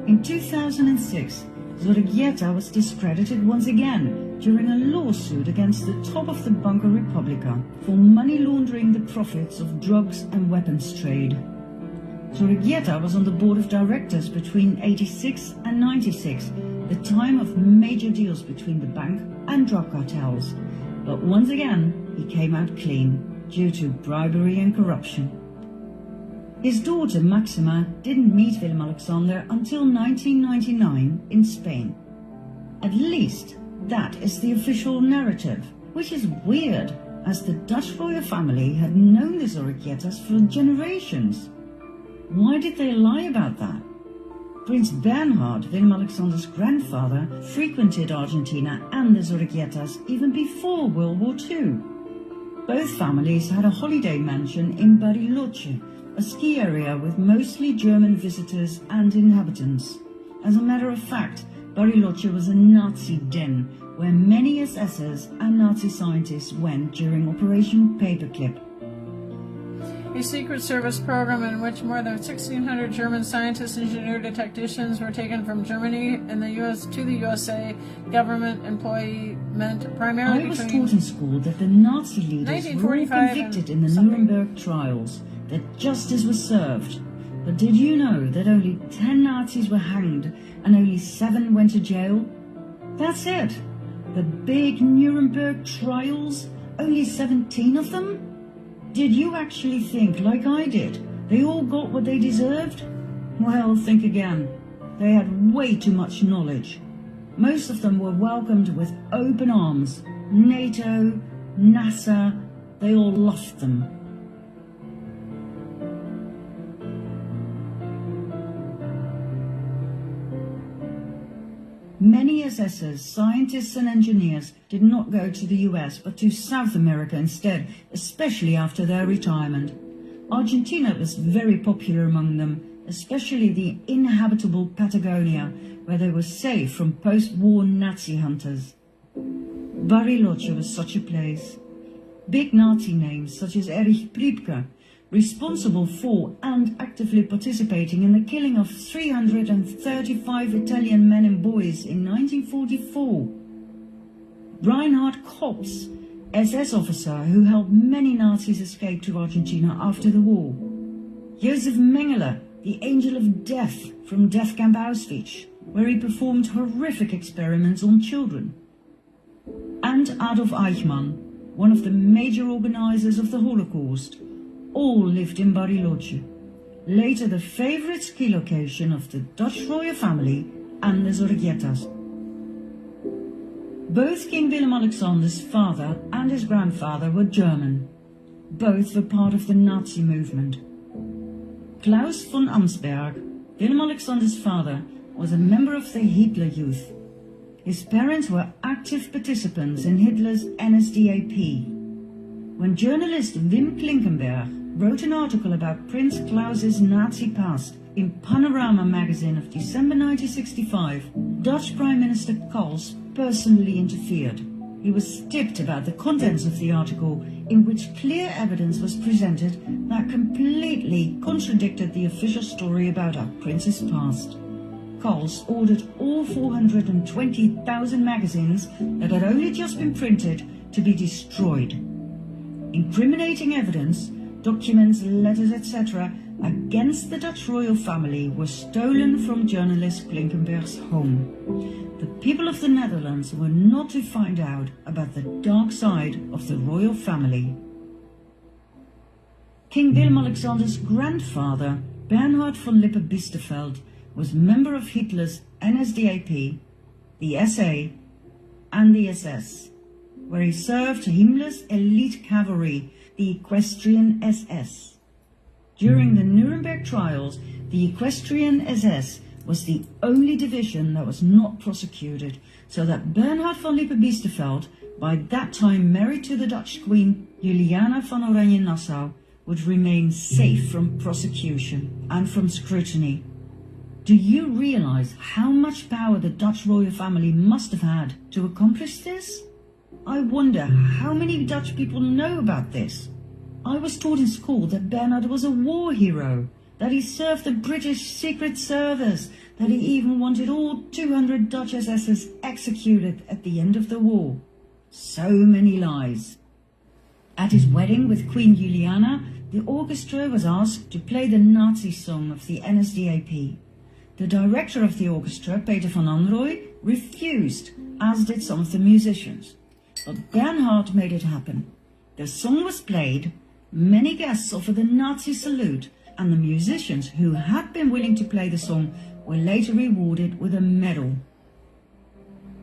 In 2006, Zorrigueta was discredited once again during a lawsuit against the top of the Banca Repubblica for money laundering the profits of drugs and weapons trade. Zorrigueta was on the board of directors between 86 and 96, the time of major deals between the bank and drug cartels. But once again, he came out clean due to bribery and corruption. His daughter Maxima didn't meet Willem-Alexander until 1999 in Spain. At least that is the official narrative, which is weird, as the Dutch royal family had known the Zorriguetas for generations. Why did they lie about that? Prince Bernhard, Willem-Alexander's grandfather, frequented Argentina and the Zorriguetas even before World War II. Both families had a holiday mansion in Bariloche, a ski area with mostly German visitors and inhabitants. As a matter of fact, Bariloche was a Nazi den where many SSers and Nazi scientists went during Operation Paperclip. A secret service program in which more than 1,600 German scientists, engineers, and technicians were taken from Germany and the U.S. to the USA government employment primarily I was between taught in school that the Nazi leaders were all 1945 convicted in and the something. Nuremberg trials, that justice was served. But did you know that only 10 Nazis were hanged and only 7 went to jail? That's it. The big Nuremberg trials, only 17 of them? Did you actually think, like I did, they all got what they deserved? Well, think again. They had way too much knowledge. Most of them were welcomed with open arms. NATO, NASA, they all loved them. Many SSers, scientists and engineers did not go to the US but to South America instead, especially after their retirement. Argentina was very popular among them, especially the inhabitable Patagonia, where they were safe from post-war Nazi hunters. Bariloche was such a place. Big Nazi names such as Erich Priebke, responsible for and actively participating in the killing of 335 Italian men and boys in 1944. Reinhard Kops, SS officer who helped many Nazis escape to Argentina after the war. Josef Mengele, the Angel of Death from Death Camp Auschwitz, where he performed horrific experiments on children. And Adolf Eichmann, one of the major organizers of the Holocaust. All lived in Bariloche, later the favorite ski location of the Dutch royal family and the Zorriguetas. Both King Willem-Alexander's father and his grandfather were German. Both were part of the Nazi movement. Klaus von Amsberg, Willem-Alexander's father, was a member of the Hitler Youth. His parents were active participants in Hitler's NSDAP. When journalist Wim Klinkenberg wrote an article about Prince Claus's Nazi past in Panorama magazine of December 1965. Dutch Prime Minister Cals personally interfered. He was stiffed about the contents of the article, in which clear evidence was presented that completely contradicted the official story about our prince's past. Cals ordered all 420,000 magazines that had only just been printed to be destroyed. Incriminating evidence, documents, letters, etc., against the Dutch royal family were stolen from journalist Klinkenberg's home. The people of the Netherlands were not to find out about the dark side of the royal family. King Willem-Alexander's grandfather, Bernhard von Lippe-Biesterfeld, was member of Hitler's NSDAP, the SA, and the SS, where he served Himmler's elite cavalry, the Equestrian SS. During the Nuremberg trials, the Equestrian SS was the only division that was not prosecuted, so that Bernhard von Lippe-Biesterfeld, by that time married to the Dutch Queen Juliana van Oranje-Nassau, would remain safe from prosecution and from scrutiny. Do you realize how much power the Dutch royal family must have had to accomplish this? I wonder how many Dutch people know about this. I was taught in school that Bernhard was a war hero, that he served the British Secret Service, that he even wanted all 200 Dutch SSers executed at the end of the war. So many lies. At his wedding with Queen Juliana, the orchestra was asked to play the Nazi song of the NSDAP. The director of the orchestra, Peter van Anrooy, refused, as did some of the musicians. But Bernhard made it happen. The song was played, many guests offered the Nazi salute, and the musicians who had been willing to play the song were later rewarded with a medal.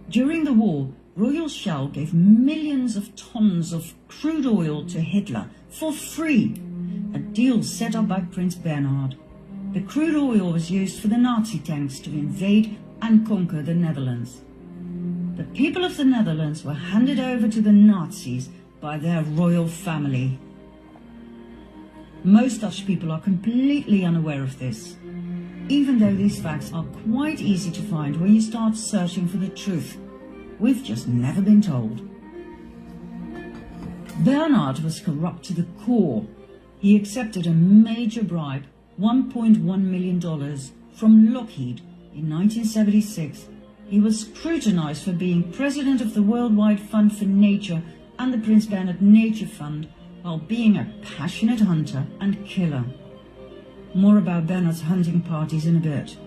During the war, Royal Shell gave millions of tons of crude oil to Hitler for free, a deal set up by Prince Bernhard. The crude oil was used for the Nazi tanks to invade and conquer the Netherlands. The people of the Netherlands were handed over to the Nazis by their royal family. Most Dutch people are completely unaware of this, even though these facts are quite easy to find when you start searching for the truth. We've just never been told. Bernhard was corrupt to the core. He accepted a major bribe, $1.1 million, from Lockheed in 1976. He was scrutinized for being president of the Worldwide Fund for Nature and the Prince Bernhard Nature Fund, while being a passionate hunter and killer. More about Bernhard's hunting parties in a bit.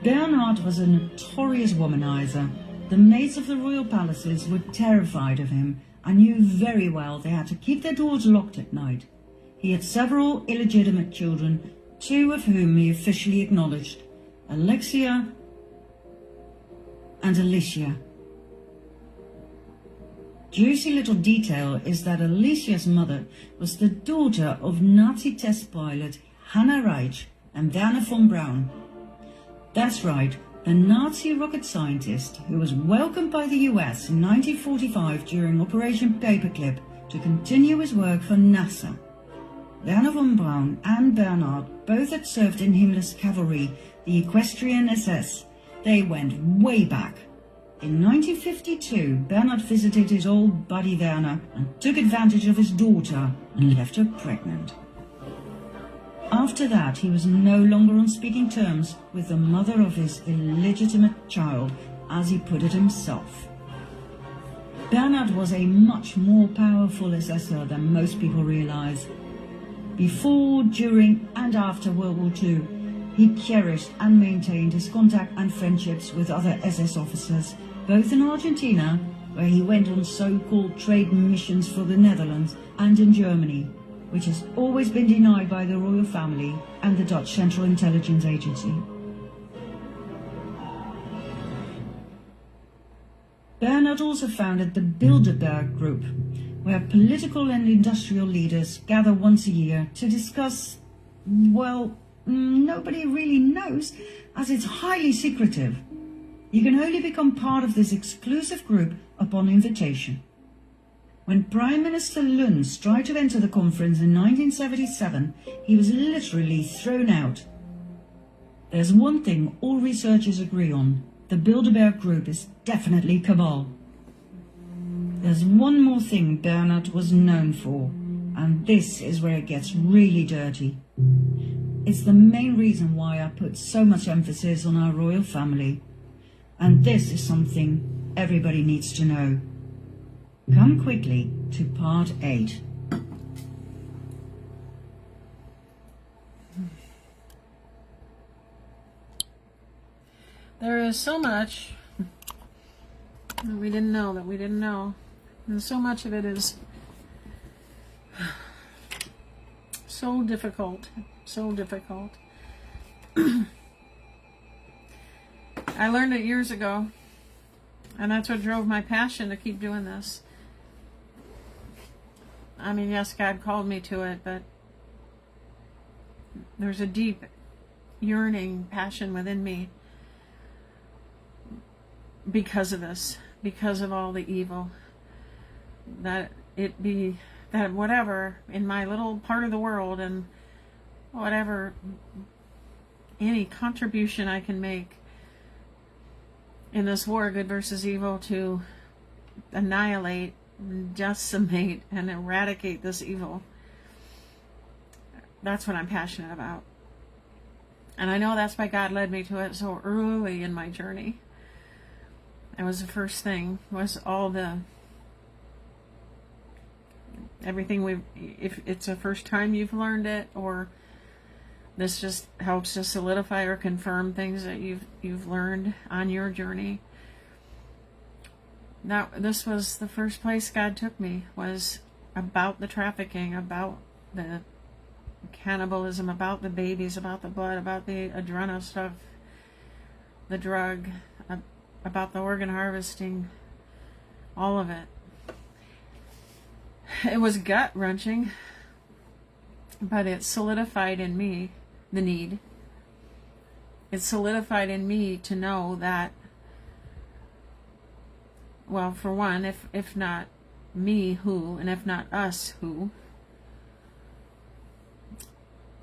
Bernhard was a notorious womanizer. The maids of the royal palaces were terrified of him and knew very well they had to keep their doors locked at night. He had several illegitimate children, two of whom he officially acknowledged, Alexia and Alicia. Juicy little detail is that Alicia's mother was the daughter of Nazi test pilot Hannah Reich and Werner von Braun. That's right, the Nazi rocket scientist who was welcomed by the US in 1945 during Operation Paperclip to continue his work for NASA. Werner von Braun and Bernhard both had served in Himmler's cavalry, the Equestrian SS. They went way back. In 1952, Bernhard visited his old buddy Werner and took advantage of his daughter and left her pregnant. After that, he was no longer on speaking terms with the mother of his illegitimate child, as he put it himself. Bernhard was a much more powerful assessor than most people realize. Before, during, and after World War II, he cherished and maintained his contact and friendships with other SS officers, both in Argentina, where he went on so-called trade missions for the Netherlands, and in Germany, which has always been denied by the royal family and the Dutch Central Intelligence Agency. Bernhard also founded the Bilderberg Group, where political and industrial leaders gather once a year to discuss, well, nobody really knows, as it's highly secretive. You can only become part of this exclusive group upon invitation. When Prime Minister Luns tried to enter the conference in 1977, he was literally thrown out. There's one thing all researchers agree on. The Bilderberg Group is definitely cabal. There's one more thing Bernard was known for, and this is where it gets really dirty. It's the main reason why I put so much emphasis on our royal family. And this is something everybody needs to know. Come quickly to part 8. There is so much that we didn't know. And so much of it is so difficult. I learned it years ago, and that's what drove my passion to keep doing this. I mean, yes, God called me to it, but there's a deep yearning passion within me because of this, because of all the evil, that whatever in my little part of the world, and whatever, any contribution I can make in this war, good versus evil, to annihilate, decimate, and eradicate this evil, that's what I'm passionate about. And I know that's why God led me to it so early in my journey. It was the first thing, was all the everything if it's the first time you've learned it, or this just helps to solidify or confirm things that you've learned on your journey. Now, this was the first place God took me, was about the trafficking, about the cannibalism, about the babies, about the blood, about the adrenal stuff, the drug, about the organ harvesting, all of it. It was gut-wrenching, but it solidified in me the need. It solidified in me to know that, well, for one, if not me, who, and if not us, who?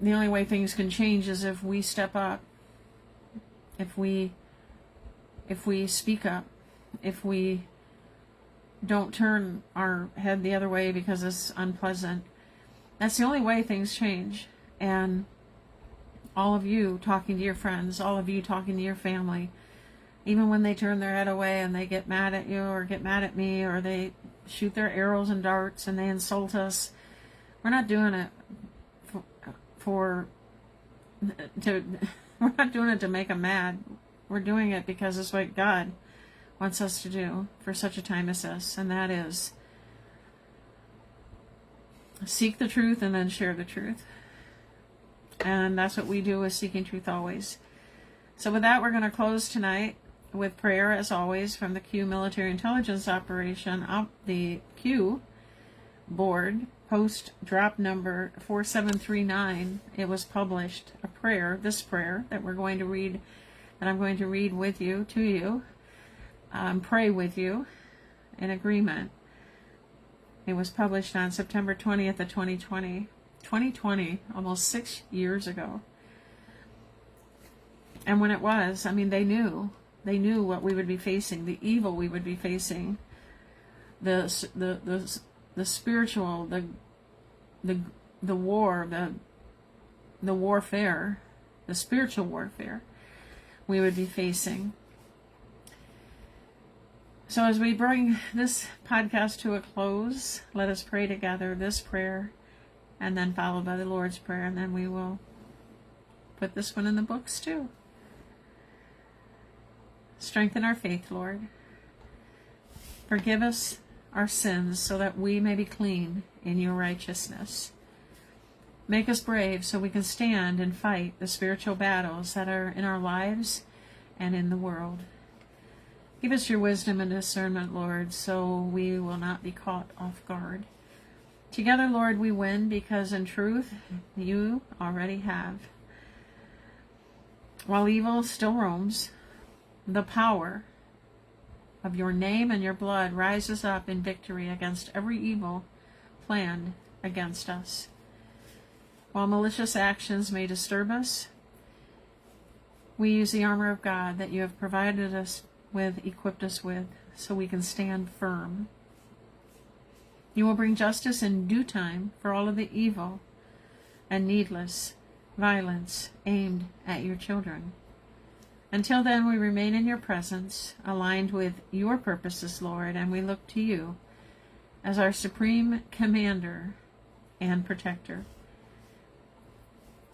The only way things can change is if we step up, if we speak up, if we don't turn our head the other way because it's unpleasant. That's the only way things change. And all of you talking to your friends, all of you talking to your family, even when they turn their head away and they get mad at you or get mad at me, or they shoot their arrows and darts and they insult us, we're not doing it we're not doing it to make them mad. We're doing it because it's what God wants us to do for such a time as this, and that is seek the truth and then share the truth. And that's what we do with Seeking Truth Always. So with that, we're going to close tonight with prayer, as always, from the Q Military Intelligence Operation, the Q board, post drop number 4739. It was published, a prayer, this prayer that we're going to read, that I'm going to read with you, to you, pray with you in agreement. It was published on September 20th of 2020. 2020, almost 6 years ago. And when it was, I mean, they knew what we would be facing, the evil we would be facing, the spiritual, the war, the warfare, the spiritual warfare we would be facing. So as we bring this podcast to a close, let us pray together this prayer, and then followed by the Lord's Prayer, and then we will put this one in the books too. Strengthen our faith, Lord. Forgive us our sins so that we may be clean in your righteousness. Make us brave so we can stand and fight the spiritual battles that are in our lives and in the world. Give us your wisdom and discernment, Lord, so we will not be caught off guard. Together, Lord, we win, because in truth, you already have. While evil still roams, the power of your name and your blood rises up in victory against every evil planned against us. While malicious actions may disturb us, we use the armor of God that you have provided us with, equipped us with, so we can stand firm. You will bring justice in due time for all of the evil and needless violence aimed at your children. Until then, we remain in your presence, aligned with your purposes, Lord, and we look to you as our supreme commander and protector.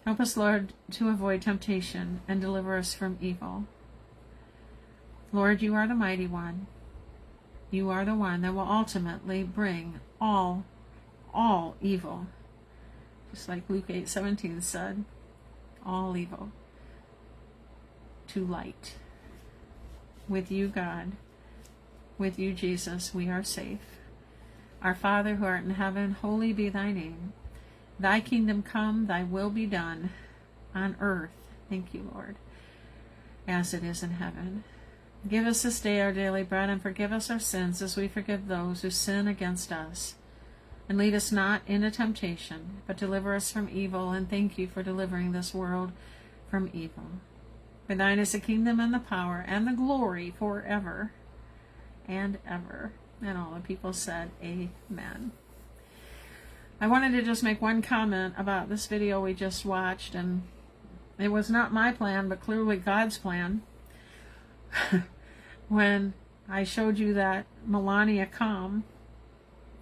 Help us, Lord, to avoid temptation and deliver us from evil. Lord, you are the mighty one. You are the one that will ultimately bring all evil, just like Luke 8:17 said, all evil to light. With you, God, with you, Jesus, we are safe. Our Father who art in heaven, holy be thy name. Thy kingdom come, thy will be done on earth, thank you, Lord, as it is in heaven. Give us this day our daily bread, and forgive us our sins as we forgive those who sin against us. And lead us not into temptation, but deliver us from evil, and thank you for delivering this world from evil. For thine is the kingdom and the power and the glory forever and ever. And all the people said, amen. I wanted to just make one comment about this video we just watched, and it was not my plan, but clearly God's plan. When I showed you that Melania calm,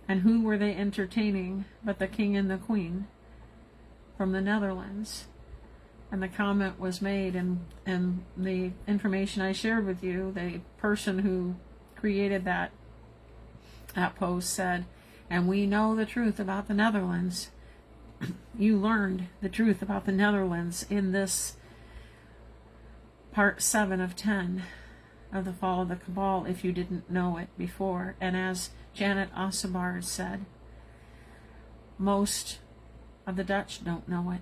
and who were they entertaining but the king and the queen from the Netherlands? And the comment was made, and the information I shared with you, the person who created that post said, and we know the truth about the Netherlands. You learned the truth about the Netherlands in this part 7 of 10 of the fall of the Cabal, if you didn't know it before. And as Janet Ossebaard said, most of the Dutch don't know it.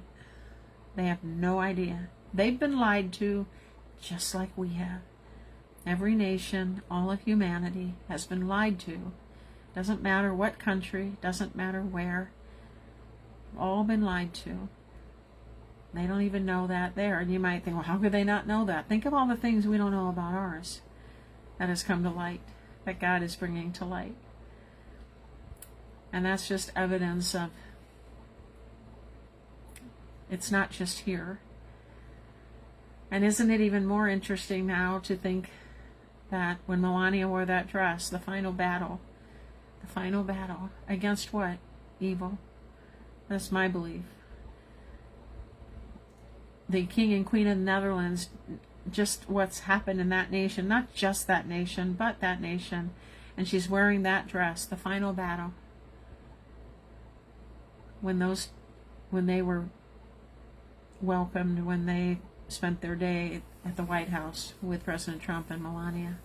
They have no idea. They've been lied to just like we have. Every nation, all of humanity has been lied to. Doesn't matter what country, doesn't matter where. All been lied to. They don't even know that there. And you might think, well, how could they not know that? Think of all the things we don't know about ours that has come to light, that God is bringing to light. And that's just evidence of it's not just here. And isn't it even more interesting now to think that when Melania wore that dress, the final battle against what? Evil. That's my belief. The king and queen of the Netherlands, just what's happened in that nation, not just that nation, but that nation, and she's wearing that dress, the final battle. When they were welcomed, when they spent their day at the White House with President Trump and Melania.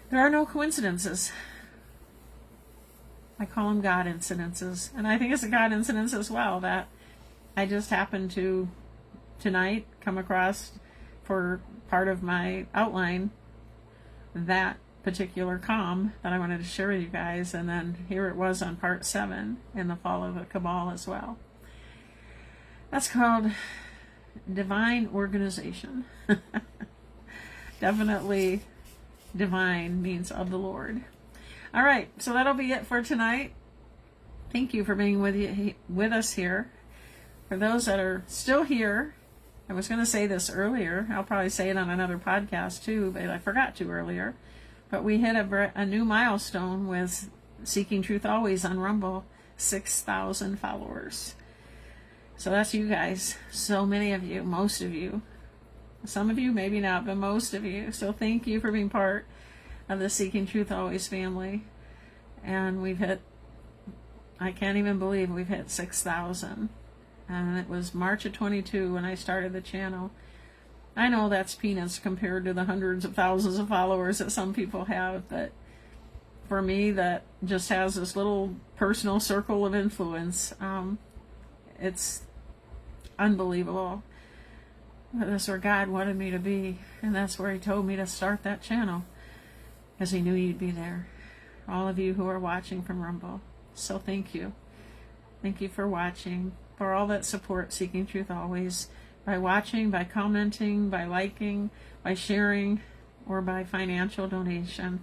There are no coincidences. I call them God incidences. And I think it's a God incidence as well that I just happened to tonight come across for part of my outline that particular calm that I wanted to share with you guys. And then here it was on part 7 in the fall of the Cabal as well. That's called divine organization. Definitely divine means of the Lord. All right, so that'll be it for tonight. Thank you for being with us here. For those that are still here, I was going to say this earlier. I'll probably say it on another podcast too, but I forgot to earlier. But we hit a new milestone with Seeking Truth Always on Rumble, 6,000 followers. So that's you guys. So many of you, most of you. Some of you, maybe not, but most of you. So thank you for being part of the Seeking Truth Always family. And we've hit, I can't even believe we've hit 6,000. And it was March of 22 when I started the channel. I know that's peanuts compared to the hundreds of thousands of followers that some people have, but for me that just has this little personal circle of influence. It's unbelievable. But that's where God wanted me to be, and that's where He told me to start that channel. because he knew you'd be there. All of you who are watching from Rumble. So thank you. Thank you for watching, for all that support Seeking Truth Always, by watching, by commenting, by liking, by sharing, or by financial donation.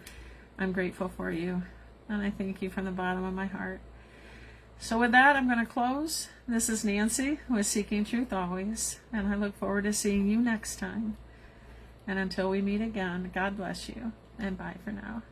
I'm grateful for you, and I thank you from the bottom of my heart. So with that, I'm going to close. This is Nancy with Seeking Truth Always, and I look forward to seeing you next time. And until we meet again, God bless you, and bye for now.